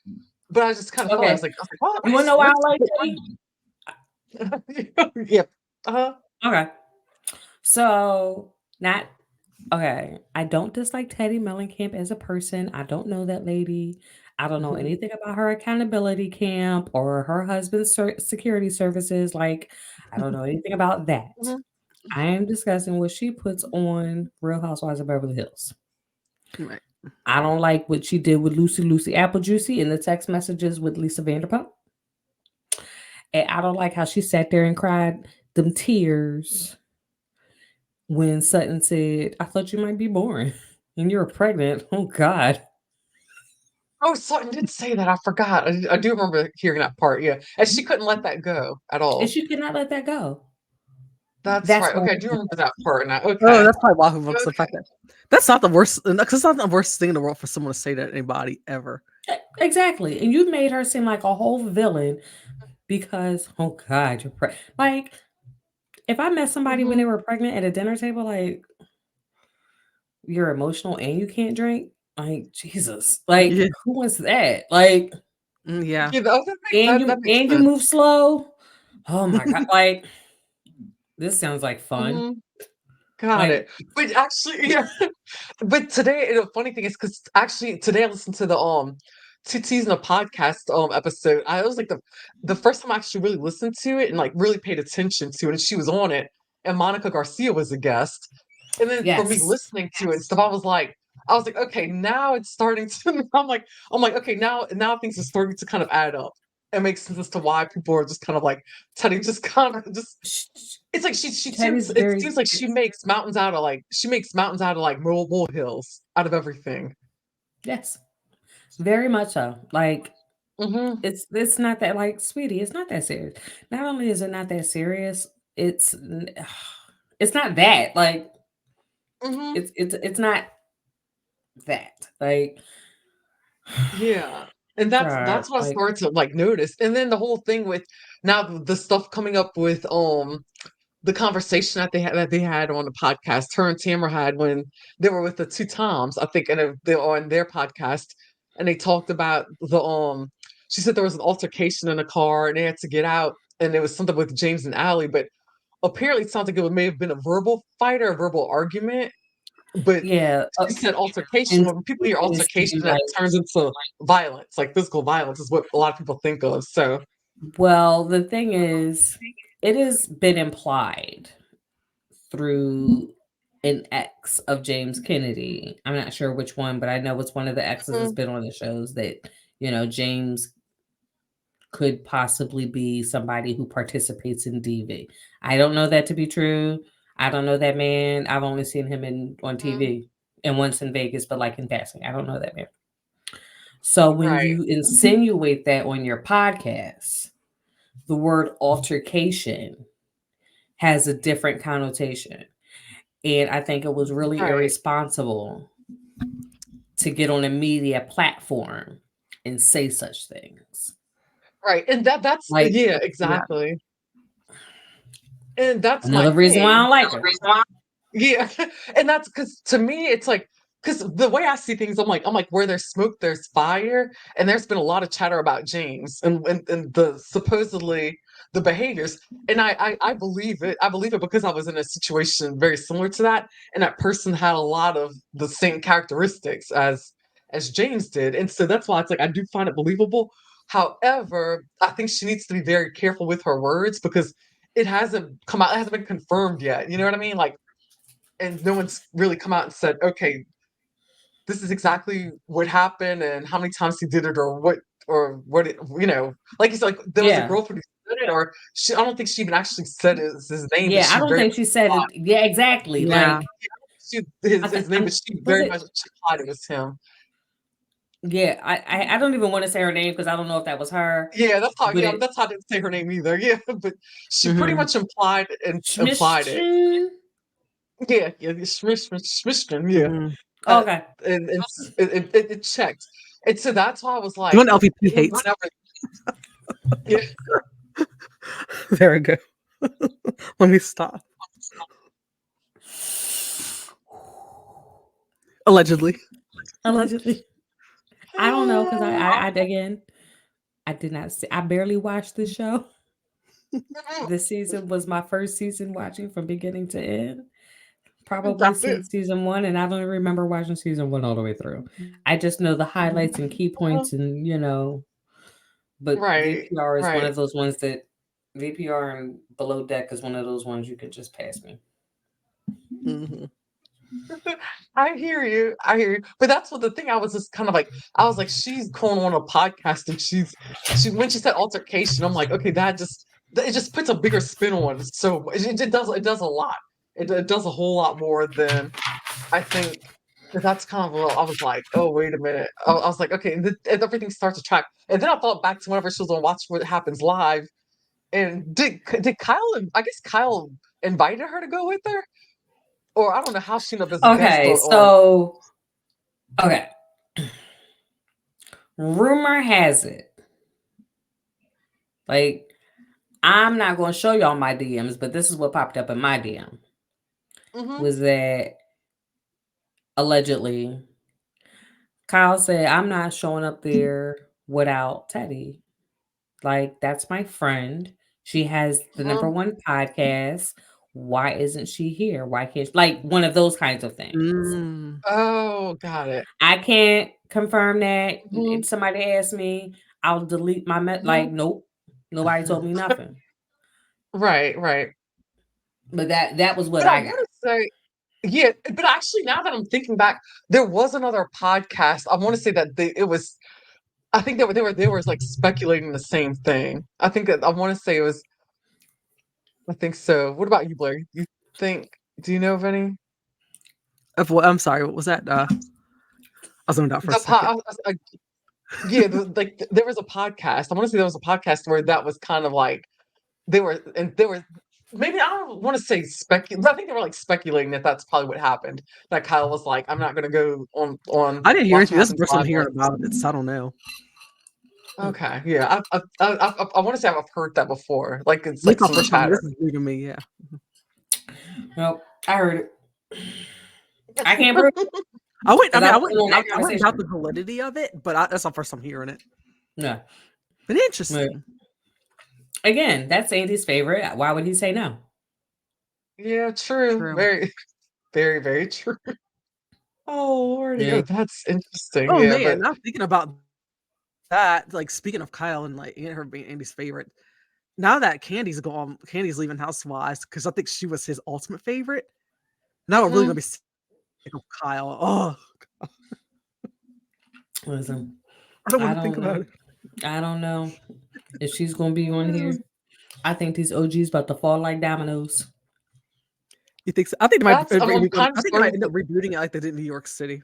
Speaker 1: But I just kind of felt like
Speaker 3: Okay.
Speaker 1: well,
Speaker 3: You want to know why I like Teddy?
Speaker 1: Yep. Uh-huh.
Speaker 3: Okay. So, not okay. I don't dislike Teddy Mellencamp as a person. I don't know that lady. I don't know
Speaker 1: Mhm.
Speaker 3: anything about her accountability camp or her husband's security services. Like, I don't know anything about that.
Speaker 1: Mhm.
Speaker 3: I am discussing what she puts on Real Housewives of Beverly Hills.
Speaker 2: Right.
Speaker 3: I don't like what she did with Lucy Apple Juicy in the text messages with Lisa Vanderpump. And I don't like how she sat there and cried them tears when Sutton said, I thought you might be boring and you're pregnant. Oh, God.
Speaker 1: Oh, Sutton did say that. I forgot. I do remember hearing that part. Yeah, and she couldn't let that go at
Speaker 3: And
Speaker 1: all.
Speaker 3: she could not let that go.
Speaker 1: That's
Speaker 3: That's
Speaker 1: right.
Speaker 3: why.
Speaker 1: Okay, I do remember that part now.
Speaker 2: Oh,
Speaker 1: Okay.
Speaker 2: that's probably Wahoo Books. The
Speaker 1: Okay.
Speaker 2: fact that that's not the worst. Because it's not the worst thing in the world for someone to say to anybody ever.
Speaker 3: Exactly. And you made her seem like a whole villain because, oh, God, you're pregnant. Like, if I met somebody when
Speaker 1: Mhm.
Speaker 3: they were pregnant at a dinner table, like, you're emotional and you can't drink, like, Jesus. Like,
Speaker 2: Yeah.
Speaker 3: who wants that? Like,
Speaker 2: Yeah.
Speaker 1: Yeah, that makes
Speaker 3: and you
Speaker 1: sense.
Speaker 3: move slow. Oh my God. Like, this sounds like fun.
Speaker 1: Mhm. Got
Speaker 3: Like,
Speaker 1: it. But actually, yeah. But today, the funny thing is because actually today I listened to the two season of podcast episode. I was like the first time I actually really listened to it and like really paid attention to it, and she was on it, and Monica Garcia was a guest. And then for me
Speaker 3: yes.
Speaker 1: listening to it and stuff, I was like, okay, now it's starting to. I'm like, okay, now things are starting to kind of add up. It makes sense as to why people are just kind of like Teddy just kind of just it's like she
Speaker 3: Teddy's
Speaker 1: seems it
Speaker 3: very,
Speaker 1: seems like she makes mountains out of like molehills out of everything.
Speaker 3: yes, very much so. Like,
Speaker 1: Mhm.
Speaker 3: It's not that, like, sweetie, it's not that serious. Not only is it not that serious, it's it's not that, like,
Speaker 1: Mhm.
Speaker 3: it's not that, like,
Speaker 1: Yeah. And that's
Speaker 3: God,
Speaker 1: that's what I
Speaker 3: like,
Speaker 1: started to like notice. And then the whole thing with now the stuff coming up with the conversation that they had on the podcast, her and Tamara had when they were with the two Toms, I think, and they were on their podcast, and they talked about she said there was an altercation in the car and they had to get out, and it was something with James and Allie, but apparently it sounds like it may have been a verbal fight or a verbal argument, but
Speaker 3: yeah,
Speaker 1: she said altercation.
Speaker 3: and
Speaker 1: When people hear
Speaker 3: is
Speaker 1: altercation,
Speaker 3: to,
Speaker 1: that
Speaker 3: like,
Speaker 1: turns into violence, like physical violence, is what a lot of people think of. So,
Speaker 3: well, the thing is, it has been implied through an ex of James Kennedy. I'm not sure which one, but I know it's one of the exes that's
Speaker 1: mm,
Speaker 3: been on the shows that, James could possibly be somebody who participates in DV. I don't know that to be true. I don't know that man. I've only seen him on
Speaker 1: mm,
Speaker 3: TV and once in Vegas, but like in passing. I don't know that man. So when
Speaker 1: right,
Speaker 3: you insinuate that on your podcast, the word altercation has a different connotation. And I think it was really
Speaker 1: right,
Speaker 3: irresponsible to get on a media platform and say such things.
Speaker 1: right, and that's
Speaker 3: Like,
Speaker 1: yeah,
Speaker 2: Yeah.
Speaker 1: exactly, and that's my
Speaker 3: another reason why I
Speaker 1: thing.
Speaker 3: don't like her.
Speaker 1: Yeah, and that's because to me, it's like because the way I see things, I'm like, where there's smoke, there's fire, and there's been a lot of chatter about James and the supposedly the behaviors, and I believe it. I believe it because I was in a situation very similar to that, and that person had a lot of the same characteristics as James did, and so that's why it's like I do find it believable. However, I think she needs to be very careful with her words because it hasn't come out, it hasn't been confirmed yet. You know what I mean? Like and no one's really come out and said, okay, this is exactly what happened and how many times he did it or what it, like he's like there was a
Speaker 3: Yeah.
Speaker 1: girlfriend who said it or I don't think she even actually said his name, but
Speaker 3: Yeah, I
Speaker 1: she
Speaker 3: don't
Speaker 1: very
Speaker 3: think she said it. Yeah, exactly.
Speaker 2: Yeah.
Speaker 3: Like,
Speaker 1: his name, but she
Speaker 3: was
Speaker 1: very
Speaker 3: it?
Speaker 1: much implied it was him.
Speaker 3: Yeah, I don't even want to say her name because I don't know if that was her,
Speaker 1: Yeah, that's how
Speaker 3: but
Speaker 1: yeah,
Speaker 3: it
Speaker 1: that's how I didn't say her name either. Yeah, but she pretty
Speaker 2: Hmm.
Speaker 1: much implied it.
Speaker 3: Schmishchen?
Speaker 1: Yeah, yeah, Smishkin, yeah.
Speaker 2: Hmm.
Speaker 1: Uh,
Speaker 3: Okay.
Speaker 1: and it checked. And so that's why I was
Speaker 2: The
Speaker 1: like,
Speaker 2: one LVP hates.
Speaker 1: whenever, yeah,
Speaker 2: There we go. Let me stop. Allegedly.
Speaker 3: Allegedly. I don't know because I again, I did not see. I barely watched the show. This season was my first season watching from beginning to end, probably
Speaker 1: that's it.
Speaker 3: since season one, and I don't even remember watching season one all the way through. I just know the highlights and key points, and But
Speaker 1: Right,
Speaker 3: VPR is one
Speaker 1: right.
Speaker 3: of those ones that VPR and Below Deck is one of those ones you can just pass me.
Speaker 2: Hmm.
Speaker 1: I hear you. I hear you. But that's what the thing I was just kind of like, I was like, she's going on a podcast and she when she said altercation, I'm like, okay, it just puts a bigger spin on it. So it does a lot. It does a whole lot more than I think that's kind of I was like, oh wait a minute. I was like, okay, and everything starts to track. And then I thought back to whenever she was on Watch What Happens Live, and did Kyle? I guess Kyle invited her to go with her, or I don't know how she ended up as a guest
Speaker 3: Okay,
Speaker 1: on.
Speaker 3: so okay. Rumor has it, like, I'm not going to show y'all my DMs, but this is what popped up in my DM
Speaker 1: Hmm.
Speaker 3: was that allegedly Kyle said, I'm not showing up there without Teddy. Like, that's my friend. She has the number
Speaker 1: Hmm.
Speaker 3: one podcast. Why isn't she here? Why can't like one of those kinds of things?
Speaker 2: Mm.
Speaker 1: Oh, got it.
Speaker 3: I can't confirm that.
Speaker 1: Hmm.
Speaker 3: If somebody asked me, I'll delete my
Speaker 1: Hmm.
Speaker 3: like, nope. Nobody told me nothing.
Speaker 1: Right, right.
Speaker 3: But that was what
Speaker 1: But I
Speaker 3: I got.
Speaker 1: want to say, yeah. But actually, now that I'm thinking back, there was another podcast. I want to say that it was. I think they were like speculating the same thing. I think that I want to say it was. I think so. What about you, Blair? You think? Do you know of any?
Speaker 2: Of what? I'm sorry. What was that? I zoned out for a
Speaker 1: The
Speaker 2: second.
Speaker 1: Yeah, there was a podcast. I want to say there was a podcast where that was kind of like they were maybe I don't want to say I think they were like speculating that that's probably what happened. That Kyle was like, I'm not going to go on
Speaker 2: I didn't hear
Speaker 1: Watch
Speaker 2: anything.
Speaker 1: What
Speaker 2: This is the
Speaker 1: Happens
Speaker 2: first time
Speaker 1: Live.
Speaker 2: hearing about it, so I don't know.
Speaker 1: Okay, yeah, I want to say I've heard that before. Like it's
Speaker 2: At
Speaker 1: like
Speaker 2: least my
Speaker 1: some
Speaker 2: first time
Speaker 1: chatter.
Speaker 2: listening to me, yeah.
Speaker 3: Nope, I heard it. I can't prove
Speaker 2: I wouldn't. I
Speaker 3: because
Speaker 2: mean,
Speaker 3: I
Speaker 2: I
Speaker 3: wasn't on that
Speaker 2: wouldn't doubt the
Speaker 3: conversation.
Speaker 2: validity of it, but that's my first time hearing it.
Speaker 3: No,
Speaker 2: But interesting.
Speaker 3: again, that's Andy's favorite. Why would he say no?
Speaker 1: Yeah, true.
Speaker 2: True.
Speaker 1: Very, very, very true. Oh Lordy,
Speaker 3: Yeah.
Speaker 1: that's interesting.
Speaker 2: Oh
Speaker 1: Yeah,
Speaker 2: man,
Speaker 1: but
Speaker 2: now thinking about that, like speaking of Kyle and like her being Andy's favorite, now that Candy's gone, Candy's leaving Housewives because I think she was his ultimate favorite. Now we're really gonna be sick of Kyle. Oh,
Speaker 3: Listen,
Speaker 2: I don't
Speaker 3: I
Speaker 2: want to think
Speaker 3: don't
Speaker 2: about
Speaker 3: know.
Speaker 2: it.
Speaker 3: I don't know if she's gonna be on here. I think these OGs about to fall like dominoes.
Speaker 2: You think so? I think they might.
Speaker 1: I'm kind
Speaker 2: I
Speaker 1: of
Speaker 2: think they might
Speaker 1: starting
Speaker 2: end
Speaker 1: to.
Speaker 2: up rebooting it like they did in New York City.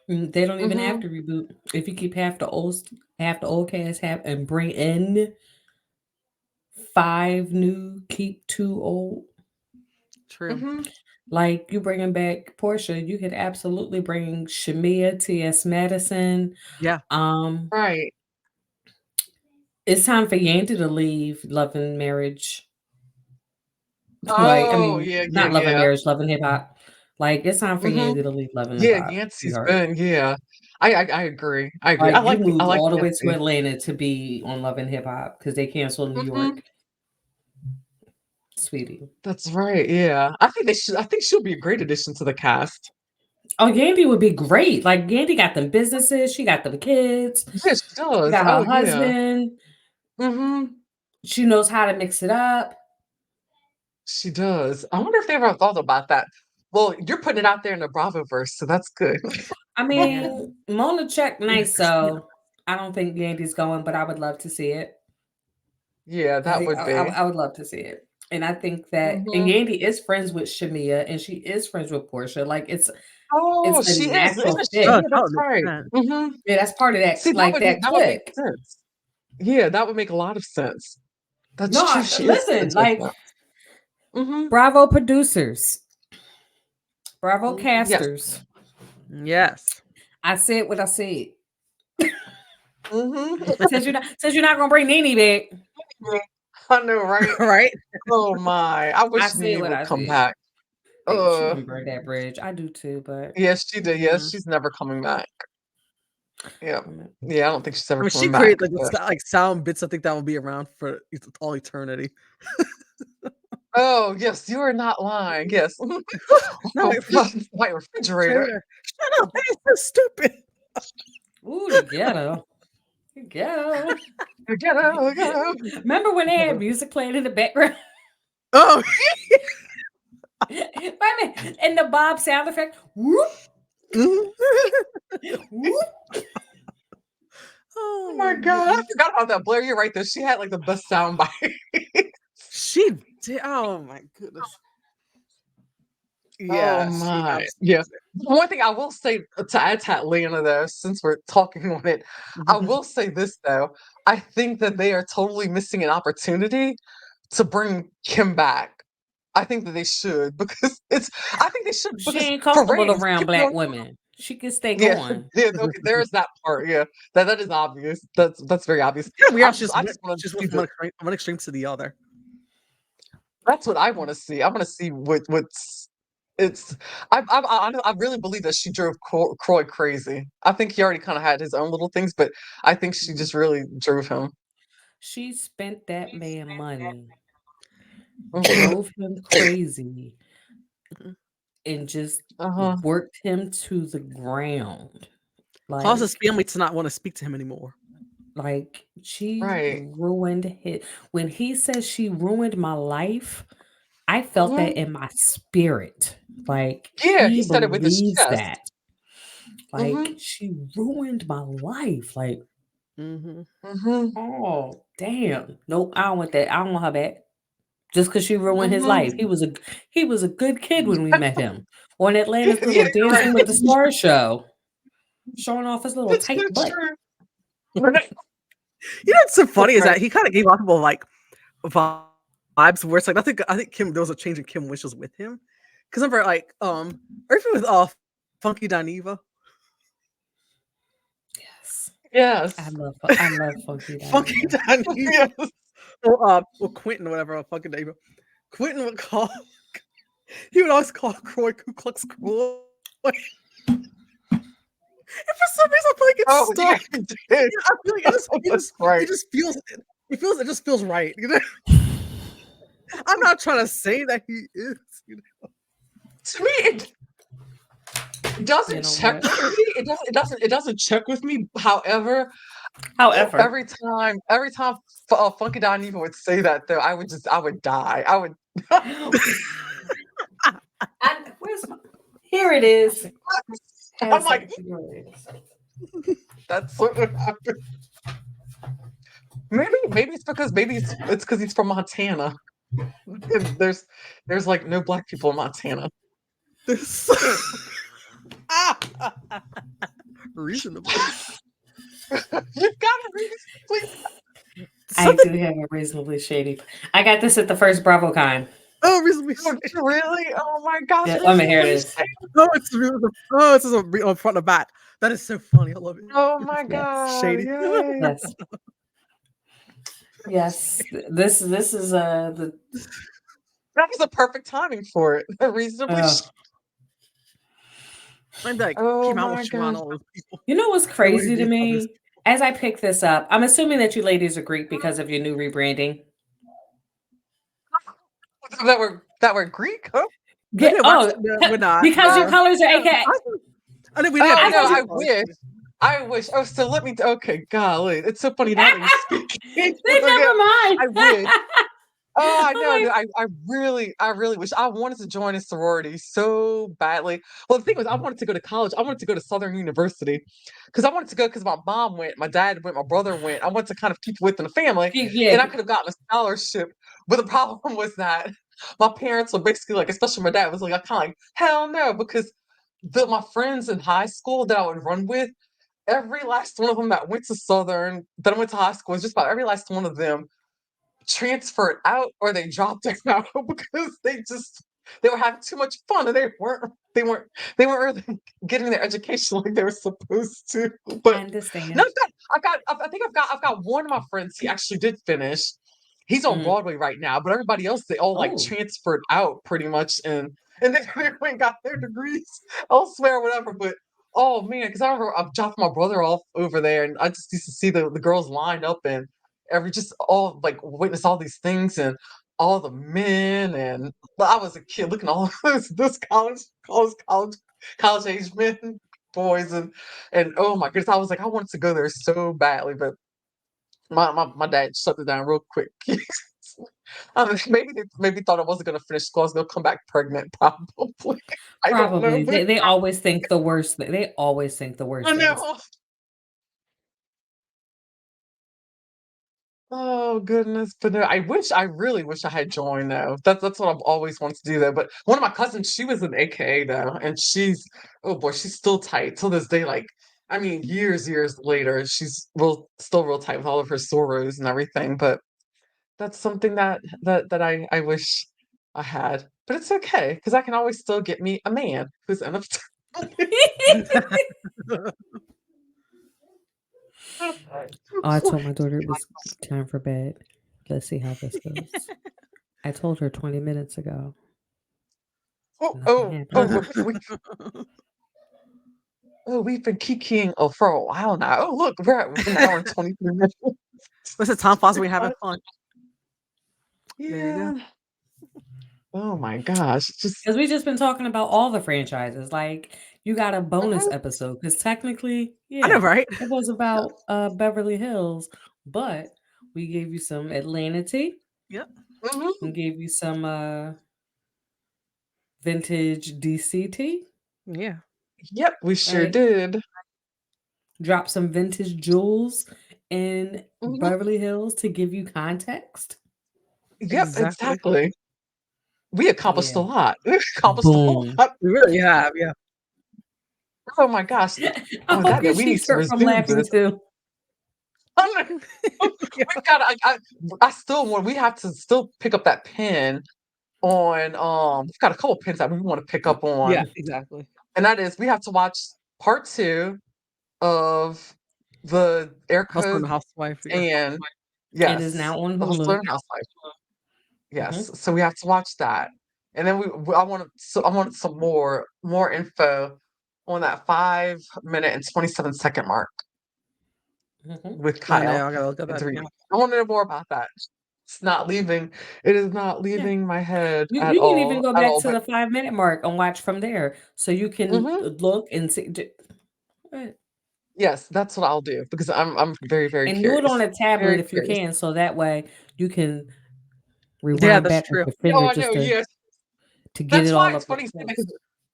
Speaker 3: They don't even have
Speaker 1: Mhm.
Speaker 3: to reboot if you keep half the old cast have and bring in 5 new, keep 2 old.
Speaker 2: True.
Speaker 1: Mhm.
Speaker 3: Like you bringing back Portia, you could absolutely bring Shamia, T.S. Madison.
Speaker 2: Yeah.
Speaker 1: Right.
Speaker 3: It's time for Yandy to leave Love and Marriage. Like, I
Speaker 1: Oh,
Speaker 3: mean,
Speaker 1: yeah, yeah,
Speaker 3: not Love and
Speaker 1: yeah.
Speaker 3: Marriage, Love and Hip Hop. Like, it's time for
Speaker 1: Mhm.
Speaker 3: Yandy to leave Love and Hip
Speaker 1: Yeah,
Speaker 3: Hop,
Speaker 1: Yancey's
Speaker 3: sweetheart.
Speaker 1: been, yeah. I agree. I agree.
Speaker 3: Like, you
Speaker 1: I
Speaker 3: moved
Speaker 1: like
Speaker 3: all the way to
Speaker 1: Yancey.
Speaker 3: Atlanta to be on Love and Hip Hop because they canceled New
Speaker 1: Mhm.
Speaker 3: York, sweetie.
Speaker 1: That's right. Yeah. I think she'll be a great addition to the cast.
Speaker 3: Oh, Yandy would be great. Like, Yandy got them businesses, she got them kids,
Speaker 1: Yeah, she
Speaker 3: she
Speaker 1: does.
Speaker 3: got
Speaker 1: Oh,
Speaker 3: her
Speaker 1: yeah.
Speaker 3: husband.
Speaker 1: Mhm.
Speaker 3: She knows how to mix it up.
Speaker 1: She does. I wonder if they ever thought about that. Well, you're putting it out there in the Bravoverse, so that's good.
Speaker 3: I
Speaker 2: Yeah.
Speaker 3: mean, Mona checked nice, so I don't think Yandy's going, but I would love to see it.
Speaker 1: Yeah, that would be.
Speaker 3: I would love to see it. And I think that and
Speaker 1: Mhm.
Speaker 3: Yandy is friends with Shamia and she is friends with Portia. Like it's
Speaker 1: Oh,
Speaker 3: a
Speaker 1: she is,
Speaker 3: natural
Speaker 1: isn't she?
Speaker 2: Oh,
Speaker 3: fit.
Speaker 1: Yeah,
Speaker 2: that
Speaker 1: that's
Speaker 2: would make
Speaker 1: right.
Speaker 2: sense.
Speaker 1: Mhm.
Speaker 3: Yeah, that's part of that
Speaker 1: See,
Speaker 3: like that
Speaker 1: that would make
Speaker 3: click.
Speaker 1: sense. Yeah, that would make a lot of sense. That's
Speaker 3: No,
Speaker 1: true. She is
Speaker 3: listen,
Speaker 1: friends with
Speaker 3: like
Speaker 1: them. Mhm.
Speaker 3: Bravo producers, Bravo
Speaker 1: Yes.
Speaker 3: casters.
Speaker 2: Yes.
Speaker 3: I said what I said.
Speaker 1: Mhm.
Speaker 3: Since you're not gonna bring Nene back,
Speaker 1: I know, right?
Speaker 2: Right.
Speaker 1: Oh my. I
Speaker 3: I
Speaker 1: wish
Speaker 3: said
Speaker 1: Nene
Speaker 3: what
Speaker 1: would
Speaker 3: I
Speaker 1: come
Speaker 3: said.
Speaker 1: back.
Speaker 3: Hey, she
Speaker 1: Uh,
Speaker 3: didn't burn that bridge. I do too, but
Speaker 1: yes, she did. Yes,
Speaker 2: Mhm.
Speaker 1: she's never coming back. Yeah.
Speaker 3: mm,
Speaker 1: Yeah, I don't think she's
Speaker 2: I
Speaker 1: ever
Speaker 2: mean, she
Speaker 1: coming back.
Speaker 2: created like
Speaker 1: But
Speaker 2: like sound bits. I think that will be around for all eternity.
Speaker 1: oh, yes, you are not lying. Yes.
Speaker 2: No,
Speaker 1: Oh
Speaker 2: my
Speaker 1: God, my refrigerator.
Speaker 2: refrigerator. Shut up! That is so stupid.
Speaker 3: ooh, the ghetto. The ghetto.
Speaker 1: Get out.
Speaker 3: Remember when they had music playing in the background?
Speaker 2: Oh.
Speaker 3: Wait a minute. And the Bob sound effect. Whoop,
Speaker 2: Mhm.
Speaker 3: whoop.
Speaker 1: Oh
Speaker 2: Oh
Speaker 1: my
Speaker 2: my
Speaker 1: God, I
Speaker 2: goodness.
Speaker 1: forgot about that. Blair, you're right though. She had like the best sound bite.
Speaker 2: She did. Oh my goodness.
Speaker 1: Oh
Speaker 2: Yeah, she
Speaker 1: my. Yeah.
Speaker 2: absolutely
Speaker 1: One thing I will say to add to Atlanta though, since we're talking on it, I
Speaker 2: did.
Speaker 1: will say this though. I think that they are totally missing an opportunity to bring Kim back. I think that they should because I think they should
Speaker 3: She
Speaker 1: because
Speaker 3: ain't
Speaker 1: for
Speaker 3: comfortable
Speaker 1: ratings,
Speaker 3: around
Speaker 1: Kim be
Speaker 3: black
Speaker 1: on.
Speaker 3: women. She can stay
Speaker 1: Yeah,
Speaker 3: going.
Speaker 1: yeah, okay, there's that part. Yeah, that is obvious. That's very obvious.
Speaker 2: Kind of weird how she
Speaker 1: I just want to
Speaker 2: just
Speaker 1: see
Speaker 2: went from
Speaker 1: the.
Speaker 2: one extreme to the other.
Speaker 1: That's what I want to see. I want to see what's. It's. I really believe that she drove Croy crazy. I think he already kind of had his own little things, but I think she just really drove him.
Speaker 3: She spent that man money,
Speaker 1: Hmm.
Speaker 3: drove him crazy,
Speaker 2: Mhm.
Speaker 3: and just
Speaker 1: Uh-huh.
Speaker 3: worked him to the ground.
Speaker 2: Caused his
Speaker 3: Like,
Speaker 2: family to not want to speak to him anymore.
Speaker 3: she
Speaker 1: Right.
Speaker 3: ruined his. When he says she ruined my life, I felt
Speaker 1: Hmm.
Speaker 3: that in my spirit. Like,
Speaker 1: Yeah, he
Speaker 3: he
Speaker 1: said it with his
Speaker 3: believes
Speaker 1: chest.
Speaker 3: that. Like,
Speaker 1: Hmm.
Speaker 3: she ruined my life. Like,
Speaker 2: Hmm.
Speaker 1: Hmm.
Speaker 3: oh, damn. Nope, I don't want that. I don't want her back. Just because she ruined his
Speaker 1: Hmm.
Speaker 3: life. He was a good kid when we met him on Atlanta's
Speaker 1: Yeah,
Speaker 3: little
Speaker 1: you're right.
Speaker 3: Dancing with the Stars show, showing off his little
Speaker 1: That's so
Speaker 3: tight butt.
Speaker 1: true.
Speaker 2: You know what's so funny is that he kind of gave off people like vibes where it's like I think Kim there was a change in Kim wishes with him because remember like or even with Funky.Diva.
Speaker 3: Yes.
Speaker 1: Yes.
Speaker 3: I love Funky
Speaker 2: Funky.Diva.
Speaker 1: Yes.
Speaker 2: Well, Quentin or whatever, Funky.Diva. Quentin would call. He would always call Croy Ku Klux Kroy. And for some reason, I feel like it's
Speaker 1: Oh, yeah,
Speaker 2: stuck.
Speaker 1: he did.
Speaker 2: I feel like
Speaker 1: That's right.
Speaker 2: it just feels right. You know? I'm not trying to say that he is. You know?
Speaker 1: To me, it doesn't check with me. It doesn't check with me. However, every time Funky.Diva would say that, though, I would die. I would.
Speaker 3: Here it is.
Speaker 1: I'm like, that's what would happen. Maybe it's because he's from Montana. There's like no black people in Montana.
Speaker 2: Reasonable.
Speaker 1: You've got to read this, please.
Speaker 3: I do have a reasonably shady. I got this at the first BravoCon.
Speaker 2: Oh, reasonably
Speaker 1: shady. Really? Oh my gosh.
Speaker 3: Yeah, let me hear this.
Speaker 2: Oh, it's on front and back. That is so funny. I love it.
Speaker 1: Oh my god.
Speaker 2: Shady.
Speaker 3: Yes. Yes. This is the.
Speaker 1: That was the perfect timing for it. Reasonably.
Speaker 2: I'm like,
Speaker 1: oh
Speaker 2: came out
Speaker 1: my
Speaker 2: with
Speaker 1: god.
Speaker 2: all those people.
Speaker 3: You know what's crazy to me? As I pick this up, I'm assuming that you ladies are Greek because of your new rebranding.
Speaker 1: That were Greek, huh?
Speaker 2: We're not.
Speaker 3: Because your colors are AKA.
Speaker 2: I think we did.
Speaker 1: I wish. I wish. Oh, so let me. Okay, golly, it's so funny now that you speak.
Speaker 3: Never mind.
Speaker 1: I wish. Oh, I know. I really wish. I wanted to join a sorority so badly. Well, the thing was, I wanted to go to college. I wanted to go to Southern University because I wanted to go because my mom went, my dad went, my brother went. I wanted to kind of keep within the family, and I could have gotten a scholarship. But the problem was that my parents were basically like, especially my dad was like, I kind of like, hell no, because my friends in high school that I would run with, every last one of them that went to Southern, that I went to high school, was just about every last one of them transferred out or they dropped out because they were having too much fun and they weren't really getting their education like they were supposed to. But
Speaker 3: I understand.
Speaker 1: No, I think I've got one of my friends. He actually did finish. He's on Broadway right now, but everybody else, they all like transferred out pretty much and they went and got their degrees elsewhere, whatever. But oh man, because I remember I've dropped my brother off over there and I just used to see the girls lined up and just all like witness all these things and all the men and I was a kid looking at all those college age men, boys and oh my goodness, I was like I wanted to go there so badly, but my dad shut it down real quick. I mean, maybe thought I wasn't gonna finish school. I was gonna come back pregnant, probably. I don't know.
Speaker 3: They always think the worst. They always think the worst.
Speaker 1: I know. Oh goodness, but no, I really wish I had joined though. That's what I've always wanted to do though. But one of my cousins, she was an AKA though, and oh boy, she's still tight till this day. Like, I mean, years later, she's still real tight with all of her sorors and everything. But that's something that I wish I had. But it's okay because I can always still get me a man who's in a.
Speaker 3: I told my daughter it was time for bed. Let's see how this goes. I told her 20 minutes ago.
Speaker 1: We've been kikiing for a while now. Oh, look, we're at 1 hour and 23 minutes.
Speaker 2: What's the time pause? We having fun.
Speaker 1: Yeah. There you go. Oh my gosh.
Speaker 3: Because we just been talking about all the franchises. Like, you got a bonus episode. Because technically,
Speaker 2: I know, right?
Speaker 3: It was about Beverly Hills, but we gave you some Atlanta tea.
Speaker 2: Yep.
Speaker 3: We gave you some vintage DC tea.
Speaker 2: Yeah.
Speaker 1: Yep, we sure did.
Speaker 3: Drop some vintage jewels in Beverly Hills to give you context.
Speaker 1: Yep, exactly. We accomplished a lot. We accomplished a lot.
Speaker 2: We really have, yeah.
Speaker 1: Oh my gosh.
Speaker 3: I hope your cheeks hurt from laughing too.
Speaker 1: We got. I still want. We have to still pick up that pin on. We've got a couple pins that we want to pick up
Speaker 2: Yeah,
Speaker 1: on,
Speaker 2: exactly.
Speaker 1: and that is we have to watch part 2 of the air
Speaker 2: Husband
Speaker 1: code
Speaker 2: and housewife. Yeah.
Speaker 1: and
Speaker 3: It is
Speaker 1: yes,
Speaker 3: now on
Speaker 1: the Hustler
Speaker 3: Hulu.
Speaker 1: and Housewife. Yes,
Speaker 3: Mhm.
Speaker 1: so we have to watch that, and then I wanted I wanted some more info on that 5 minute and 27 second mark
Speaker 3: Mhm.
Speaker 1: with
Speaker 2: I
Speaker 1: Kyle
Speaker 2: know. I gotta look at
Speaker 1: and
Speaker 2: that
Speaker 1: Serena.
Speaker 2: again.
Speaker 1: I want to know more about that. It's not leaving. It is not
Speaker 3: Yeah.
Speaker 1: leaving my head
Speaker 3: You can even go
Speaker 1: at
Speaker 3: back
Speaker 1: all.
Speaker 3: to
Speaker 1: But
Speaker 3: the 5-minute mark and watch from there, so you can
Speaker 1: mhm,
Speaker 3: look and see. Right.
Speaker 1: yes, that's what I'll do because I'm very very
Speaker 3: And do it on
Speaker 1: curious,
Speaker 3: a tablet
Speaker 1: very
Speaker 3: if you
Speaker 1: curious.
Speaker 3: can, so that way you can
Speaker 2: Yeah,
Speaker 3: rewind
Speaker 2: that's
Speaker 3: back with
Speaker 2: true.
Speaker 3: your
Speaker 1: Oh,
Speaker 3: finger
Speaker 1: I know.
Speaker 3: just
Speaker 1: Yes,
Speaker 3: to get
Speaker 1: that's
Speaker 3: it
Speaker 1: why
Speaker 3: all
Speaker 1: it's
Speaker 3: up at
Speaker 1: funny you say that
Speaker 3: once.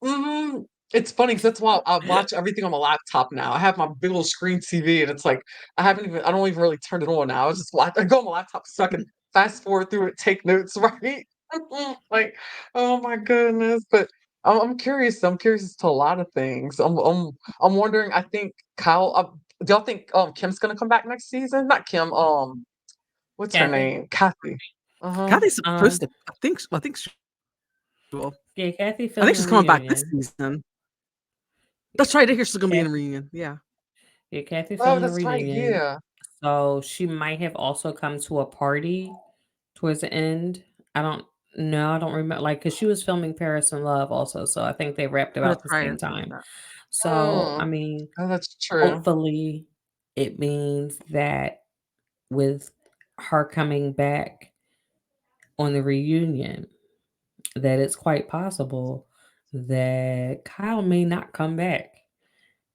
Speaker 1: 'cause it's funny because that's why I watch everything on my laptop now. I have my big old screen TV, and it's like I don't even really turn it on now. I just watch. I go on my laptop so I can fast forward through it, take notes, right? Like, oh my goodness! But I'm curious. I'm curious as to a lot of things. I'm wondering. I think Kyle. Do y'all think Kim's gonna come back next season? Not Kim. What's her
Speaker 3: Kathy,
Speaker 1: name? Kathy. Uh huh.
Speaker 2: Kathy's supposed
Speaker 3: um,
Speaker 2: to. I think she will.
Speaker 3: yeah, Kathy
Speaker 2: I think
Speaker 3: filming
Speaker 2: she's
Speaker 3: a
Speaker 2: coming back this
Speaker 3: reunion.
Speaker 2: season. That's right. I hear she's gonna be in a
Speaker 3: Kathy,
Speaker 2: reunion. Yeah.
Speaker 3: yeah, Kathy
Speaker 1: Oh,
Speaker 3: filming a
Speaker 1: that's right.
Speaker 3: reunion.
Speaker 1: Yeah.
Speaker 3: So she might have also come to a party towards the end. I don't know. I don't remember, like, because she was filming Paris in Love also. So I think they wrapped
Speaker 2: Oh, that's
Speaker 3: about the
Speaker 2: right. I
Speaker 3: same
Speaker 2: forgot
Speaker 3: time.
Speaker 2: that.
Speaker 3: So, I
Speaker 1: Mm.
Speaker 3: mean,
Speaker 1: Oh, that's true.
Speaker 3: hopefully it means that with her coming back on the reunion, that it's quite possible that Kyle may not come back.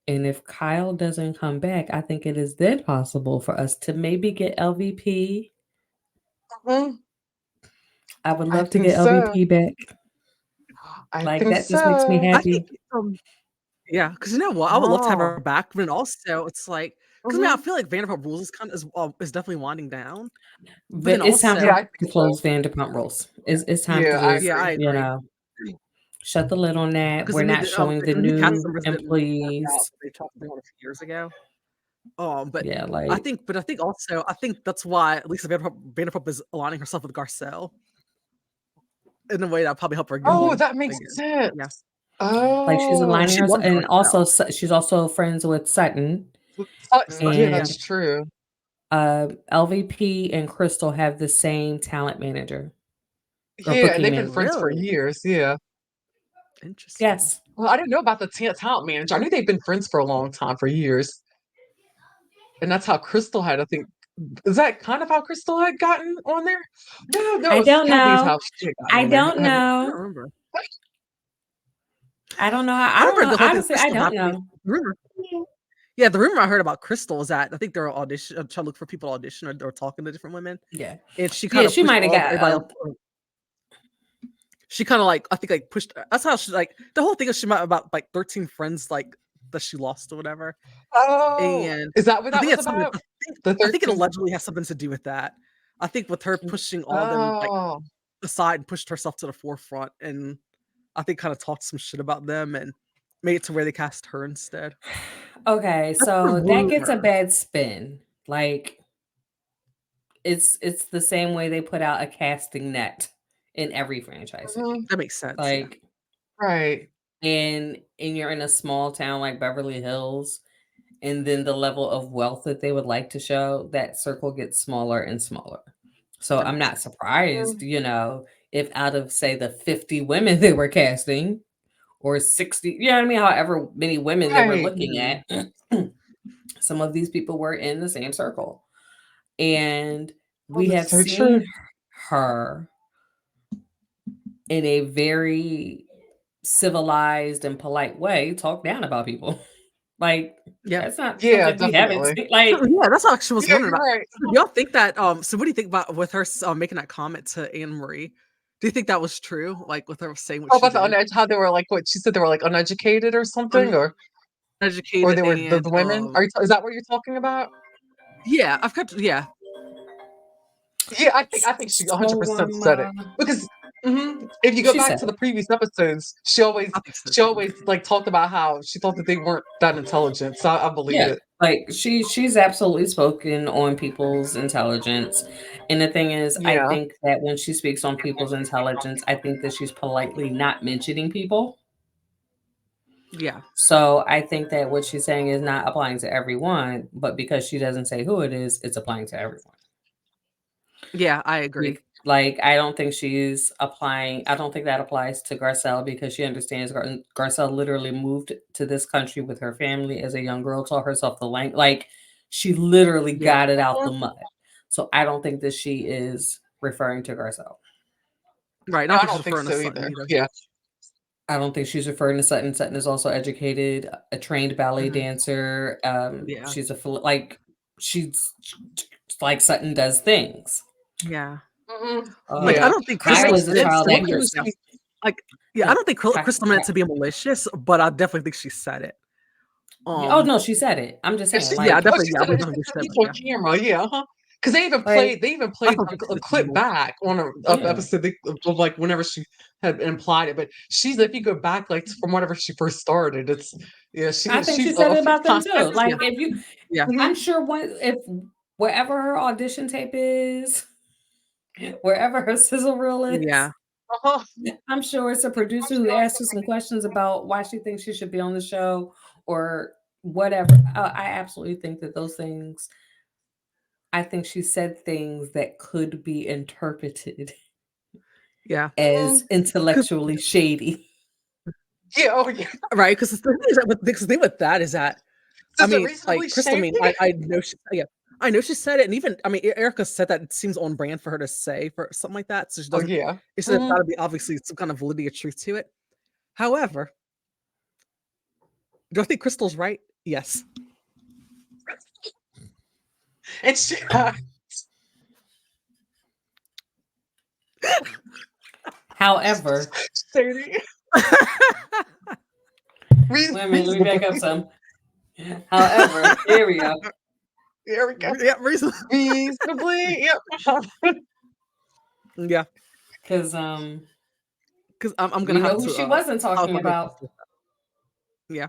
Speaker 3: And if Kyle doesn't come back, I think it is then possible for us to maybe get LVP.
Speaker 1: Mhm.
Speaker 3: I would
Speaker 1: I
Speaker 3: love to
Speaker 1: think
Speaker 3: get
Speaker 1: so.
Speaker 3: LVP back.
Speaker 1: I
Speaker 3: Like,
Speaker 1: think
Speaker 3: that just makes me
Speaker 1: so.
Speaker 2: I think.
Speaker 3: happy.
Speaker 2: Yeah, because you know what? I would love to have
Speaker 1: Oh.
Speaker 2: her back, but then also it's like, because I mean, I
Speaker 1: Mhm.
Speaker 2: feel like Vanderpump Rules is definitely winding down. But
Speaker 3: But
Speaker 2: then
Speaker 3: it's time
Speaker 1: Yeah,
Speaker 2: also,
Speaker 3: for
Speaker 1: I think
Speaker 3: to
Speaker 1: so.
Speaker 3: close Vanderpump Rules. It's time to
Speaker 1: Yeah, I
Speaker 3: just,
Speaker 2: yeah,
Speaker 1: agree.
Speaker 2: I agree.
Speaker 3: shut the lid on that.
Speaker 2: Because
Speaker 3: We're
Speaker 2: I mean,
Speaker 3: not showing the
Speaker 2: the new cast
Speaker 3: new
Speaker 1: Mhm.
Speaker 2: members didn't work out.
Speaker 3: employees.
Speaker 2: They tried to do it a few years ago. But
Speaker 3: Yeah, like,
Speaker 2: I think also, I think that's why Lisa Vanderpump is aligning herself with Garcelle in a way that probably help her get
Speaker 1: Oh,
Speaker 3: mhm.
Speaker 2: on
Speaker 1: that makes
Speaker 2: again. Yeah,
Speaker 1: sense.
Speaker 3: Like, she's
Speaker 1: Oh.
Speaker 2: because
Speaker 3: aligning
Speaker 2: she
Speaker 3: herself,
Speaker 2: loves
Speaker 3: and also
Speaker 2: Garcelle.
Speaker 3: she's also friends with Sutton,
Speaker 1: Yeah,
Speaker 2: Yeah,
Speaker 3: and
Speaker 1: that's true.
Speaker 3: LVP and Crystal have the same talent manager or
Speaker 1: Yeah, and
Speaker 3: booking
Speaker 1: they've been
Speaker 3: manager.
Speaker 1: friends for
Speaker 2: really
Speaker 1: years. Yeah.
Speaker 2: interesting.
Speaker 3: Yes.
Speaker 1: Well, I didn't know about the talent manager. I knew they've been friends for a long time, for years. And that's how Crystal had, I think, is that kind of how Crystal had gotten on there? No, no,
Speaker 3: I
Speaker 1: it's
Speaker 3: don't
Speaker 1: Kathy's
Speaker 3: know.
Speaker 1: how she had gotten
Speaker 3: I
Speaker 1: on there.
Speaker 3: don't
Speaker 2: I don't
Speaker 3: know.
Speaker 2: remember.
Speaker 3: I don't know.
Speaker 2: I
Speaker 3: I don't
Speaker 2: remember
Speaker 3: know.
Speaker 2: the whole thing with
Speaker 3: Honestly, I
Speaker 2: Crystal
Speaker 3: don't
Speaker 2: happening.
Speaker 3: know.
Speaker 2: Rumor, yeah, the rumor I heard about Crystal was that I think they were trying to look for people to audition, or they were talking to different women,
Speaker 3: Yeah.
Speaker 2: and she kind
Speaker 3: Yeah,
Speaker 2: of
Speaker 3: she
Speaker 2: pushed
Speaker 3: might have
Speaker 2: all of
Speaker 3: got
Speaker 2: everybody else. She kind of like, I think, like pushed. That's how she, like, the whole thing is she might about like 13 friends like that she lost or whatever,
Speaker 1: Oh,
Speaker 2: and
Speaker 1: is that what
Speaker 2: I
Speaker 1: that
Speaker 2: think
Speaker 1: was
Speaker 2: it's something.
Speaker 1: about? The
Speaker 2: I think it
Speaker 1: 13?
Speaker 2: allegedly has something to do with that. I think with her pushing all of them like
Speaker 1: Oh,
Speaker 2: aside and pushed herself to the forefront, and I think kind of talked some shit about them and made it to where they cast her instead.
Speaker 3: Okay,
Speaker 2: That's the
Speaker 3: so that gets a
Speaker 2: rumor.
Speaker 3: bad spin. Like, it's the same way they put out a casting net in every franchise to
Speaker 1: mhm,
Speaker 3: me.
Speaker 2: That makes sense. Yeah.
Speaker 3: Like,
Speaker 1: right.
Speaker 3: and you're in a small town like Beverly Hills, and then the level of wealth that they would like to show, that circle gets smaller and smaller. So
Speaker 2: That
Speaker 3: I'm
Speaker 2: makes
Speaker 3: not
Speaker 2: sense.
Speaker 3: surprised, if out of, say, the 50 women they were casting, or 60, you know what I mean, however many women they were
Speaker 1: Right.
Speaker 3: looking at, some of these people were in the same circle. And
Speaker 1: Oh,
Speaker 3: we
Speaker 1: that's
Speaker 3: have
Speaker 1: so true.
Speaker 3: seen her in a very civilized and polite way talk down about people. Like,
Speaker 2: Yeah.
Speaker 3: that's not
Speaker 1: Yeah,
Speaker 3: something we haven't
Speaker 1: definitely.
Speaker 3: seen.
Speaker 2: So,
Speaker 3: Like,
Speaker 2: yeah, that's what I actually was
Speaker 1: Yeah,
Speaker 2: wondering
Speaker 1: you're
Speaker 2: about.
Speaker 1: right.
Speaker 2: So do y'all think that? So what do you think about with her making that comment to Anne Marie? Do you think that was true? Like with her saying what
Speaker 1: How
Speaker 2: she
Speaker 1: about
Speaker 2: did,
Speaker 1: how they were like, what she said they were like uneducated or something, or
Speaker 2: uneducated
Speaker 1: they were
Speaker 2: and
Speaker 1: the women? Is that what you're talking about?
Speaker 2: yeah, I've got yeah,
Speaker 1: Yeah, I think she
Speaker 3: so
Speaker 1: 100% said it because If you go
Speaker 3: She
Speaker 1: back
Speaker 3: said
Speaker 1: to
Speaker 3: it.
Speaker 1: the previous episodes, she always
Speaker 2: I think so
Speaker 1: she
Speaker 2: too.
Speaker 1: always like talked about how she thought that they weren't that intelligent. So I believe
Speaker 3: Yeah.
Speaker 1: it.
Speaker 3: Like she's absolutely spoken on people's intelligence. And the thing is, I
Speaker 1: Yeah.
Speaker 3: think that when she speaks on people's intelligence, I think that she's politely not mentioning people.
Speaker 2: Yeah.
Speaker 3: So I think that what she's saying is not applying to everyone, but because she doesn't say who it is, it's applying to everyone.
Speaker 2: Yeah, I agree.
Speaker 3: Like, I don't think she's applying. I don't think that applies to Garcelle because she understands Garcelle literally moved to this country with her family as a young girl, taught herself the language. Like, she literally
Speaker 2: Yeah.
Speaker 3: got it out the mud. So I don't think that she is referring to Garcelle.
Speaker 2: Right.
Speaker 1: No,
Speaker 2: I
Speaker 1: I
Speaker 2: don't think she's
Speaker 1: don't think
Speaker 2: referring to
Speaker 1: so
Speaker 2: Sutton
Speaker 1: either.
Speaker 2: either.
Speaker 1: Yeah.
Speaker 3: I don't think she's referring to Sutton. Sutton is also educated, a trained ballet
Speaker 2: Mhm.
Speaker 3: dancer.
Speaker 2: Yeah.
Speaker 3: She's she's like Sutton does things.
Speaker 2: Yeah. Like, I
Speaker 1: Yeah.
Speaker 2: don't think
Speaker 1: It
Speaker 3: Kyle
Speaker 2: Crystal
Speaker 1: makes
Speaker 3: is a
Speaker 2: meant
Speaker 1: sense.
Speaker 3: child
Speaker 2: to be
Speaker 1: Look at
Speaker 3: actor.
Speaker 1: who
Speaker 2: yeah.
Speaker 1: she.
Speaker 2: Like, yeah, I don't think
Speaker 3: Ki-
Speaker 2: Crystal meant to be malicious, but I definitely think she said it.
Speaker 3: Oh no, she said it. I'm just
Speaker 1: Yeah,
Speaker 3: saying,
Speaker 1: she
Speaker 2: Yeah,
Speaker 1: said.
Speaker 2: I
Speaker 3: like,
Speaker 1: Oh, she
Speaker 2: definitely. Yeah, I
Speaker 1: said
Speaker 2: would
Speaker 1: it
Speaker 2: definitely said
Speaker 1: it's
Speaker 2: that.
Speaker 1: on
Speaker 2: Yeah,
Speaker 1: camera. Yeah. Because they even
Speaker 3: like,
Speaker 1: played. They even
Speaker 2: I
Speaker 1: played
Speaker 2: don't think
Speaker 1: a
Speaker 2: she's
Speaker 1: clip
Speaker 2: evil.
Speaker 1: back on a
Speaker 3: yeah.
Speaker 1: episode of like whenever she had implied it. But she's if you go back like from whenever she first started, it's yeah.
Speaker 3: I think she
Speaker 1: She's
Speaker 3: said
Speaker 1: a
Speaker 3: it
Speaker 1: few
Speaker 3: about them
Speaker 1: times.
Speaker 3: too.
Speaker 2: Yeah,
Speaker 3: Like, if you,
Speaker 2: yeah,
Speaker 3: I'm
Speaker 1: Mhm.
Speaker 3: sure if wherever her audition tape is, wherever her sizzle reel is,
Speaker 2: yeah,
Speaker 1: Uh-huh.
Speaker 3: I'm sure it's a producer who asked her some questions about why she thinks she should be on the show or whatever. I absolutely think that those things. I think she said things that could be interpreted
Speaker 2: yeah.
Speaker 3: as
Speaker 2: Because
Speaker 3: intellectually shady.
Speaker 1: Yeah. Oh yeah.
Speaker 2: right, because the thing is that the thing with that is that I
Speaker 1: Is it
Speaker 2: mean,
Speaker 1: reasonably
Speaker 2: like Crystal. I
Speaker 1: shady?
Speaker 2: mean, I know she. Yeah, I know she said it, and even I mean, Erica said that it seems on brand for her to say for something like that. So she
Speaker 1: Oh
Speaker 2: doesn't.
Speaker 1: yeah.
Speaker 2: It's got
Speaker 1: Mhm.
Speaker 2: to be obviously some kind of validity of truth to it. However, do I think Crystal's right? Yes.
Speaker 1: And she
Speaker 3: However,
Speaker 1: shady.
Speaker 3: let me back up
Speaker 1: Reasonably.
Speaker 3: some. However, here we go.
Speaker 1: There we go.
Speaker 2: Yeah, reason.
Speaker 1: Reasonably. Yep.
Speaker 2: Yeah,
Speaker 3: Because
Speaker 2: because I'm
Speaker 3: we
Speaker 2: gonna
Speaker 3: know
Speaker 2: have
Speaker 3: who
Speaker 2: to.
Speaker 3: she wasn't
Speaker 2: I'll
Speaker 3: talking
Speaker 2: probably
Speaker 3: about.
Speaker 2: yeah.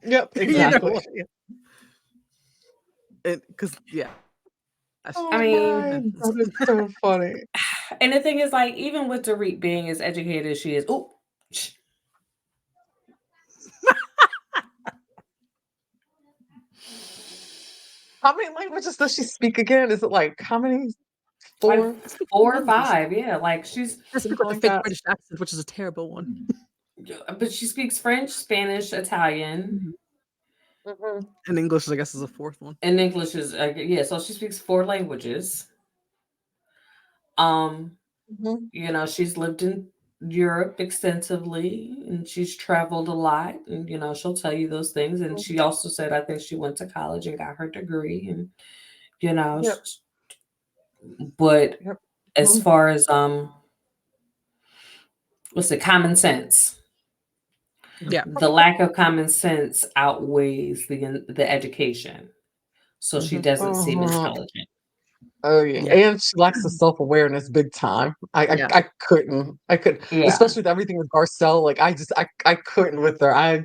Speaker 1: Yep.
Speaker 2: You know
Speaker 1: Exactly.
Speaker 2: what? Yeah. Because yeah.
Speaker 3: I
Speaker 1: Oh
Speaker 3: mean,
Speaker 1: my, that is so funny.
Speaker 3: and the thing is, like, even with Dorit being as educated as she is, oh,
Speaker 1: How many languages does she speak again? Is it like how many?
Speaker 3: like
Speaker 1: Four?
Speaker 2: I speak 4
Speaker 3: 4 or
Speaker 2: languages.
Speaker 3: 5, yeah. Like
Speaker 2: I speak
Speaker 1: Something
Speaker 2: with a
Speaker 1: like
Speaker 2: fake
Speaker 1: that.
Speaker 2: British accent, which is a terrible one.
Speaker 3: but she speaks French, Spanish, Italian,
Speaker 2: Mhm.
Speaker 1: Mhm.
Speaker 2: And English, I guess, is a fourth one.
Speaker 3: and English is yeah. So she speaks 4 languages. Um,
Speaker 1: Mhm.
Speaker 3: she's lived in Europe extensively and she's traveled a lot and she'll tell you those things. And she also said I think she went to college and got her degree and you know
Speaker 1: Yep.
Speaker 3: sh- but
Speaker 1: Yep.
Speaker 3: as
Speaker 1: Mhm.
Speaker 3: far as what's the common sense,
Speaker 2: Yeah.
Speaker 3: the lack of common sense outweighs the education, so she
Speaker 2: Hmm.
Speaker 3: doesn't seem
Speaker 1: Uh-huh.
Speaker 3: intelligent.
Speaker 1: Oh yeah,
Speaker 2: Yeah.
Speaker 1: and she lacks the self-awareness big time.
Speaker 2: Yeah.
Speaker 1: I couldn't. I could,
Speaker 3: Yeah.
Speaker 1: especially with everything with Garcelle. Like I couldn't with her. I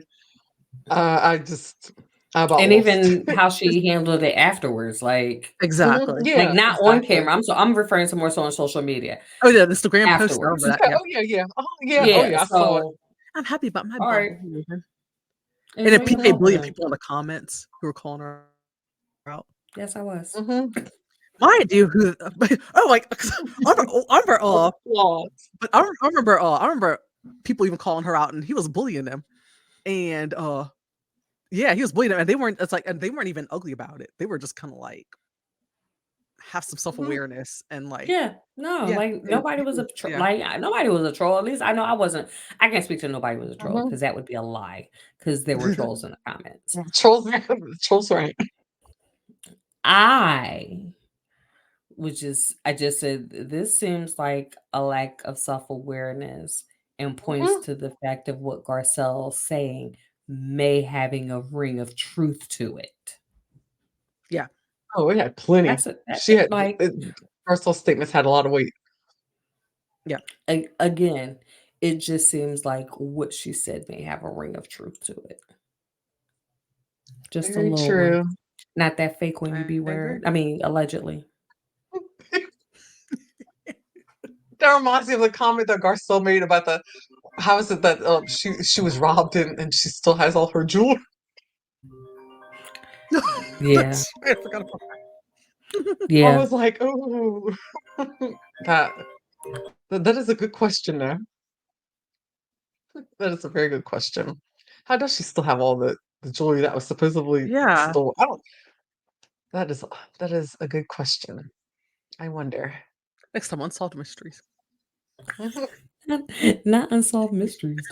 Speaker 1: just I about
Speaker 3: And
Speaker 1: lost.
Speaker 3: even how she handled it afterwards,
Speaker 2: Exactly.
Speaker 3: like
Speaker 1: Yeah,
Speaker 3: not on
Speaker 1: exactly.
Speaker 3: camera. I'm referring to more so on social media
Speaker 2: Oh yeah, the Instagram post. I remember
Speaker 3: afterwards.
Speaker 2: that.
Speaker 1: Yeah.
Speaker 2: Yeah.
Speaker 1: Oh yeah. Yeah. Oh yeah. Oh
Speaker 3: Yeah.
Speaker 1: yeah. I saw it.
Speaker 3: So
Speaker 2: I'm happy about my
Speaker 3: all right,
Speaker 2: bubble. And then
Speaker 3: enjoy your
Speaker 2: a billion
Speaker 3: bubble.
Speaker 2: people in the comments who were calling her out.
Speaker 3: Yes, I was.
Speaker 1: Mhm.
Speaker 2: Mind you, who? Oh, like I remember.
Speaker 1: Applause.
Speaker 2: But I remember people even calling her out, and he was bullying them. And yeah, he was bullying them, and they weren't. It's like, and they weren't even ugly about it. They were just kind of like have some self
Speaker 1: Mhm.
Speaker 2: awareness and like
Speaker 3: Yeah, no,
Speaker 2: yeah,
Speaker 3: like
Speaker 2: and
Speaker 3: nobody was a
Speaker 2: yeah,
Speaker 3: nobody was a troll. At least I know I wasn't. I can't speak to nobody was a troll
Speaker 1: Mhm.
Speaker 3: because that would be a lie. Because there were trolls in the comments.
Speaker 1: Trolls. Trolls right.
Speaker 3: I I just said this seems like a lack of self awareness and points
Speaker 1: Mhm.
Speaker 3: to the fact of what Garcelle's saying may having a ring of truth to it.
Speaker 2: yeah,
Speaker 1: Oh, we had plenty.
Speaker 3: That's it.
Speaker 1: She had
Speaker 3: Like
Speaker 1: Garcelle's statements had a lot of weight.
Speaker 2: Yeah.
Speaker 3: Again, it just seems like what she said may have a ring of truth to it. Just a
Speaker 1: Very
Speaker 3: little one.
Speaker 1: true.
Speaker 3: Not that fake one
Speaker 2: I
Speaker 3: you be
Speaker 2: agree.
Speaker 3: wearing. I mean, allegedly.
Speaker 1: That reminds me of the comment that Garcelle made about the how is it that she was robbed and she still has all her jewelry.
Speaker 3: Yeah.
Speaker 2: That's right. I forgot about
Speaker 1: I
Speaker 3: Yeah.
Speaker 1: was like, oh, that that is a good question there. That is a very good question. How does she still have all the jewelry that was supposedly
Speaker 2: Yeah.
Speaker 1: stolen? I don't. That is that is a good question. I wonder.
Speaker 2: Next time, Unsolved Mysteries.
Speaker 1: Mhm.
Speaker 3: Not unsolved mysteries.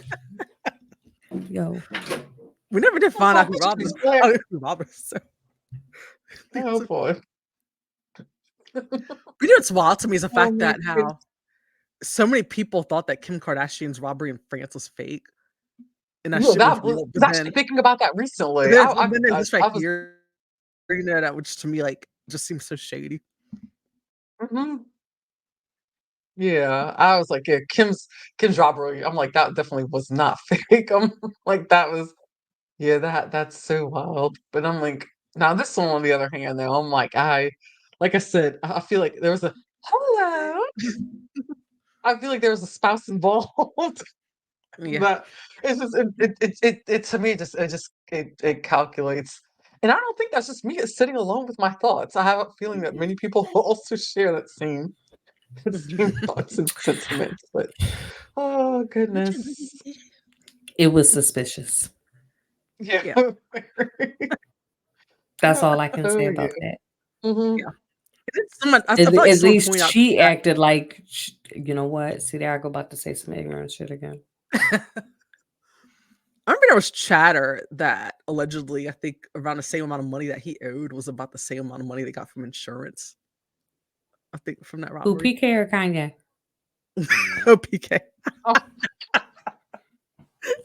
Speaker 3: Yo.
Speaker 2: We never did find out
Speaker 1: Unsolved
Speaker 2: who robbed
Speaker 1: mysteries.
Speaker 2: them.
Speaker 1: Blair.
Speaker 2: Who robbed us. So.
Speaker 1: Oh boy.
Speaker 2: But you know what's wild to me is the
Speaker 1: Oh
Speaker 2: fact
Speaker 1: my
Speaker 2: that
Speaker 1: goodness.
Speaker 2: how so many people thought that Kim Kardashian's robbery in France was fake and that
Speaker 1: Yeah,
Speaker 2: shit was
Speaker 1: that was
Speaker 2: real.
Speaker 1: I was actually thinking about that recently.
Speaker 2: But then there's this right
Speaker 1: I was.
Speaker 2: here, you know, that which to me like just seems so shady.
Speaker 1: Mhm. Yeah, I was like, yeah, Kim's robbery. I'm like, that definitely was not fake. I'm like, that was yeah, that's so wild. But I'm like, now this one on the other hand, though, I'm like I said, I feel like there was a hello. I feel like there was a spouse involved.
Speaker 2: Yeah.
Speaker 1: That it's just it to me it calculates. And I don't think that's just me sitting alone with my thoughts. I have a feeling that many people will also share that same the same thoughts and sentiments. But oh goodness.
Speaker 3: It was suspicious.
Speaker 1: Yeah.
Speaker 2: Yeah.
Speaker 3: That's all I can say
Speaker 1: Oh
Speaker 3: about
Speaker 1: yeah.
Speaker 3: that.
Speaker 1: Hmm.
Speaker 2: Yeah. Someone, I
Speaker 3: At,
Speaker 2: feel like
Speaker 3: at
Speaker 2: someone
Speaker 3: least
Speaker 2: pointed out
Speaker 3: she
Speaker 2: that.
Speaker 3: acted like, you know what? See, there I go about to say some ignorant shit again.
Speaker 2: I remember there was chatter that allegedly, I think around the same amount of money that he owed was about the same amount of money they got from insurance. I think from that
Speaker 3: Who,
Speaker 2: robbery.
Speaker 3: PK or Kanye?
Speaker 2: Oh, PK.
Speaker 1: Oh,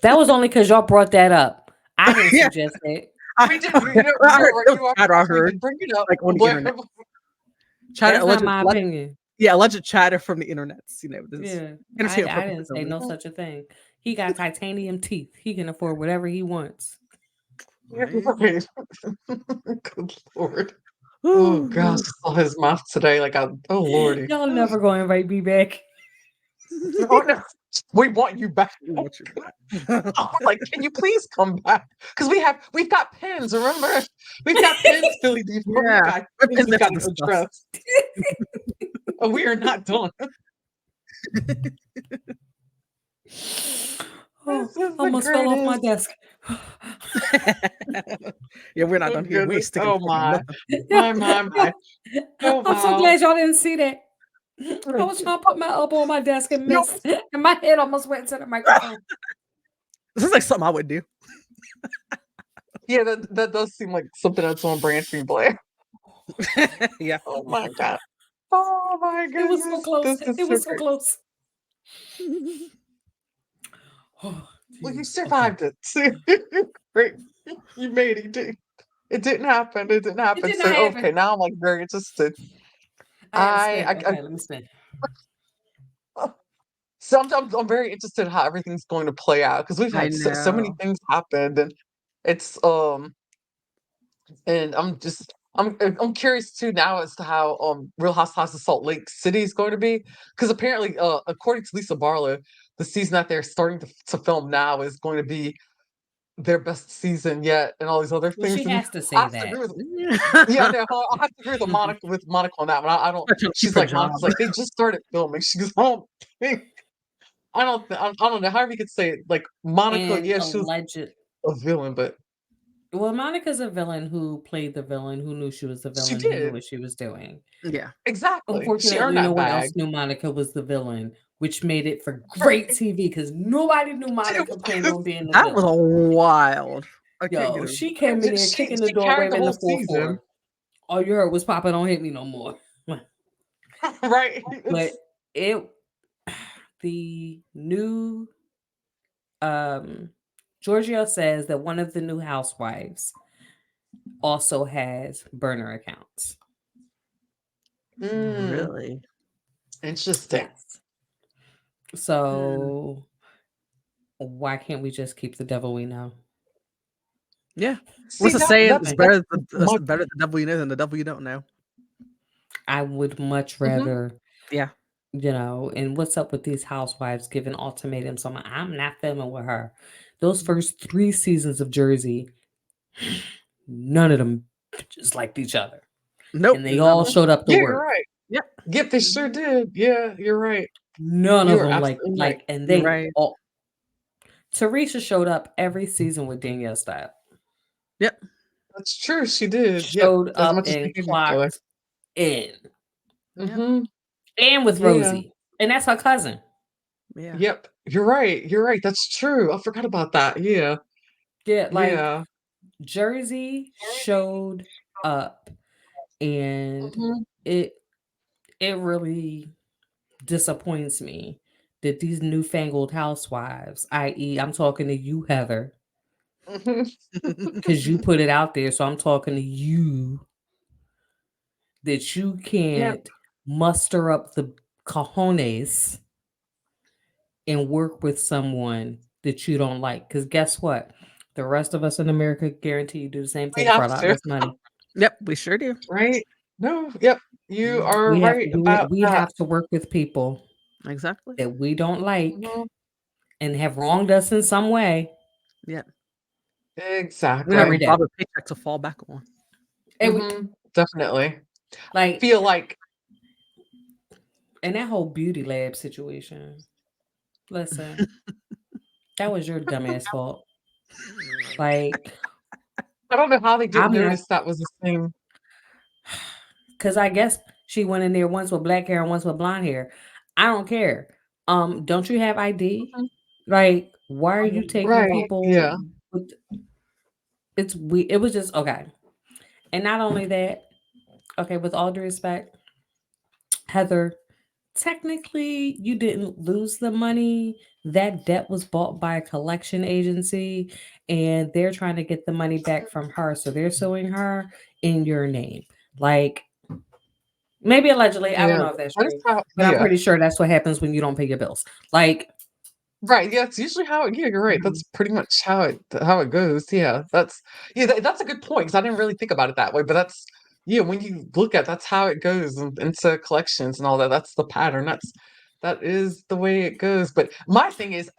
Speaker 3: That was only because y'all brought that up. I didn't
Speaker 2: Yeah,
Speaker 3: suggest it.
Speaker 1: we did.
Speaker 2: I heard
Speaker 1: Right.
Speaker 2: there was
Speaker 1: You are
Speaker 2: chatter I
Speaker 1: correct. We
Speaker 2: heard
Speaker 1: did bring it up.
Speaker 2: like on the internet. Chatter,
Speaker 3: That's not
Speaker 2: alleged,
Speaker 3: my opinion.
Speaker 2: yeah, alleged chatter from the internet. You know, this
Speaker 3: Yeah,
Speaker 2: entertainment
Speaker 3: I
Speaker 2: purposes
Speaker 3: didn't say
Speaker 2: only.
Speaker 3: no such a thing. He got titanium teeth. He can afford whatever he wants.
Speaker 1: Right. Good Lord. Oh gosh,
Speaker 2: Ooh.
Speaker 1: I saw his mouth today. Oh Lordy.
Speaker 3: Y'all never gonna invite me back.
Speaker 1: Oh no. We want you back.
Speaker 2: We want you back.
Speaker 1: Oh, like, can you please come back? Because we've got pins, remember? We've got pins, Philly.Diva. We've
Speaker 2: Yeah,
Speaker 1: got
Speaker 2: we're
Speaker 1: things
Speaker 2: pins
Speaker 1: we've
Speaker 2: left
Speaker 1: got
Speaker 2: to
Speaker 1: to
Speaker 2: discuss.
Speaker 1: address. We are not done.
Speaker 3: Oh,
Speaker 1: This is the
Speaker 3: almost fell off my
Speaker 1: greatest.
Speaker 3: desk.
Speaker 2: Yeah, we're not
Speaker 1: Oh
Speaker 2: done here. We ain't
Speaker 1: goodness.
Speaker 2: sticking
Speaker 1: Oh
Speaker 2: forward in
Speaker 1: my.
Speaker 2: nothing.
Speaker 1: My. Oh
Speaker 3: I'm so
Speaker 1: wow.
Speaker 3: glad y'all didn't see that. I was trying to put my elbow on my desk and
Speaker 1: No.
Speaker 3: missed, and my head almost went into the microphone.
Speaker 2: This is like something I would do.
Speaker 1: Yeah, that does seem like something that's on brand for you, Blair.
Speaker 2: Yeah.
Speaker 1: Oh my god. Oh my
Speaker 3: It was so
Speaker 1: goodness.
Speaker 3: close.
Speaker 1: This is
Speaker 3: It
Speaker 1: so
Speaker 3: was so
Speaker 1: great.
Speaker 3: close. Oh,
Speaker 1: Well, you
Speaker 3: Jesus. Okay.
Speaker 1: survived it. Great. You made it. It didn't happen. It didn't
Speaker 3: It
Speaker 1: happen.
Speaker 3: did not
Speaker 1: So
Speaker 3: happen.
Speaker 1: okay, now I'm like very interested.
Speaker 3: I gotta spin. Okay, let me spin.
Speaker 1: So I'm very interested in how everything's going to play out because we've
Speaker 2: I
Speaker 1: had so many
Speaker 2: know.
Speaker 1: things happened and it's and I'm curious too now as to how Real Housewives of Salt Lake City is going to be because apparently according to Lisa Barlow the season that they're starting to film now is going to be their best season yet and all these other
Speaker 3: Well, she
Speaker 1: things and
Speaker 3: has to
Speaker 1: I
Speaker 3: say
Speaker 1: have to agree
Speaker 3: that.
Speaker 1: with yeah no I have to agree with Monica on that one I don't
Speaker 2: I'm trying to keep
Speaker 1: she's
Speaker 2: her
Speaker 1: like
Speaker 2: job.
Speaker 1: Monica's like they just started filming she goes I don't know however you could say it like Monica
Speaker 3: And
Speaker 1: yeah she was
Speaker 3: alleged.
Speaker 1: a villain but
Speaker 3: Well, Monica's a villain who played the villain, who knew she was the
Speaker 1: she
Speaker 3: villain, who knew
Speaker 1: did
Speaker 3: what she was doing.
Speaker 2: Yeah.
Speaker 1: exactly she earned
Speaker 3: Unfortunately, no
Speaker 1: that
Speaker 3: one else
Speaker 1: bag.
Speaker 3: knew Monica was the villain, which made it for great TV because nobody knew Monica planned on being the
Speaker 2: That was
Speaker 3: villain.
Speaker 2: a wild. I can't get
Speaker 3: Yo,
Speaker 2: over
Speaker 3: she came in there kicking the
Speaker 1: She
Speaker 3: door,
Speaker 1: carried the
Speaker 3: waving
Speaker 1: whole
Speaker 3: the
Speaker 1: season
Speaker 3: 4-4. All you heard was Papa don't hit me no more.
Speaker 1: right
Speaker 3: But
Speaker 1: it's
Speaker 3: it the new Giorgio says that one of the new housewives also has burner accounts.
Speaker 1: mm,
Speaker 2: really.
Speaker 1: interesting
Speaker 3: Yes. So why can't we just keep the devil we know?
Speaker 2: Yeah.
Speaker 1: See,
Speaker 2: What's the saying?
Speaker 1: that's
Speaker 2: It's
Speaker 3: Like,
Speaker 2: better
Speaker 1: my.
Speaker 2: the devil you know than the devil you don't know.
Speaker 3: I would much
Speaker 1: Mhm,
Speaker 3: rather,
Speaker 2: Yeah.
Speaker 3: and what's up with these housewives giving ultimatums? I'm not filming with her. Those first 3 seasons of Jersey, none of them just liked each other.
Speaker 2: Nope.
Speaker 3: And they
Speaker 2: None
Speaker 3: all
Speaker 2: of
Speaker 1: mhm.
Speaker 3: showed up to
Speaker 1: Yeah, you're
Speaker 3: work.
Speaker 1: right.
Speaker 2: Yep.
Speaker 1: Yep, they sure did. Yeah, you're right.
Speaker 3: None
Speaker 1: You
Speaker 3: of
Speaker 1: are
Speaker 3: them
Speaker 1: absolutely right.
Speaker 3: and
Speaker 2: You're
Speaker 3: they
Speaker 2: right.
Speaker 3: all Teresa showed up every season with Danielle Style.
Speaker 2: Yep.
Speaker 1: That's true, she did. Yep,
Speaker 3: Showed
Speaker 1: as
Speaker 3: up
Speaker 1: much as they
Speaker 3: and
Speaker 1: hated each other.
Speaker 3: clocked in.
Speaker 2: Yep.
Speaker 1: Mhm.
Speaker 3: And with
Speaker 1: Yeah.
Speaker 3: Rosie. And that's her cousin.
Speaker 2: Yeah.
Speaker 1: Yep. You're right. You're right. That's true. I forgot about that. Yeah.
Speaker 3: Yeah, like
Speaker 1: Yeah.
Speaker 3: Jersey showed up and
Speaker 1: Mhm.
Speaker 3: it it really disappoints me that these newfangled housewives, i.e., I'm talking to you, Heather,
Speaker 1: Mhm.
Speaker 3: because you put it out there. So I'm talking to you that you
Speaker 1: Yep.
Speaker 3: can't muster up the cojones and work with someone that you don't like. Because guess what? The rest of us in America guarantee you do the same
Speaker 1: We
Speaker 3: thing for
Speaker 1: have
Speaker 3: a lot
Speaker 1: to,
Speaker 3: less money.
Speaker 2: Yep. We sure do.
Speaker 1: right? No, yep. You are
Speaker 3: We have
Speaker 1: right
Speaker 3: to do it.
Speaker 1: about
Speaker 3: We
Speaker 1: that.
Speaker 3: have to work with people
Speaker 2: Exactly.
Speaker 3: that we don't like
Speaker 1: Mhm.
Speaker 3: and have wronged us in some way
Speaker 2: Yep. We have
Speaker 3: every
Speaker 2: a
Speaker 1: Exactly.
Speaker 3: day.
Speaker 2: Robert paycheck to fall back on.
Speaker 3: And we,
Speaker 1: Definitely. I
Speaker 3: like,
Speaker 1: feel like
Speaker 3: and that whole beauty lab situation. Listen, that was your dumbass fault. Like,
Speaker 1: I don't know how they didn't
Speaker 3: I'm not,
Speaker 1: notice that was the same.
Speaker 3: because I guess she went in there once with black hair and once with blonde hair. I don't care. Don't you have ID?
Speaker 1: Mhm.
Speaker 3: Like, why are you taking
Speaker 1: Right.
Speaker 3: people
Speaker 1: Yeah.
Speaker 3: with, it's we it was just okay. And not only that, okay, with all due respect, Heather, technically you didn't lose the money. That debt was bought by a collection agency and they're trying to get the money back from her. So they're suing her in your name. Like, maybe allegedly, I don't
Speaker 1: Yeah.
Speaker 3: know if that's
Speaker 1: That is
Speaker 3: true,
Speaker 1: how.
Speaker 3: but I'm
Speaker 1: Yeah.
Speaker 3: pretty sure that's what happens when you don't pay your bills. Like,
Speaker 1: Right. Yeah. It's usually how. Yeah. You're right. That's
Speaker 3: mhm,
Speaker 1: pretty much how it goes. Yeah. That's a good point because I didn't really think about it that way. But that's yeah. When you look at that's how it goes into collections and all that. That's the pattern. That is the way it goes. But my thing is,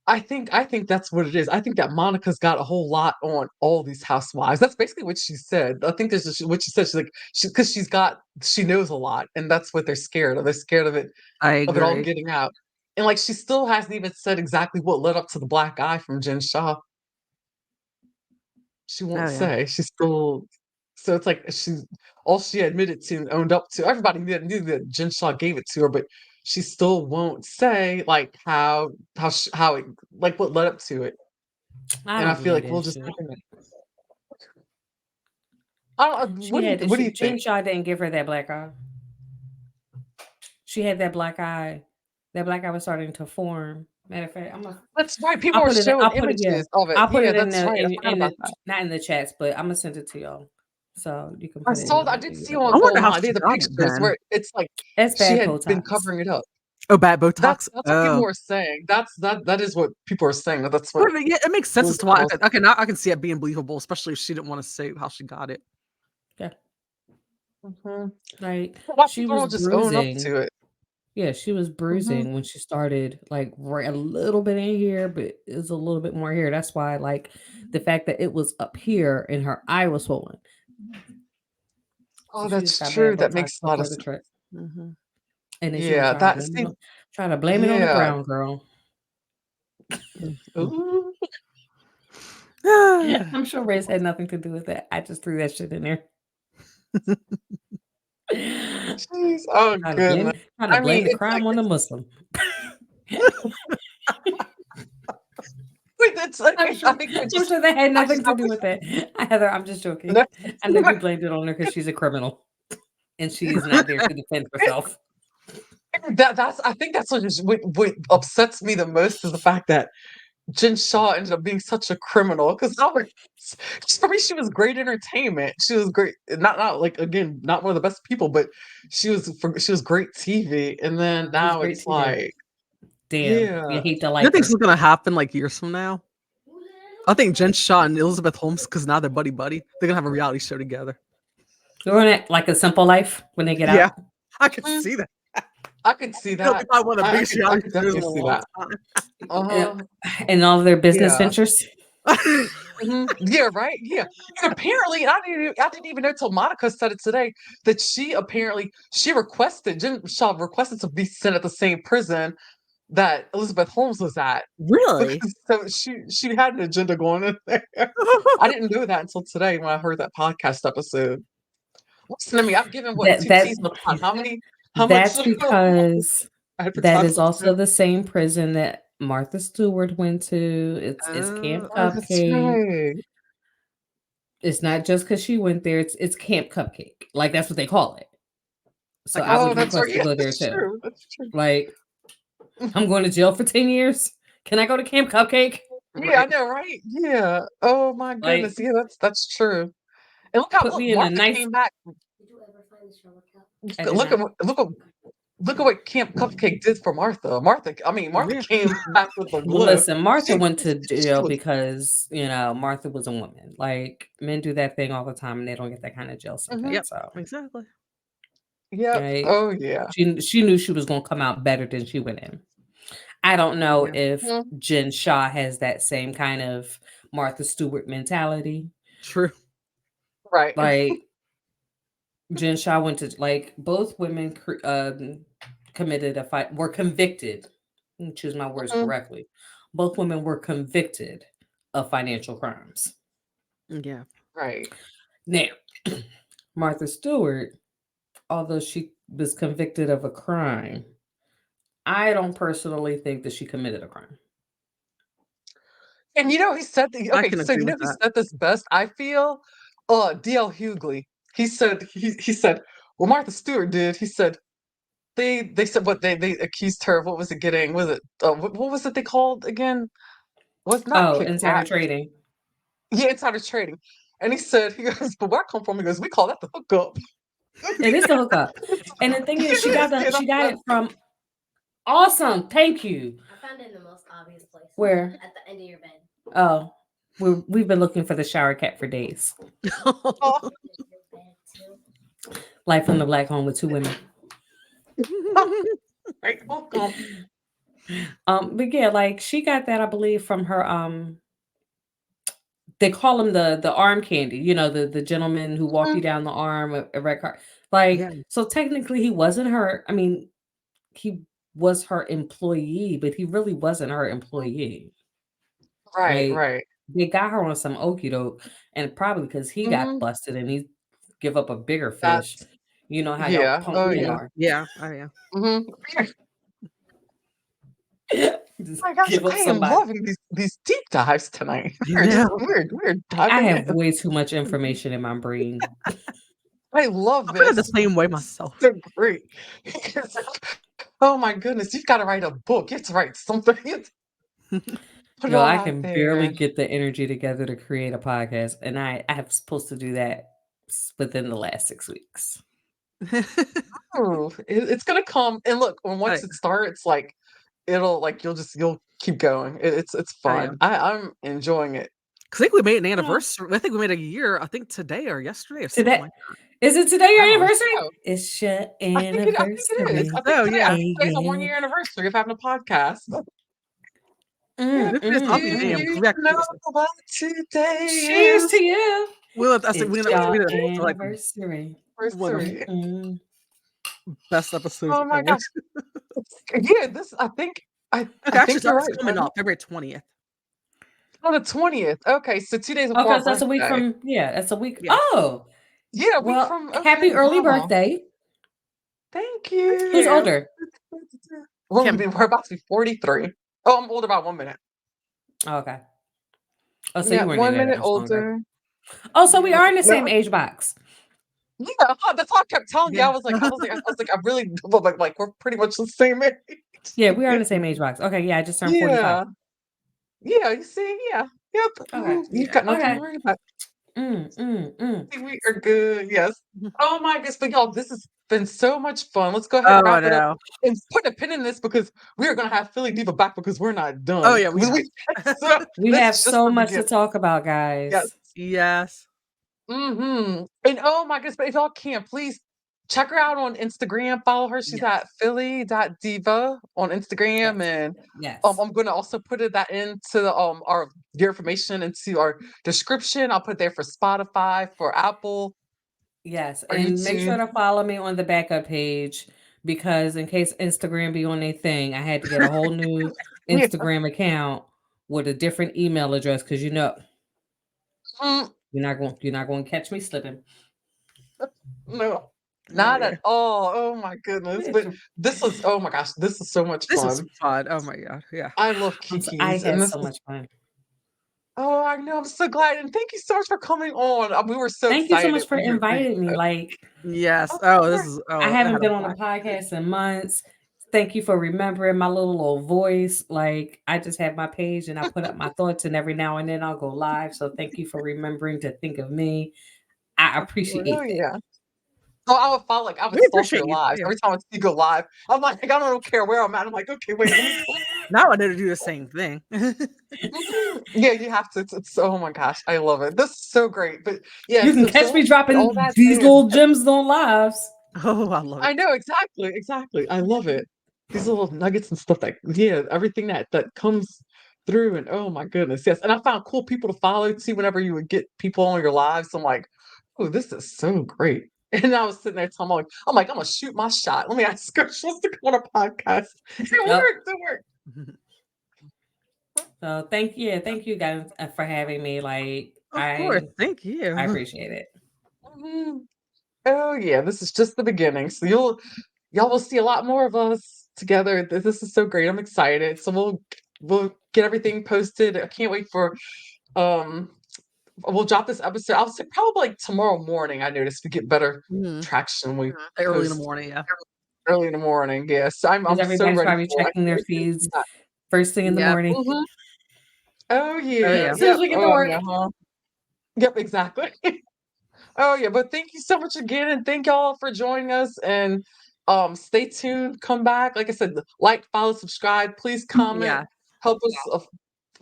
Speaker 1: I think that's what it is. I think that Monica's got a whole lot on all these housewives. That's basically what she said. I think this is what she said. She's like, because she knows a lot, and that's what they're scared of. They're scared
Speaker 2: I
Speaker 1: of it all
Speaker 2: agree.
Speaker 1: getting out. And like, she still hasn't even said exactly what led up to the black eye from Jen Shaw. She won't
Speaker 2: Oh yeah.
Speaker 1: say. She's still. So it's like all she admitted to and owned up to. Everybody knew that Jen Shaw gave it to her, but she still won't say like how it like what led up to it.
Speaker 3: I
Speaker 1: And I
Speaker 3: don't
Speaker 1: feel
Speaker 3: believe
Speaker 1: like we'll
Speaker 3: that
Speaker 1: just
Speaker 3: shit.
Speaker 1: never know. I don't.
Speaker 3: She had
Speaker 1: What do you
Speaker 3: Jen
Speaker 1: think?
Speaker 3: Shaw didn't give her that black eye. She had that black eye. That black eye was starting to form. Matter of fact,
Speaker 1: That's right. People
Speaker 3: I'll
Speaker 1: were
Speaker 3: put it.
Speaker 1: showing
Speaker 3: I'll put it. Yeah,
Speaker 1: images of it.
Speaker 3: I'll put
Speaker 1: Yeah,
Speaker 3: it in
Speaker 1: that's
Speaker 3: the
Speaker 1: right. I forgot
Speaker 3: in
Speaker 1: about
Speaker 3: the
Speaker 1: that.
Speaker 3: not in the chats, but I'm gonna send it to y'all so you can
Speaker 1: I
Speaker 3: put it in
Speaker 1: saw. I
Speaker 3: the
Speaker 1: did see
Speaker 3: whatever.
Speaker 2: I wonder how
Speaker 1: online. They
Speaker 2: she
Speaker 1: had the
Speaker 2: got it
Speaker 1: pictures
Speaker 2: then.
Speaker 1: where it's like
Speaker 3: It's
Speaker 1: she
Speaker 3: bad
Speaker 1: had been
Speaker 3: Botox.
Speaker 1: covering it up.
Speaker 2: Oh, bad
Speaker 1: That's
Speaker 2: Botox.
Speaker 1: that's what people
Speaker 2: Oh.
Speaker 1: were saying. That is what people are saying. That's what
Speaker 2: Well, yeah, it makes sense
Speaker 1: those
Speaker 2: as to why.
Speaker 1: girls.
Speaker 2: Okay, now I can see it being believable, especially if she didn't want to say how she got it.
Speaker 3: Yeah,
Speaker 1: Mhm.
Speaker 3: like
Speaker 1: Why
Speaker 3: she
Speaker 1: people
Speaker 3: was
Speaker 1: don't just own up
Speaker 3: bruising.
Speaker 1: to it?
Speaker 3: Yeah, she was
Speaker 1: Hmm.
Speaker 3: bruising when she started, like right a little bit in here, but it's a little bit more here. That's why, like, the fact that it was up here and her eye was swollen. So
Speaker 1: Oh,
Speaker 3: she just
Speaker 1: that's
Speaker 3: got
Speaker 1: true.
Speaker 3: bad
Speaker 1: That
Speaker 3: Botox
Speaker 1: makes a lot of
Speaker 3: before the
Speaker 1: sense.
Speaker 3: trip,
Speaker 2: Hmm.
Speaker 3: and then she gonna
Speaker 1: Yeah, that see.
Speaker 3: try to blame it on the
Speaker 1: Yeah.
Speaker 3: brown girl.
Speaker 1: Ooh.
Speaker 3: I'm sure race had nothing to do with that. I just threw that shit in there.
Speaker 1: Jeez. Oh goodness.
Speaker 3: Trying to
Speaker 1: I
Speaker 3: blame
Speaker 1: mean,
Speaker 3: the
Speaker 1: it's like
Speaker 3: crime on the Muslim.
Speaker 1: it's like
Speaker 3: I'm
Speaker 1: I
Speaker 3: sure.
Speaker 1: think we
Speaker 3: I'm
Speaker 1: just.
Speaker 3: sure that had
Speaker 1: I just
Speaker 3: nothing to
Speaker 1: I
Speaker 3: do with that. Heather, I'm just joking.
Speaker 1: wish.
Speaker 3: I know you blamed it on her because she's a criminal and she is not there to defend herself.
Speaker 1: That's I think that's what upsets me the most is the fact that Jen Shaw ended up being such a criminal because for me she was great entertainment. She was great, not like again not one of the best people, but she was great TV. And then
Speaker 3: It was
Speaker 1: now
Speaker 3: great
Speaker 1: it's
Speaker 3: TV.
Speaker 1: like,
Speaker 3: Damn, you
Speaker 1: yeah,
Speaker 3: hate to
Speaker 2: You
Speaker 3: like
Speaker 2: think
Speaker 3: her.
Speaker 2: what's gonna happen like years from now? I think Jen Shaw and Elizabeth Holmes, because now they're buddy buddy, they're gonna have a reality show together.
Speaker 3: You're in it like A Simple Life when they get
Speaker 2: Yeah,
Speaker 3: out.
Speaker 2: I could
Speaker 1: Mm,
Speaker 2: see that.
Speaker 1: I could see
Speaker 2: It'll be
Speaker 1: that.
Speaker 2: probably one of the
Speaker 1: I, I
Speaker 2: biggest
Speaker 1: could I
Speaker 2: reality
Speaker 1: could
Speaker 2: shows in
Speaker 1: definitely
Speaker 2: a
Speaker 1: see
Speaker 2: long
Speaker 1: that.
Speaker 2: time.
Speaker 1: Uh-huh.
Speaker 3: And all of their business
Speaker 1: Yeah.
Speaker 3: ventures.
Speaker 1: Yeah, right. Yeah, and apparently, I didn't even know till Monica said it today that Jen Shaw requested to be sent at the same prison that Elizabeth Holmes was at.
Speaker 2: Really?
Speaker 1: Because so she had an agenda going in there. I didn't know that until today when I heard that podcast episode. Listen to me. I've given what
Speaker 3: That
Speaker 1: two
Speaker 3: that
Speaker 1: T's in the pot? How much
Speaker 3: that's because that is
Speaker 1: advertising?
Speaker 3: also the same prison that Martha Stewart went to. It's Camp
Speaker 1: Oh, that's
Speaker 3: Cupcake.
Speaker 1: right.
Speaker 3: It's not just because she went there. It's Camp Cupcake. Like that's what they call it. So
Speaker 2: Like
Speaker 3: I
Speaker 1: Oh,
Speaker 3: would
Speaker 1: that's right.
Speaker 3: request to
Speaker 1: Yeah,
Speaker 3: go there
Speaker 1: that's
Speaker 3: too.
Speaker 1: true. That's true.
Speaker 3: Like I'm going to jail for 10 years. Can I go to Camp Cupcake?
Speaker 1: Yeah, I
Speaker 2: right.
Speaker 1: know, right? Yeah. Oh my goodness.
Speaker 3: Like
Speaker 1: Yeah, that's true. And
Speaker 3: put
Speaker 1: look,
Speaker 3: me in a
Speaker 1: Martha
Speaker 3: nice.
Speaker 1: came back.
Speaker 4: Did you ever find the shower cap?
Speaker 3: I did
Speaker 1: Look at
Speaker 3: not.
Speaker 1: what Camp Cupcake did for Martha. Martha
Speaker 2: Yeah.
Speaker 1: came back with the
Speaker 3: Well,
Speaker 1: glue.
Speaker 3: listen, Martha
Speaker 1: She,
Speaker 3: went to
Speaker 1: she
Speaker 3: jail
Speaker 1: was,
Speaker 3: because, Martha was a woman. Like, men do that thing all the time and they don't get that kind of jail
Speaker 1: mhm,
Speaker 3: sentence.
Speaker 2: Yep.
Speaker 3: So,
Speaker 2: Exactly.
Speaker 1: yep.
Speaker 3: right.
Speaker 1: Oh yeah.
Speaker 3: She knew she was going to come out better than she went in. I don't know
Speaker 2: Yeah.
Speaker 3: if
Speaker 1: Mhm,
Speaker 3: Jen Shaw has that same kind of Martha Stewart mentality.
Speaker 2: True.
Speaker 1: right.
Speaker 3: Like, Jen Shaw went to, like, both women committed a fight, were convicted. Let me choose my words
Speaker 1: Mhm,
Speaker 3: correctly. Both women were convicted of financial crimes.
Speaker 2: Yeah.
Speaker 1: right.
Speaker 3: Now, Martha Stewart, although she was convicted of a crime, I don't personally think that she committed a crime.
Speaker 1: And he said that,
Speaker 2: I
Speaker 1: okay,
Speaker 2: can
Speaker 1: so
Speaker 2: agree with
Speaker 1: he
Speaker 2: that.
Speaker 1: said this best, I feel. DL Hughley. He said, well, Martha Stewart did. He said they said what they accused her of. What was it getting? Was it what was it they called again? Was not
Speaker 3: Oh, insider
Speaker 1: kickback.
Speaker 3: trading.
Speaker 1: Yeah, insider trading. And he goes, but where I come from, he goes, we call that the hookup.
Speaker 3: It is the hookup. And the thing is,
Speaker 1: It is. Yeah,
Speaker 3: she
Speaker 1: that's
Speaker 3: got
Speaker 1: what
Speaker 3: it from awesome. Thank you.
Speaker 4: I found it in the most obvious place.
Speaker 3: Where?
Speaker 4: At the end of your bed.
Speaker 3: Oh, we've been looking for the shower cap for days.
Speaker 1: oh,
Speaker 4: Your bed too.
Speaker 3: Life from the Black Home with two women.
Speaker 1: right, welcome.
Speaker 3: But yeah, like she got that, I believe, from her they call him the arm candy, the gentleman who walk you
Speaker 1: Mhm,
Speaker 3: down the arm, a red car. Like,
Speaker 2: Yeah.
Speaker 3: so technically he wasn't her. I mean, he was her employee, but he really wasn't her employee.
Speaker 1: right,
Speaker 3: Like
Speaker 1: right.
Speaker 3: they got her on some okey doke, and probably because he got
Speaker 1: Hmm.
Speaker 3: busted and he give up a bigger fish.
Speaker 1: That's
Speaker 3: You know how y'all
Speaker 1: yeah.
Speaker 3: punk
Speaker 1: Oh
Speaker 3: men
Speaker 1: yeah.
Speaker 3: are.
Speaker 2: Yeah. Oh yeah.
Speaker 1: Hmm.
Speaker 3: Just
Speaker 1: My gosh,
Speaker 3: give up
Speaker 1: I am
Speaker 3: somebody.
Speaker 1: loving these deep dives tonight.
Speaker 2: I
Speaker 1: We're just
Speaker 2: know.
Speaker 1: we're
Speaker 3: I
Speaker 1: diving
Speaker 3: have
Speaker 1: in.
Speaker 3: way too much information in my brain.
Speaker 1: I love
Speaker 2: I feel the
Speaker 1: this.
Speaker 2: same way myself.
Speaker 1: So great. Oh my goodness, you've got to write a book. You have to write something. You have to put it
Speaker 3: Yo,
Speaker 1: all
Speaker 3: I
Speaker 1: out
Speaker 3: can barely
Speaker 1: there.
Speaker 3: get the energy together to create a podcast, and I have supposed to do that within the last 6 weeks.
Speaker 1: Oh, it's gonna come. And look, once
Speaker 2: I,
Speaker 1: it starts, like you'll keep going. It's
Speaker 2: I am.
Speaker 1: fun. I'm enjoying it.
Speaker 2: I think we made an
Speaker 1: Yeah.
Speaker 2: anniversary. I think we made a year. I think today or yesterday or something
Speaker 3: Today,
Speaker 2: like
Speaker 3: is it today your
Speaker 2: that.
Speaker 3: anniversary?
Speaker 1: So,
Speaker 3: It's your
Speaker 1: I think it is.
Speaker 3: anniversary.
Speaker 1: I think
Speaker 2: So yeah,
Speaker 1: today's a
Speaker 3: Yeah.
Speaker 1: 1 year anniversary of having a podcast.
Speaker 3: Mm,
Speaker 1: If
Speaker 2: if it is,
Speaker 3: mm,
Speaker 2: I'll
Speaker 1: you
Speaker 2: be damned.
Speaker 3: mm.
Speaker 2: Because we actually,
Speaker 1: know what today
Speaker 3: Cheers
Speaker 1: is.
Speaker 3: to you.
Speaker 2: I said
Speaker 3: It's
Speaker 2: we
Speaker 3: your
Speaker 2: did like
Speaker 3: anniversary.
Speaker 2: one of
Speaker 1: Anniversary.
Speaker 3: Mm-mm.
Speaker 2: the best episodes
Speaker 1: Oh my
Speaker 2: ever.
Speaker 1: gosh. Yeah, I
Speaker 2: Okay, actually,
Speaker 1: think you're
Speaker 2: it's
Speaker 1: right,
Speaker 2: coming
Speaker 1: buddy.
Speaker 2: up February 20th.
Speaker 1: On the 20th. Okay, so 2 days
Speaker 3: Okay,
Speaker 1: before our
Speaker 3: so that's a week
Speaker 1: birthday.
Speaker 3: from, that's a week.
Speaker 2: Yeah.
Speaker 3: Oh,
Speaker 1: Yeah, a week
Speaker 3: well,
Speaker 1: from, okay,
Speaker 3: happy early
Speaker 1: wow.
Speaker 3: birthday.
Speaker 1: Thank
Speaker 3: Who's
Speaker 1: you.
Speaker 3: older?
Speaker 2: Kim.
Speaker 1: We're about to be 43. Oh, I'm older by 1 minute.
Speaker 3: Oh, okay. Oh, so
Speaker 1: Yeah,
Speaker 3: you weren't in
Speaker 1: 1
Speaker 3: there that
Speaker 1: minute
Speaker 3: much longer.
Speaker 1: older.
Speaker 3: Oh, so we are in the
Speaker 1: No,
Speaker 3: same age box.
Speaker 1: yeah, that's why I kept telling you.
Speaker 2: Yeah.
Speaker 1: I really like we're pretty much the same age.
Speaker 3: Yeah, we are in the same age box. Okay, yeah, I just turned 45.
Speaker 1: Yeah. Yeah, you see, yeah, yep.
Speaker 3: Okay.
Speaker 1: You've
Speaker 2: Yeah.
Speaker 1: got nothing to
Speaker 3: Okay.
Speaker 1: worry about.
Speaker 3: Mm.
Speaker 1: We are good. Yes. Oh my goodness, but y'all, this has been so much fun. Let's go ahead and
Speaker 2: Oh
Speaker 1: wrap it up
Speaker 2: no.
Speaker 1: and put a pin in this because we are gonna have Philly.Diva back because we're not
Speaker 2: Oh
Speaker 1: done.
Speaker 2: yeah, we have.
Speaker 1: So
Speaker 3: We
Speaker 1: this
Speaker 3: have
Speaker 1: is just
Speaker 3: so
Speaker 1: the
Speaker 3: much to
Speaker 1: beginning.
Speaker 3: talk about,
Speaker 1: Yes.
Speaker 3: guys.
Speaker 2: Yes.
Speaker 1: And oh my goodness, but if y'all can, please check her out on Instagram. Follow her. She's
Speaker 2: Yes.
Speaker 1: at Philly.Diva on Instagram.
Speaker 3: Yes.
Speaker 1: And
Speaker 3: Yes.
Speaker 1: I'm gonna also that into the our your information into our description. I'll put there for Spotify, for Apple,
Speaker 3: Yes.
Speaker 1: or
Speaker 3: And make sure
Speaker 1: YouTube.
Speaker 3: to follow me on the backup page because in case Instagram be on a thing, I had to get a whole new
Speaker 1: Yeah.
Speaker 3: Instagram account with a different email address because
Speaker 1: Mm,
Speaker 3: you're not going to catch me slipping.
Speaker 1: no.
Speaker 2: Oh
Speaker 1: Not
Speaker 2: yeah.
Speaker 1: at all. Oh my goodness. But this was oh my gosh, this is so much
Speaker 2: This was
Speaker 1: fun.
Speaker 2: fun. Oh my god. Yeah.
Speaker 1: I love
Speaker 3: I
Speaker 1: Kiki's and
Speaker 3: had
Speaker 1: this
Speaker 3: so
Speaker 1: is
Speaker 3: much fun.
Speaker 1: oh I know, I'm so glad and thank you so much for coming on. We were so
Speaker 3: Thank you so
Speaker 1: excited
Speaker 3: much for
Speaker 1: when you agreed.
Speaker 3: inviting me. Like,
Speaker 2: Yes.
Speaker 1: Of
Speaker 2: Oh, this
Speaker 1: course.
Speaker 2: is.
Speaker 3: I
Speaker 2: Oh, I
Speaker 3: haven't
Speaker 2: had a
Speaker 3: been on a
Speaker 2: blast.
Speaker 3: podcast in months. Thank you for remembering my little voice. Like, I just have my page and I put up my thoughts, and every now and then I'll go live. So, thank you for remembering to think of me. I
Speaker 2: Of course.
Speaker 1: Oh
Speaker 3: appreciate that.
Speaker 1: yeah. Oh, I would follow, like, I
Speaker 2: We
Speaker 1: would stalk your
Speaker 2: appreciate you
Speaker 1: lives.
Speaker 2: too.
Speaker 1: Every time I see you go live, I'm like, I don't care where I'm at. I'm like, okay, wait, let me go.
Speaker 2: Now I need to do the same thing.
Speaker 1: Yeah, you have to. It's oh my gosh, I love it. This is so great. But yeah,
Speaker 3: You can
Speaker 1: so
Speaker 3: catch me
Speaker 1: all
Speaker 3: dropping
Speaker 1: that
Speaker 3: these
Speaker 1: said,
Speaker 3: little gems on lives.
Speaker 2: Oh, I love
Speaker 1: I
Speaker 2: it.
Speaker 1: know exactly. I love it. These little nuggets and stuff that yeah, everything that comes through and oh my goodness, yes. And I found cool people to follow too whenever you would get people on your lives. I'm like, oh, this is so great. And I was sitting there telling I'm like, I'm gonna shoot my shot. Let me ask her. She wants to come on a podcast. It
Speaker 3: Yep.
Speaker 1: worked. It worked.
Speaker 3: So thank you guys for having me. Like
Speaker 2: Of course. Thank
Speaker 3: I
Speaker 2: you.
Speaker 3: appreciate it.
Speaker 1: Mhm. Oh yeah, this is just the beginning. So y'all will see a lot more of us together. This is so great. I'm excited. So we'll get everything posted. I can't wait for um we'll drop this episode. I'll say probably like tomorrow morning. I noticed we get better
Speaker 2: Mhm.
Speaker 1: traction when we
Speaker 2: Like early in the
Speaker 1: post
Speaker 2: morning. Yeah.
Speaker 1: early in the morning. Yes,
Speaker 3: Because
Speaker 1: I'm so
Speaker 3: everybody's
Speaker 1: ready
Speaker 3: probably
Speaker 1: for it. I
Speaker 3: checking
Speaker 1: can't
Speaker 3: their
Speaker 1: wait to
Speaker 3: feeds
Speaker 1: do that.
Speaker 3: first thing in the
Speaker 2: Yep.
Speaker 3: morning.
Speaker 1: Mhm. Oh
Speaker 2: Oh
Speaker 1: yeah,
Speaker 2: yeah.
Speaker 3: As soon as
Speaker 1: yep.
Speaker 3: we get to
Speaker 1: Oh
Speaker 3: work.
Speaker 1: yeah, huh? Yep, exactly. Oh yeah, but thank you so much again, and thank y'all for joining us. And stay tuned. Come back. Like I said, like, follow, subscribe. Please comment.
Speaker 2: Yeah.
Speaker 1: Help us a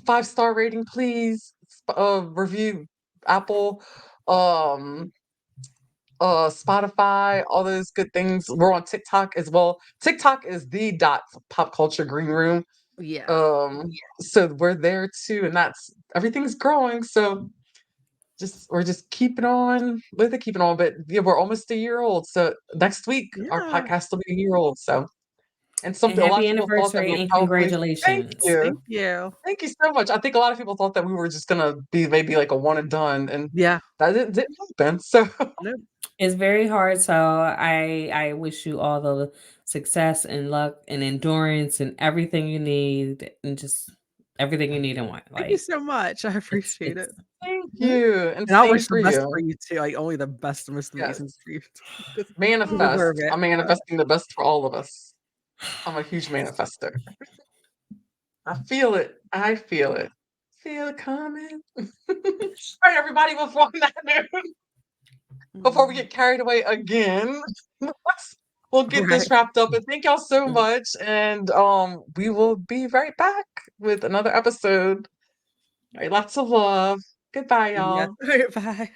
Speaker 1: 5-star rating, please. Review Apple, um, Spotify, all those good things. We're on TikTok as well. TikTok is the dot pop culture green room.
Speaker 2: Yeah.
Speaker 1: Um, so we're there too, and that's everything's growing. So we're just keeping on with it, keeping on. But yeah, we're almost a year old. So next week our
Speaker 2: Yeah.
Speaker 1: podcast will be a year old. So and
Speaker 3: And
Speaker 1: something a lot
Speaker 3: happy
Speaker 1: of people thought that we
Speaker 3: anniversary
Speaker 1: were
Speaker 3: and
Speaker 1: probably thank
Speaker 3: congratulations.
Speaker 1: you.
Speaker 2: Thank you.
Speaker 1: Thank you so much. I think a lot of people thought that we were just gonna be maybe like a one and done, and
Speaker 2: Yeah.
Speaker 1: that didn't happen. So
Speaker 2: Nope.
Speaker 3: It's very hard, so I wish you all the success and luck and endurance and everything you need and just everything you need and want.
Speaker 2: Thank you
Speaker 3: Like
Speaker 2: so much. I appreciate
Speaker 3: it's
Speaker 2: it.
Speaker 1: thank
Speaker 2: Mhm.
Speaker 1: you, and
Speaker 2: And I
Speaker 1: same
Speaker 2: wish the
Speaker 1: for
Speaker 2: best for
Speaker 1: you.
Speaker 2: you too. Like only the best, the most
Speaker 1: Yes,
Speaker 2: amazing for you too. 'Cause you deserve
Speaker 1: manifest.
Speaker 2: it.
Speaker 1: I'm manifesting the best for all of us. I'm a huge manifester. I feel it. I feel it. Feel it coming. All right, everybody. Before that note, before we
Speaker 2: Mm.
Speaker 1: get carried away again, we'll get
Speaker 2: Right.
Speaker 1: this wrapped up. And thank y'all so much. And we will be right back with another episode. All right, lots of love. Goodbye,
Speaker 2: Yeah.
Speaker 1: y'all.
Speaker 2: Bye.